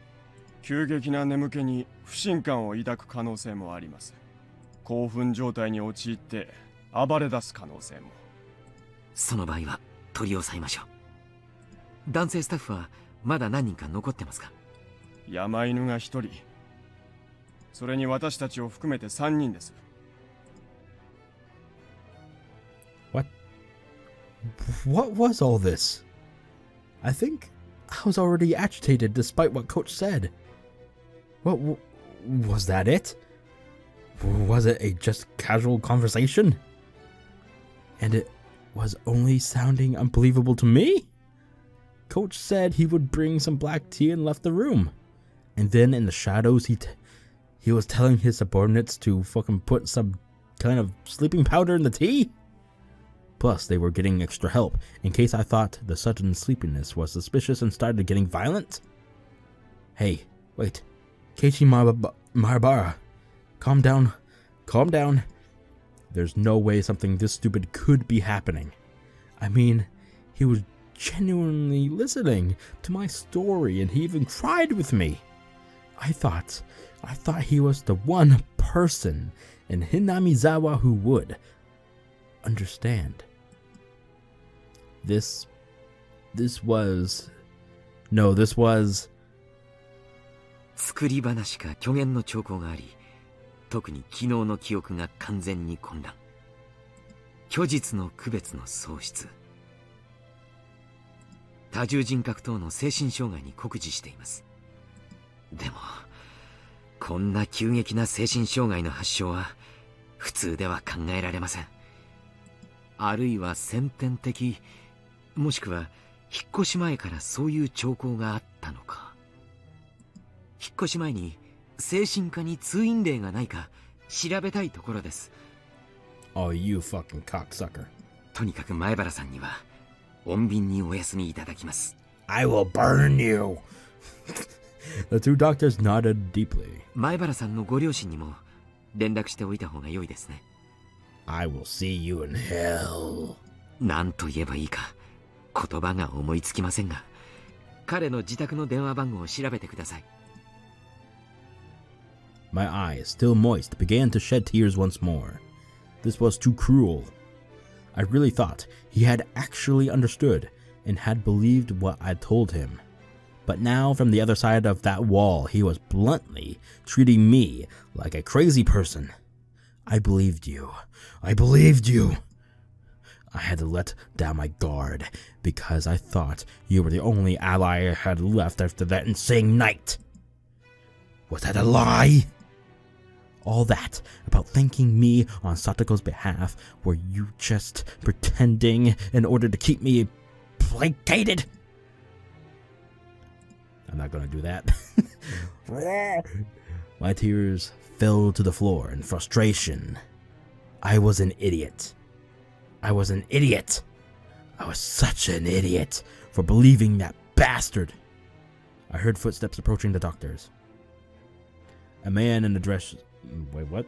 急激な眠気に不信感を抱く可能性もあります。興奮状態に陥って暴れ出す可能性も。その場合は取り押さえましょう。男性スタッフはまだ何人か残ってますか？山犬が1人。それに私たちを含めて3人です。What was all this? I think I was already agitated despite what Coach said. What was that it? Was it a just casual conversation? And it was only sounding unbelievable to me? Coach said he would bring some black tea and left the room. And then in the shadows he was telling his subordinates to fucking put some kind of sleeping powder in the tea? Plus, they were getting extra help in case I thought the sudden sleepiness was suspicious and started getting violent. Hey, wait. Keiichi Maebara. Calm down. Calm down. There's no way something this stupid could be happening. I mean, he was genuinely listening to my story and he even cried with me. I thought he was the one person in Hinamizawa who would understand. This was 作り話か虚言の兆候があり、特に昨日の記憶が完全に混乱。虚実の区別の喪失。多重人格等の精神障害に酷似しています。でも、こんな急激な精神障害の発症は普通では考えられません。あるいは先天的、もしくは引っ越し前からそういう兆候があったのか。引っ越し前に精神科に通院例がないか調べたいところです。Oh, you fucking cocksucker. とにかく前原さんには穏便にお休みいただきます。I will burn you. The 2 doctors nodded deeply. 前原さんのご両親にも連絡しておいた方が良いですね。I will see you in hell. 何と言えばいいか言葉が思いつきませんが、彼の自宅の電話番号を調べてください。My eyes, still moist, began to shed tears once more. This was too cruel. I really thought he had actually understood and had believed what I told him. But now, from the other side of that wall, he was bluntly treating me like a crazy person. I believed you. I believed you. I had to let down my guard because I thought you were the only ally I had left after that insane night. Was that a lie? All that about thanking me on Satoko's behalf, were you just pretending in order to keep me placated? I'm not gonna do that. My tears fell to the floor in frustration. I was an idiot. I was an idiot. I was such an idiot for believing that bastard. I heard footsteps approaching the doctors. A man in a dress... Wait, what?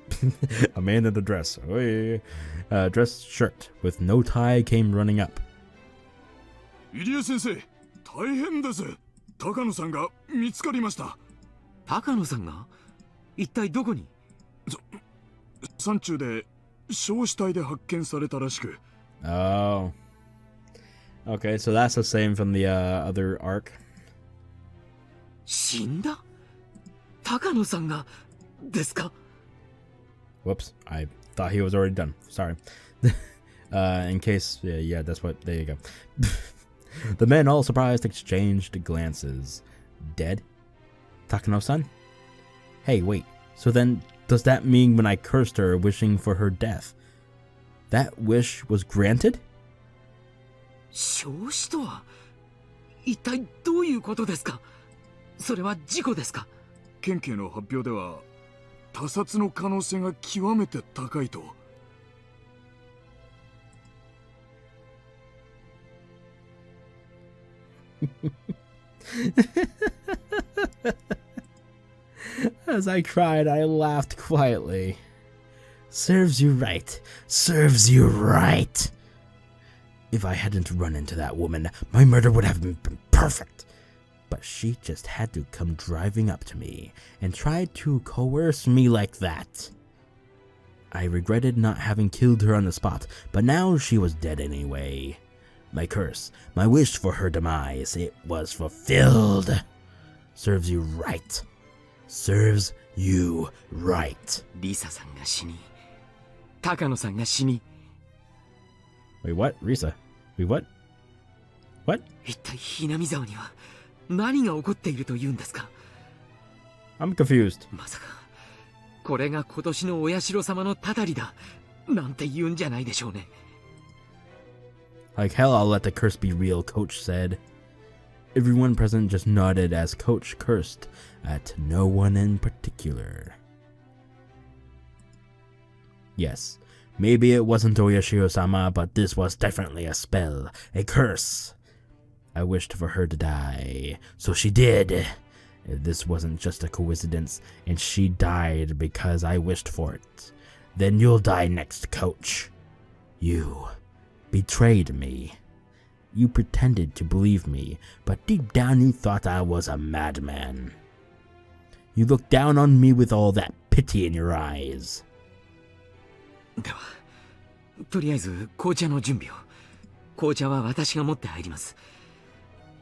A man in a dress. Dress shirt with no tie came running up. 入江先生、大変です。高野さんが見つかりました。高野さんが一体どこに？山中で焼死体で発見されたらしく。Oh. Okay, so that's the same from the other arc. 死んだ高野さんがですか Whoops, I thought he was already done. Sorry. In case, yeah, that's what, there you go. The men, all surprised, exchanged glances. Dead? Takano-san? Hey, wait, so then, does that mean when I cursed her wishing for her death, that wish was granted? 焼死とは一体どういうことですかそれは事故ですか県警の発表では他殺の可能性が極めて高いと。As I cried, I laughed quietly. Serves you right. Serves you right. If I hadn't run into that woman, my murder would have been perfect. But she just had to come driving up to me and tried to coerce me like that. I regretted not having killed her on the spot, but now she was dead anyway. My curse, my wish for her demise, it was fulfilled. Serves you right. Serves you right. リサさんが死に、高野さんが死に。Wait, what? Risa? Wait, what? What? 一体ひなみ沢には何が起こっているというんですか I'm confused. まさか、これが今年のお社様のたたりだ、なんて言うんじゃないでしょうね。Like hell, I'll let the curse be real, Coach said. Everyone present just nodded as Coach cursed at no one in particular. Yes, maybe it wasn't Oyashiro-sama, but this was definitely a spell, a curse. I wished for her to die, so she did. If this wasn't just a coincidence, and she died because I wished for it, then you'll die next, Coach. You betrayed me. You pretended to believe me, but deep down you thought I was a madman. You looked down on me with all that pity in your eyes. では、とりあえず紅茶の準備を。紅茶は私が持って入ります。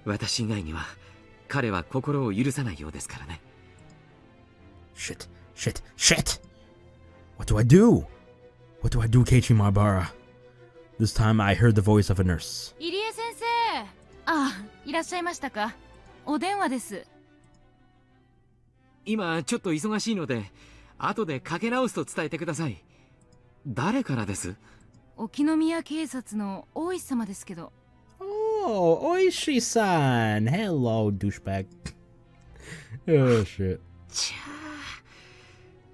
私以外には彼は心を許さないようですからね。Shit, shit, shit! What do I do? What do I do, Keiichi Maebara? This time I heard the voice of a nurse. 入江先生。あ、いらっしゃいましたか。お電話です。今ちょっと忙しいので、後でかけ直すと伝えてください。誰からです？沖宮警察の大石様ですけど。Oh, Oishi-san! Hello, douchebag. Oh, shit. ちゃ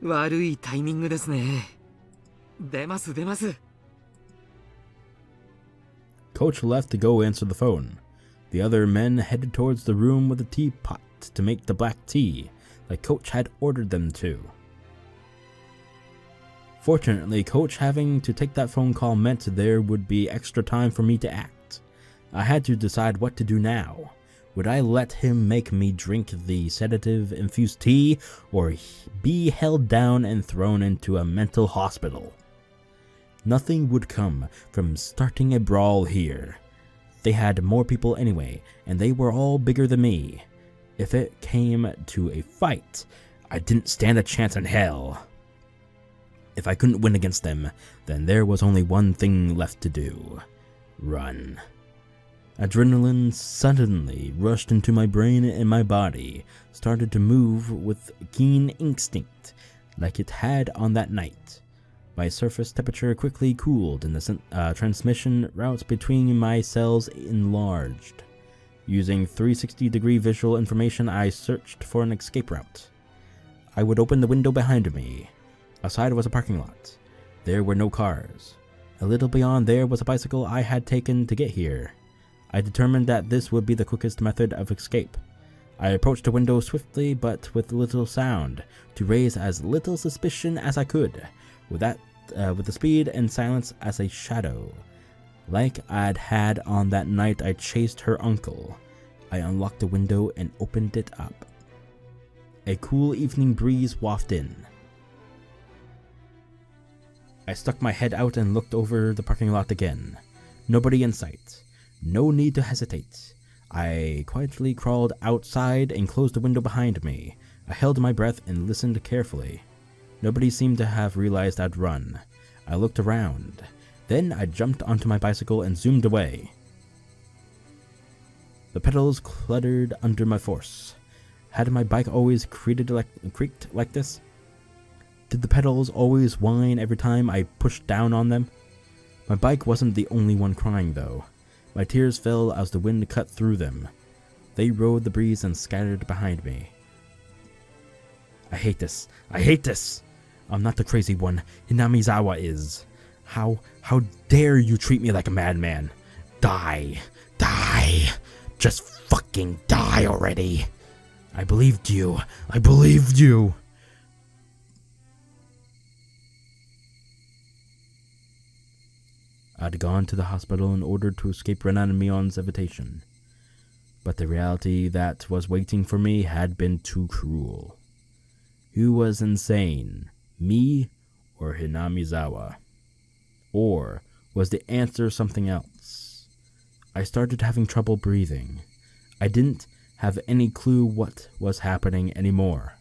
あ、悪いタイミングですね。出ます出ます。Coach left to go answer the phone. The other men headed towards the room with the teapot to make the black tea, like Coach had ordered them to. Fortunately, Coach having to take that phone call meant there would be extra time for me to act. I had to decide what to do now. Would I let him make me drink the sedative-infused tea, or be held down and thrown into a mental hospital? Nothing would come from starting a brawl here. They had more people anyway, and they were all bigger than me. If it came to a fight, I didn't stand a chance in hell. If I couldn't win against them, then there was only one thing left to do. Run. Adrenaline suddenly rushed into my brain and my body started to move with keen instinct, like it had on that night. My surface temperature quickly cooled and the transmission routes between my cells enlarged. Using 360-degree visual information, I searched for an escape route. I would open the window behind me. Outside was a parking lot. There were no cars. A little beyond there was a bicycle I had taken to get here. I determined that this would be the quickest method of escape. I approached the window swiftly but with little sound, to raise as little suspicion as I could, with the speed and silence as a shadow. Like I'd had on that night I chased her uncle. I unlocked the window and opened it up. A cool evening breeze wafted in. I stuck my head out and looked over the parking lot again. Nobody in sight. No need to hesitate. I quietly crawled outside and closed the window behind me. I held my breath and listened carefully. Nobody seemed to have realized I'd run. I looked around. Then I jumped onto my bicycle and zoomed away. The pedals cluttered under my force. Had my bike always creaked like this? Did the pedals always whine every time I pushed down on them? My bike wasn't the only one crying, though. My tears fell as the wind cut through them. They rode the breeze and scattered behind me. I hate this. I hate this! I'm not the crazy one. Hinamizawa is. How dare you treat me like a madman? Die. Die. Just fucking die already. I believed you. I believed you. I'd gone to the hospital in order to escape Renan and Mion's invitation. But the reality that was waiting for me had been too cruel. Who was insane? Me or Hinamizawa? Or was the answer something else? I started having trouble breathing. I didn't have any clue what was happening anymore.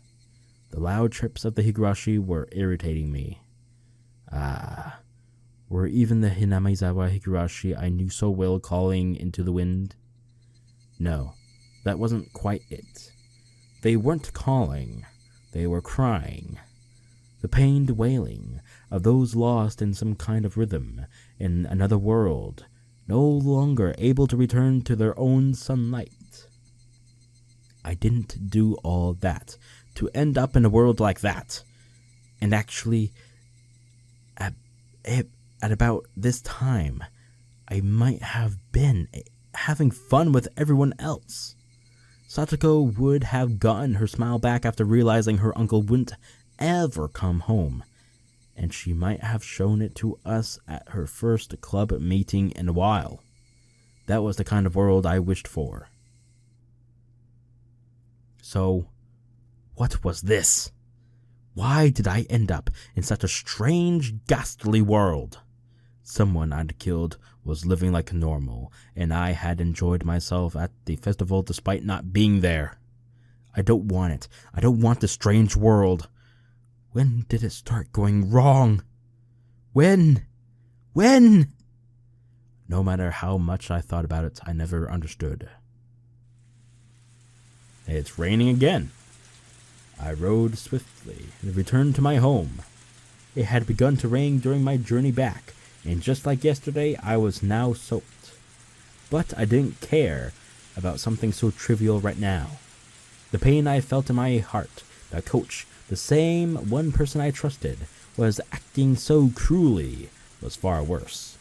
The loud trips of the Higurashi were irritating me. Were even the Hinamizawa Higurashi I knew so well calling into the wind? No, that wasn't quite it. They weren't calling. They were crying. The pained wailing of those lost in some kind of rhythm in another world, no longer able to return to their own sunlight. I didn't do all that to end up in a world like that. And actually, at about this time, I might have been having fun with everyone else. Satoko would have gotten her smile back after realizing her uncle wouldn't ever come home, and she might have shown it to us at her first club meeting in a while. That was the kind of world I wished for. So, what was this? Why did I end up in such a strange, ghastly world? Someone I'd killed was living like normal, and I had enjoyed myself at the festival despite not being there. I don't want it. I don't want this strange world. When did it start going wrong? When? No matter how much I thought about it, I never understood. It's raining again. I rode swiftly and returned to my home. It had begun to rain during my journey back, and just like yesterday, I was now soaked. But I didn't care about something so trivial right now. The pain I felt in my heart, the coach, the same one person I trusted, was acting so cruelly, was far worse.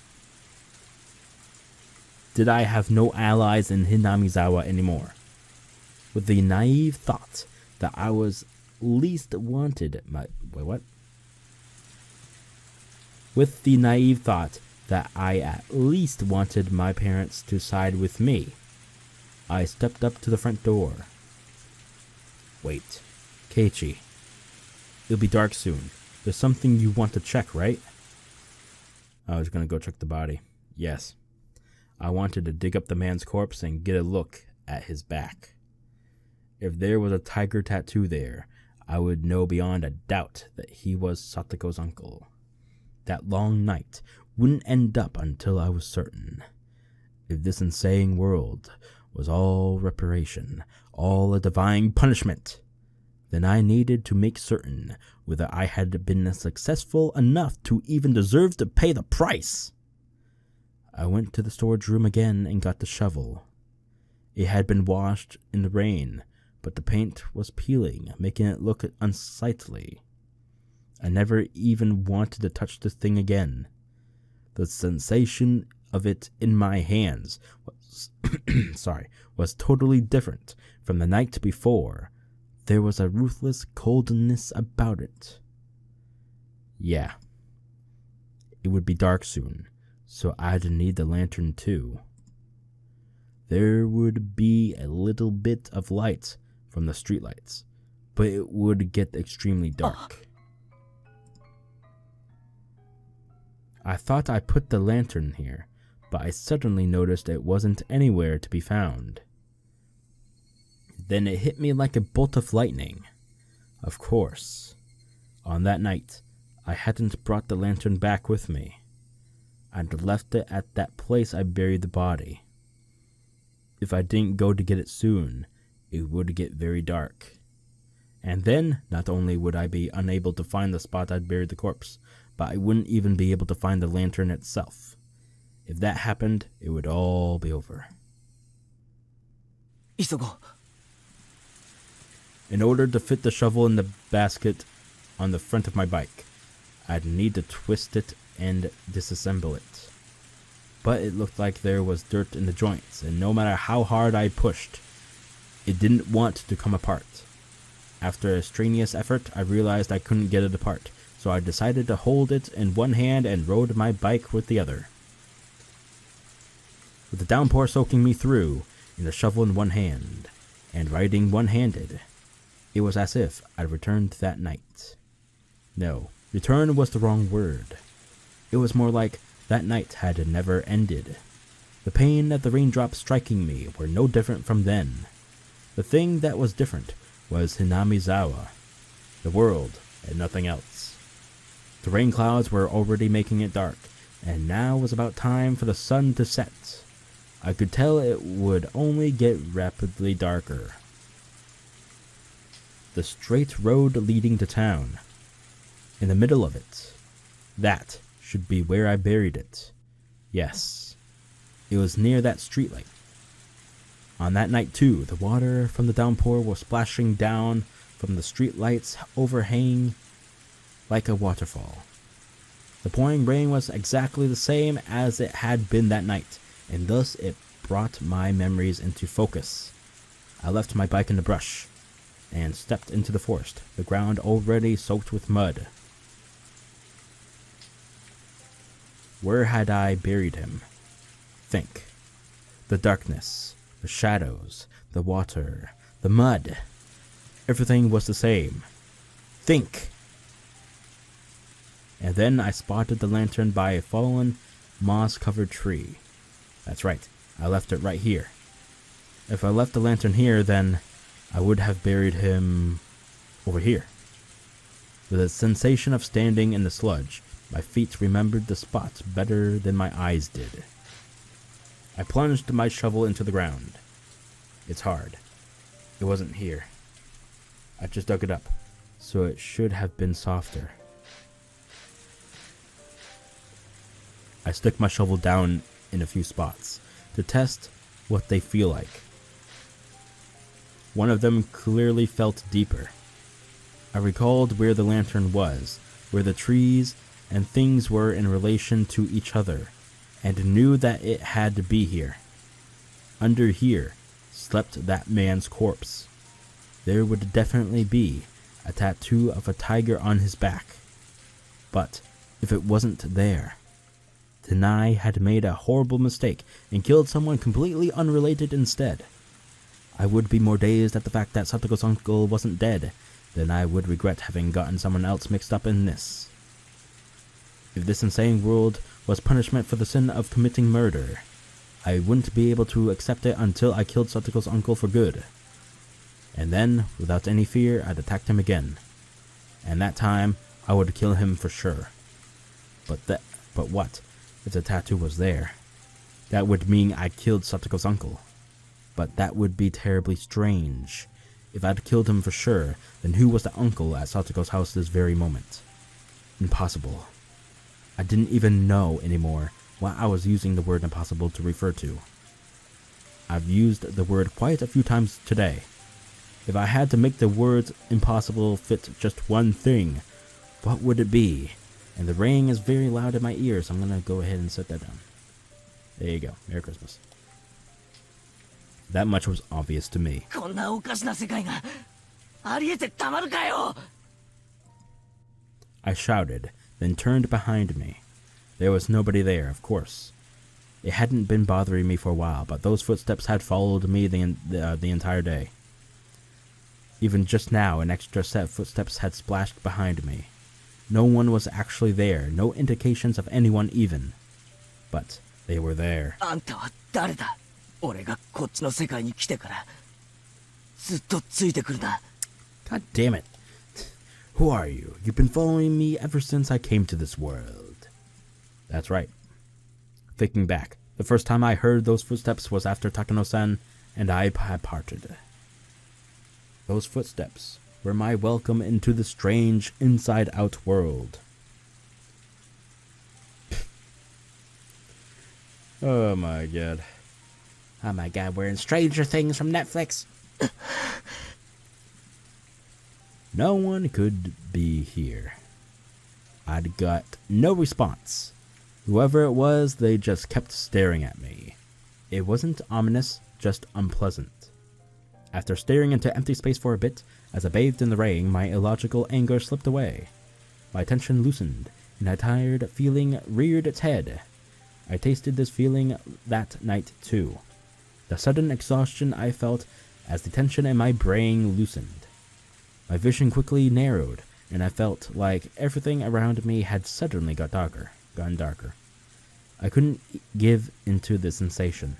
Did I have no allies in Hinamizawa anymore? With the naive thought that I was least wanted With the naive thought that I at least wanted my parents to side with me, I stepped up to the front door. Wait, Keiichi. It'll be dark soon. There's something you want to check, right? I was gonna go check the body. Yes. I wanted to dig up the man's corpse and get a look at his back. If there was a tiger tattoo there, I would know beyond a doubt that he was Satoko's uncle. That long night wouldn't end up until I was certain. If this insane world was all reparation, all a divine punishment, then I needed to make certain whether I had been successful enough to even deserve to pay the price. I went to the storage room again and got the shovel. It had been washed in the rain, but the paint was peeling, making it look unsightly. I never even wanted to touch the thing again. The sensation of it in my hands was totally different from the night before. There was a ruthless coldness about it. Yeah. It would be dark soon, so I'd need the lantern too. There would be a little bit of light from the streetlights, but it would get extremely dark. I thought I put the lantern here, but I suddenly noticed it wasn't anywhere to be found. Then it hit me like a bolt of lightning. Of course, on that night, I hadn't brought the lantern back with me. I'd left it at that place I buried the body. If I didn't go to get it soon, it would get very dark. And then, not only would I be unable to find the spot I'd buried the corpse, but I wouldn't even be able to find the lantern itself. If that happened, it would all be over. 急ごう。 In order to fit the shovel in the basket on the front of my bike, I'd need to twist it and disassemble it. But it looked like there was dirt in the joints, and no matter how hard I pushed, it didn't want to come apart. After a strenuous effort, I realized I couldn't get it apart, so I decided to hold it in one hand and rode my bike with the other. With the downpour soaking me through, and the shovel in one hand, and riding one-handed, it was as if I'd returned that night. No, return was the wrong word. It was more like that night had never ended. The pain of the raindrops striking me were no different from then. The thing that was different was Hinamizawa, the world, and nothing else. The rain clouds were already making it dark, and now was about time for the sun to set. I could tell it would only get rapidly darker. The straight road leading to town. In the middle of it. That should be where I buried it. Yes, it was near that streetlight. On that night too, the water from the downpour was splashing down from the streetlights overhanging like a waterfall. The pouring rain was exactly the same as it had been that night, and thus it brought my memories into focus. I left my bike in the brush and stepped into the forest, the ground already soaked with mud. Where had I buried him? Think. The darkness, the shadows, the water, the mud. Everything was the same. Think! And then I spotted the lantern by a fallen, moss-covered tree. That's right, I left it right here. If I left the lantern here, then I would have buried him over here. With a sensation of standing in the sludge, my feet remembered the spot better than my eyes did. I plunged my shovel into the ground. It's hard. It wasn't here. I just dug it up, so it should have been softer. I stuck my shovel down in a few spots to test what they feel like. One of them clearly felt deeper. I recalled where the lantern was, where the trees and things were in relation to each other, and knew that it had to be here. Under here slept that man's corpse. There would definitely be a tattoo of a tiger on his back. But if it wasn't there, then I had made a horrible mistake and killed someone completely unrelated instead. I would be more dazed at the fact that Satoko's uncle wasn't dead than I would regret having gotten someone else mixed up in this. If this insane world was punishment for the sin of committing murder, I wouldn't be able to accept it until I killed Satoko's uncle for good. And then, without any fear, I'd attack him again. And that time, I would kill him for sure. But what if the tattoo was there? That would mean I killed Satoko's uncle. But that would be terribly strange. If I'd killed him for sure, then who was the uncle at Satoko's house this very moment? Impossible. I didn't even know anymore what I was using the word impossible to refer to. I've used the word quite a few times today. If I had to make the words impossible fit just one thing, what would it be? And the rain is very loud in my ears, so I'm gonna go ahead and set that down. There you go. Merry Christmas. That much was obvious to me. こんなおかしな世界がありえてたまるかよ。 I shouted, then turned behind me. There was nobody there, of course. It hadn't been bothering me for a while, but those footsteps had followed me the entire day. Even just now, an extra set of footsteps had splashed behind me. No one was actually there, no indications of anyone even. But they were there. あんたは誰だ？俺がこっちの世界に来てから。ずっとついてくるな。 God damn it. Who are you? You've been following me ever since I came to this world. That's right. Thinking back, the first time I heard those footsteps was after Takano-san and I had parted. Those footsteps were my welcome into the strange inside-out world. Oh my god. Oh my god, we're in Stranger Things from Netflix. No one could be here. I'd got no response. Whoever it was, they just kept staring at me. It wasn't ominous, just unpleasant. After staring into empty space for a bit, as I bathed in the rain, my illogical anger slipped away. My tension loosened, and a tired feeling reared its head. I tasted this feeling that night too. The sudden exhaustion I felt as the tension in my brain loosened. My vision quickly narrowed, and I felt like everything around me had suddenly gotten darker. I couldn't give into the sensation.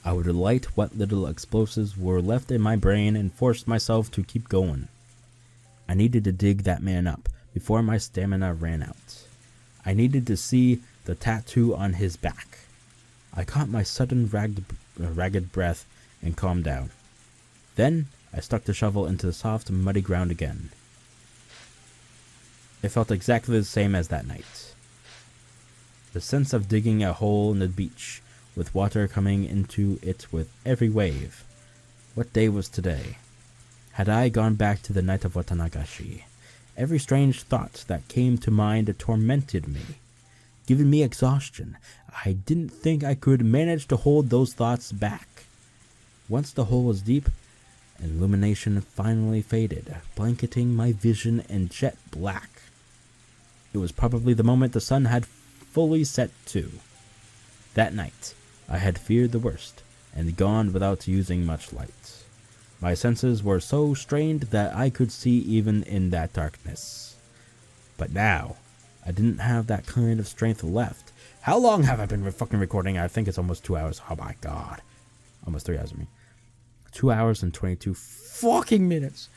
I would light what little explosives were left in my brain and force myself to keep going. I needed to dig that man up before my stamina ran out. I needed to see the tattoo on his back. I caught my sudden ragged breath and calmed down. Then I stuck the shovel into the soft, muddy ground again. It felt exactly the same as that night. The sense of digging a hole in the beach, with water coming into it with every wave. What day was today? Had I gone back to the night of Watanagashi? Every strange thought that came to mind tormented me, giving me exhaustion. I didn't think I could manage to hold those thoughts back. Once the hole was deep, illumination finally faded, blanketing my vision in jet black. It was probably the moment the sun had fully set too. That night, I had feared the worst, and gone without using much light. My senses were so strained that I could see even in that darkness. But now, I didn't have that kind of strength left. How long have I been fucking recording? I think it's almost 2 hours. Oh my god. Almost 3 hours, I mean. 2 hours and 22 fucking minutes.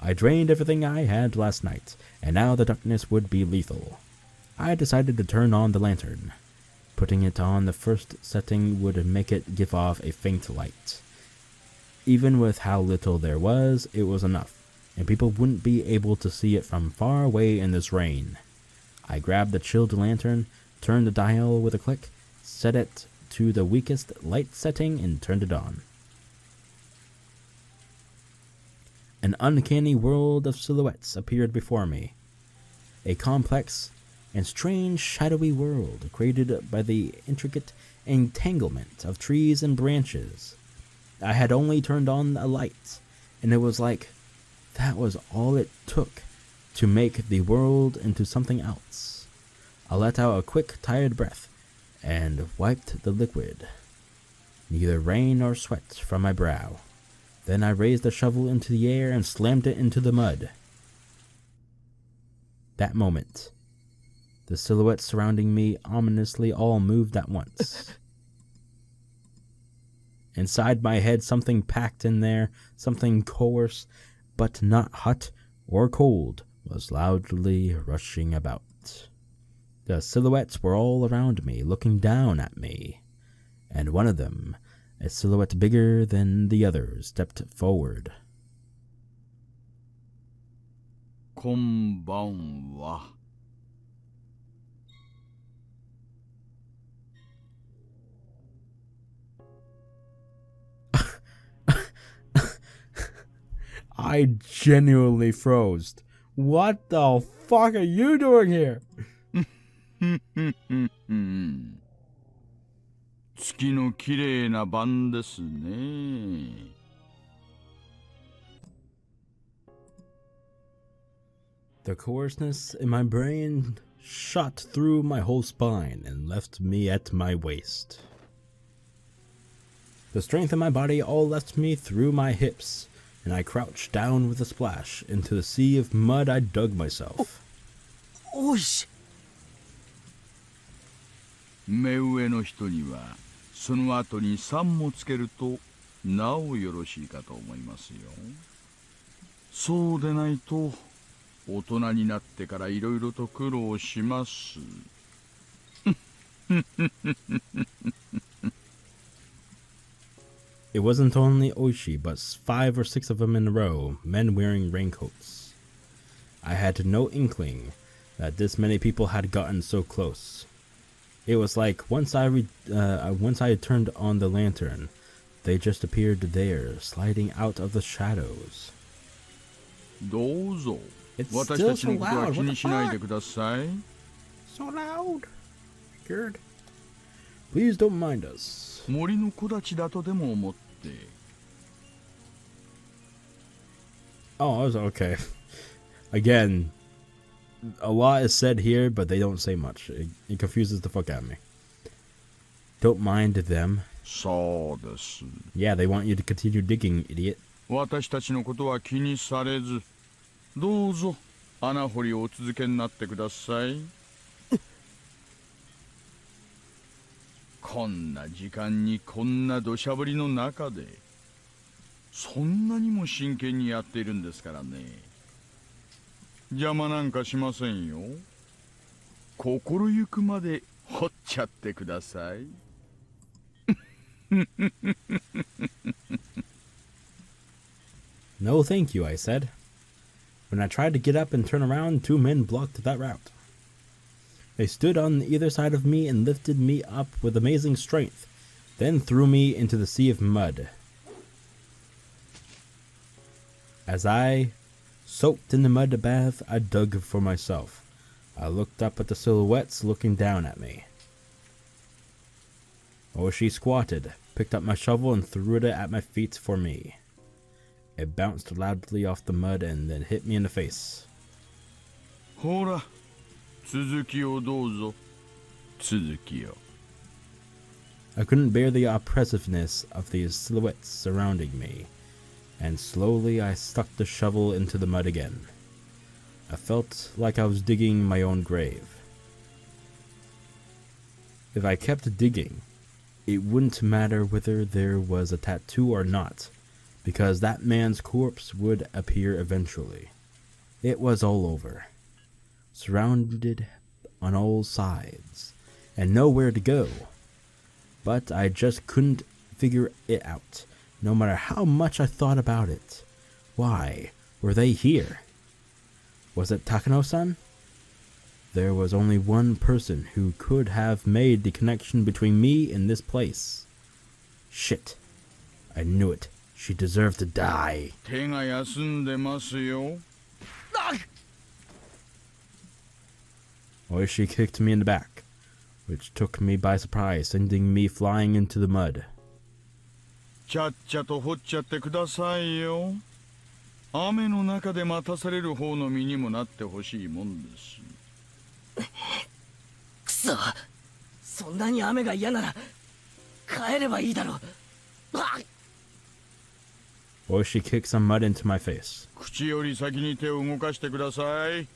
I drained everything I had last night, and now the darkness would be lethal. I decided to turn on the lantern. Putting it on the first setting would make it give off a faint light. Even with how little there was, it was enough, and people wouldn't be able to see it from far away in this rain. I grabbed the chilled lantern, turned the dial with a click, set it to the weakest light setting, and turned it on. An uncanny world of silhouettes appeared before me. A complex and strange shadowy world created by the intricate entanglement of trees and branches. I had only turned on a light, and it was like that was all it took to make the world into something else. I let out a quick, tired breath and wiped the liquid, neither rain nor sweat, from my brow. Then I raised the shovel into the air and slammed it into the mud. That moment, the silhouettes surrounding me ominously all moved at once. Inside my head, something packed in there, something coarse, but not hot or cold, was loudly rushing about. The silhouettes were all around me, looking down at me, and one of them, a silhouette bigger than the others, stepped forward. Konbanwa. I genuinely froze. What the fuck are you doing here? 月の綺麗な晩ですね。The coarseness in my brain shot through my whole spine and left me at my waist. The strength in my body all left me through my hips, and I crouched down with a splash into the sea of mud I dug myself. おいし。目上の人にはその後に3もつけるとなおよろしいかと思いますよ。そうでないと大人になってからいろいろと苦労します。It wasn't only Oishi, but 5 or 6 of them in a row, men wearing raincoats. I had no inkling that this many people had gotten so close. It was like once I turned on the lantern, they just appeared there, sliding out of the shadows. どうぞ。 It's 私 still たち so のことは loud. 気 What に the しないで fuck? ください。So loud. Good. Please don't mind us. 森の木立だとでも思って。Oh, I was okay. Again, a lot is said here, but they don't say much. It confuses the fuck out of me. Don't mind them. そうです。 Yeah, they want you to continue digging, idiot. 私たちのことは気にされず、どうぞ穴掘りをお続けになってください。こんな時間にこんな土砂降りの中で、そんなにも真剣にやっているんですからね。邪魔なんかしませんよ。心ゆくまで掘っちゃってください。No, thank you, I said. When I tried to get up and turn around, 2 men blocked that route. They stood on either side of me and lifted me up with amazing strength, then threw me into the sea of mud. As I soaked in the mud bath, I dug for myself. I looked up at the silhouettes looking down at me. Oishi squatted, picked up my shovel and threw it at my feet for me. It bounced loudly off the mud and then hit me in the face. ほら、続きをどうぞ。続きを。 I couldn't bear the oppressiveness of these silhouettes surrounding me, and slowly I stuck the shovel into the mud again. I felt like I was digging my own grave. If I kept digging, it wouldn't matter whether there was a tattoo or not, because that man's corpse would appear eventually. It was all over, surrounded on all sides, and nowhere to go. But I just couldn't figure it out, no matter how much I thought about it. Why were they here? Was it Takano-san? There was only one person who could have made the connection between me and this place. Shit. I knew it. She deserved to die. 手が休んでますよ。Oishi kicked me in the back, which took me by surprise, sending me flying into the mud. ちゃっちゃと掘っちゃってくださいよ。雨の中で待たされる方の身にもなってほしいもんです。くそ、そんなに雨が嫌なら帰ればいいだろう。Oishi kicked some mud into my face. 口より先に手を動かしてください。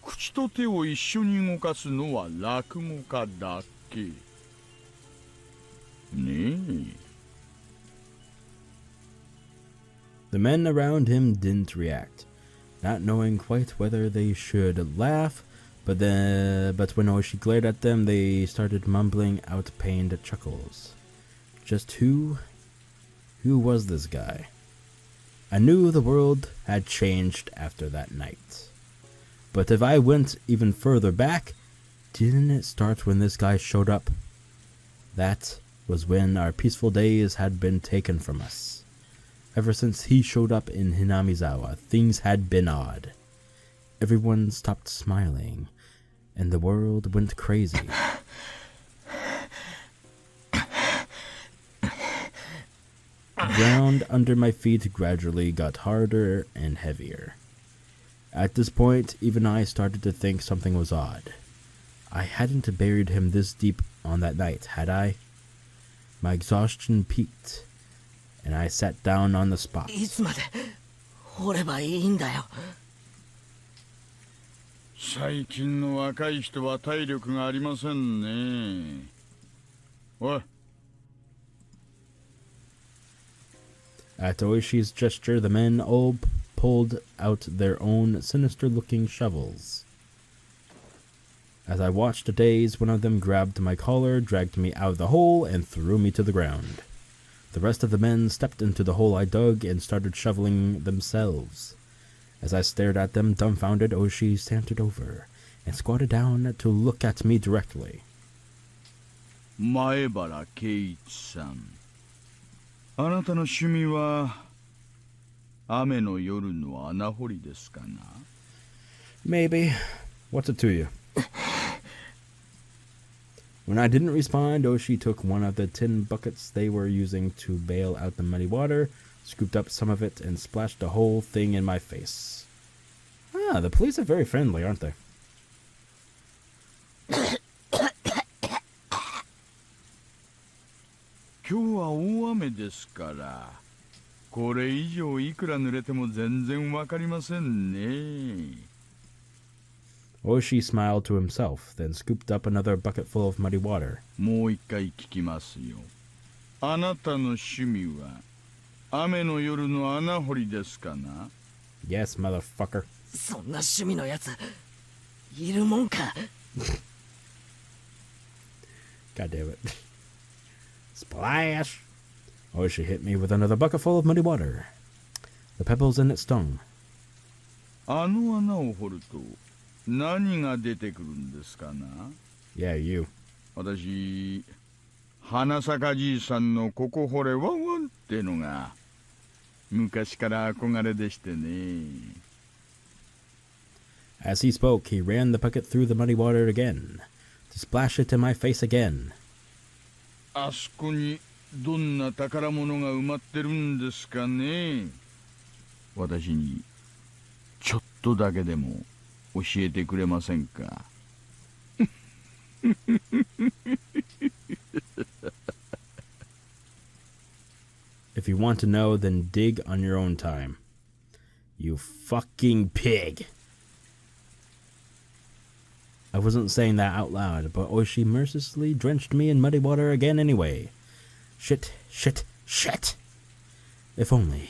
口と手を一緒に動かすのは落語家だけ。ねえ。The men around him didn't react, not knowing quite whether they should laugh, but when Oishi glared at them, they started mumbling out pained chuckles. Just who was this guy? I knew the world had changed after that night. But if I went even further back, didn't it start when this guy showed up? That was when our peaceful days had been taken from us. Ever since he showed up in Hinamizawa, things had been odd. Everyone stopped smiling, and the world went crazy. The ground under my feet gradually got harder and heavier. At this point, even I started to think something was odd. I hadn't buried him this deep on that night, had I? My exhaustion peaked, and I sat down on the spot. いつまで掘ればいいんだよ。最近の若い人は体力がありませんね。おい、At Oishi's gesture, the men all pulled out their own sinister-looking shovels. As I watched dazed, one of them grabbed my collar, dragged me out of the hole, and threw me to the ground. The rest of the men stepped into the hole I dug and started shoveling themselves. As I stared at them, dumbfounded, Oishi sauntered over and squatted down to look at me directly. Maebara Keiichi-san. あなたの趣味は雨の夜の穴掘りですかな? Maybe. What's it to you? When I didn't respond, Oishi took one of the tin buckets they were using to bail out the muddy water, scooped up some of it, and splashed the whole thing in my face. Ah, the police are very friendly, aren't they? 今日は大雨ですから、これ以上いくら濡れても全然わかりませんね。Oishi smiled to himself, then scooped up another bucketful of muddy water. もう一回聞きますよ。あなたの趣味は雨の夜の穴掘りですかな? Yes, motherfucker. そんな趣味のやついるもんか。God damn it. Splash! Oishi hit me with another bucketful of muddy water. The pebbles in it stung. あの穴を掘ると何が出てくるんですかな? Yeah, you. 私、花坂じいさんのここ掘れワンワンってのが昔から憧れでしてね。As he spoke, he ran the bucket through the muddy water again, to splash it in my face again. あそこにどんな宝物が埋まってるんですかね。私にちょっとだけでも教えてくれませんか。If you want to know, then dig on your own time. You fucking pig. I wasn't saying that out loud, but Oishi mercilessly drenched me in muddy water again anyway. Shit, shit, shit. If only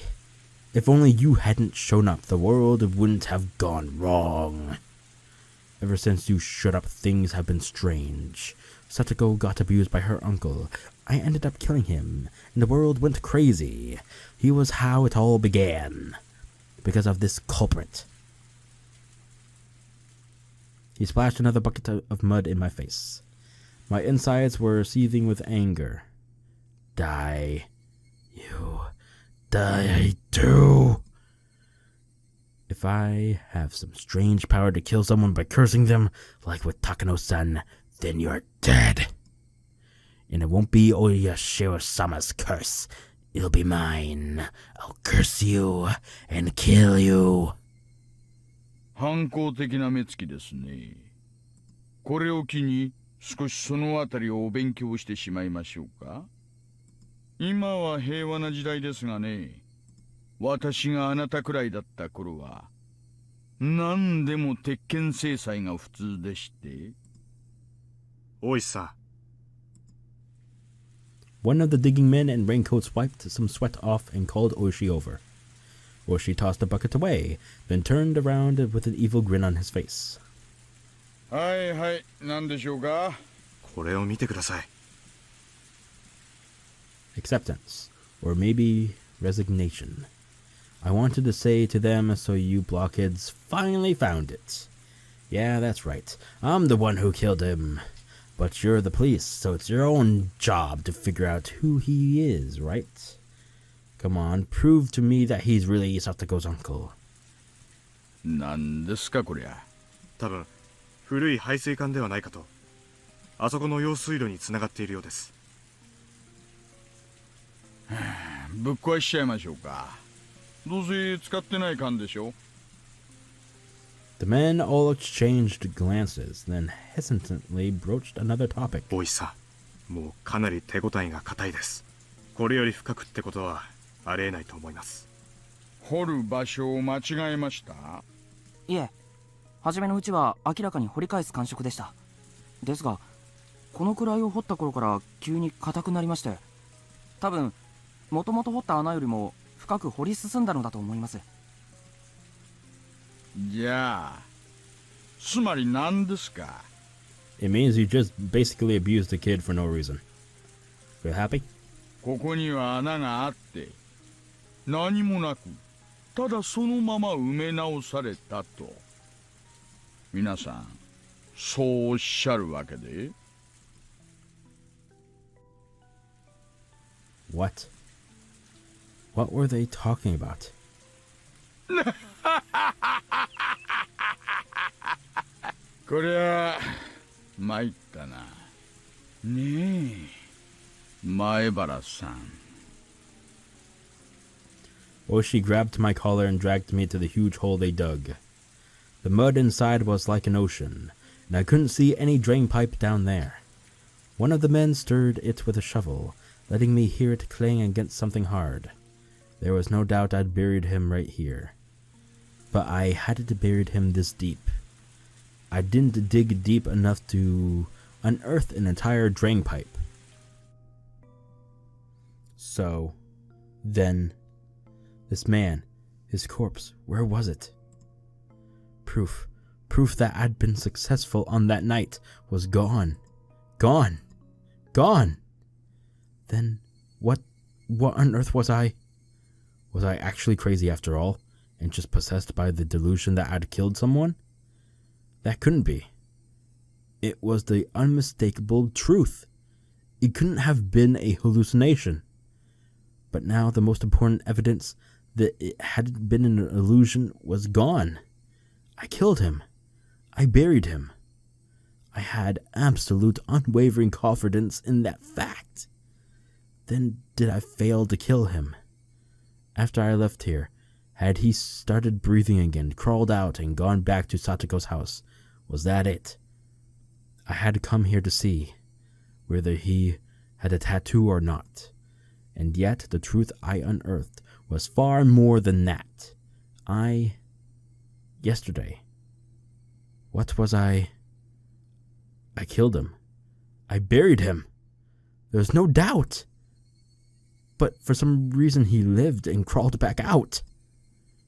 you hadn't shown up, the world wouldn't have gone wrong. Ever since you showed up, things have been strange. Satoko got abused by her uncle. I ended up killing him, and the world went crazy. He was how it all began. Because of this culprit. He splashed another bucket of mud in my face. My insides were seething with anger. Die. You. Die too. If I have some strange power to kill someone by cursing them, like with Takano-san, then you're dead. And it won't be Oyashiro-sama's curse. It'll be mine. I'll curse you and kill you. 反抗的な目つきですね。これを機に少しそのあたりをお勉強してしまいましょうか。今は平和な時代ですがね。私があなたくらいだった頃は何でも鉄拳制裁が普通でして。おいさ。One of the digging men in raincoats wiped some sweat off and called Oishi over. Oishi tossed the bucket away, then turned around with an evil grin on his face. はいはい、何でしょうか。これを見てください。Acceptance, or maybe resignation. I wanted to say to them, so you blockheads finally found it. Yeah, that's right. I'm the one who killed him. But you're the police, so it's your own job to figure out who he is, right? Come on, prove to me that he's really Satoko's uncle. 何ですかこりゃ。多分古い排水管ではないかと。あそこの用水路につながっているようです。ぶっ壊しちゃいましょうか。どうせ使ってない缶でしょ。The men all exchanged glances, then hesitantly broached another topic. おいさ、もうかなり手応えが固いです。これより深くってことはありえないと思います。掘る場所を間違えました？いえ、初めのうちは明らかに掘り返す感触でした。ですが、このくらいを掘った頃から急に硬くなりまして、多分もともと掘った穴よりも深く掘り進んだのだと思います。じゃあつまり何ですか？ It means you just basically abused the kid for no reason. Feel happy? ここには穴があって何もなくただそのまま埋め直されたと皆さんそうおっしゃるわけで。 What? What were they talking about? こりゃ参ったな。ねえ前原さん。 Oshi grabbed my collar and dragged me to the huge hole they dug. The mud inside was like an ocean, and I couldn't see any drain pipe down there. One of the men stirred it with a shovel, letting me hear it clang against something hard. There was no doubt I'd buried him right here. But I hadn't buried him this deep. I didn't dig deep enough to unearth an entire drain pipe. So, then, this man, his corpse, where was it? Proof that I'd been successful on that night was gone. Gone. Then, what on earth was I? Was I actually crazy after all, and just possessed by the delusion that I'd killed someone? That couldn't be. It was the unmistakable truth. It couldn't have been a hallucination. But now the most important evidence that it hadn't been an illusion was gone. I killed him. I buried him. I had absolute unwavering confidence in that fact. Then did I fail to kill him? After I left here, had he started breathing again, crawled out, and gone back to Satoko's house? Was that it? I had come here to see whether he had a tattoo or not. And yet the truth I unearthed was far more than that. Yesterday. What was I killed him. I buried him. There's no doubt. But for some reason he lived and crawled back out.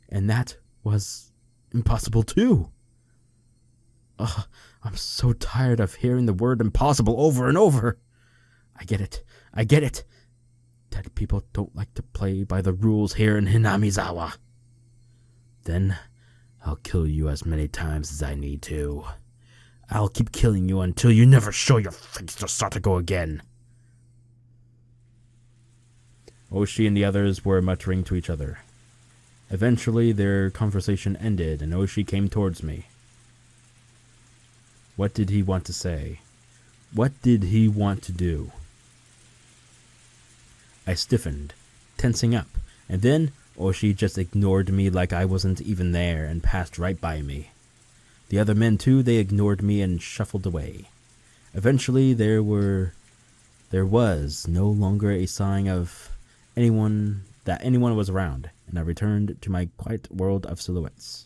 And that was impossible too. Ugh, I'm so tired of hearing the word impossible over and over. I get it. Dead people don't like to play by the rules here in Hinamizawa. Then I'll kill you as many times as I need to. I'll keep killing you until you never show your face to Satoko again. Oshi and the others were muttering to each other. Eventually their conversation ended and Oshi came towards me. What did he want to say? What did he want to do? I stiffened, tensing up, and then Oshi just ignored me like I wasn't even there and passed right by me. The other men too, they ignored me and shuffled away. Eventually there was no longer a sign of anyone was around, and I returned to my quiet world of silhouettes.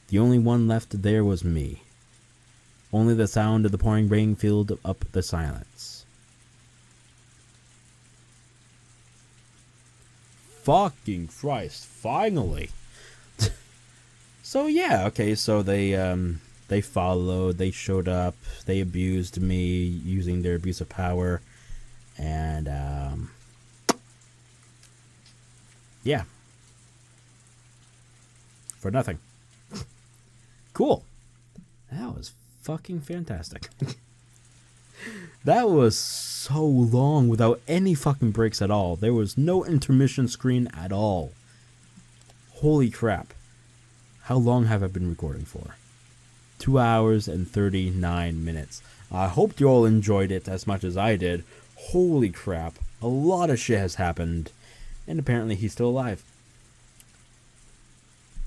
The only one left there was me. Only the sound of the pouring rain filled up the silence. Fucking Christ, finally. So yeah, okay, so they followed, they showed up, they abused me using their abuse of power, and yeah. For nothing. Cool. That was fucking fantastic. That was so long without any fucking breaks at all. There was no intermission screen at all. Holy crap. How long have I been recording for? 2 hours and 39 minutes. I hope you all enjoyed it as much as I did. Holy crap. A lot of shit has happened. And apparently he's still alive.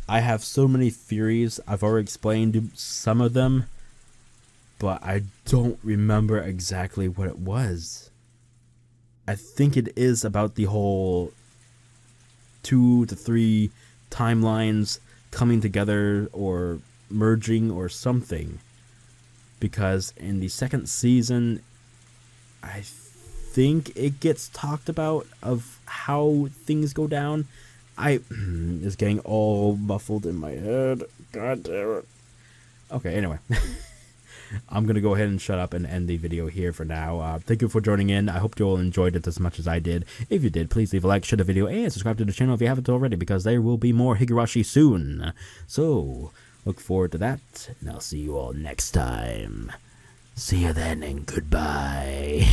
I have so many theories. I've already explained some of them. But I don't remember exactly what it was. I think it is about the whole 2 to 3 timelines coming together or merging or something. Because in the second season, I think it gets talked about of how things go down. It's getting all muffled in my head. God damn it. Okay, anyway. I'm going to go ahead and shut up and end the video here for now. Thank you for joining in. I hope you all enjoyed it as much as I did. If you did, please leave a like, share the video, and subscribe to the channel if you haven't already, because there will be more Higurashi soon. So, look forward to that, and I'll see you all next time. See you then, and goodbye.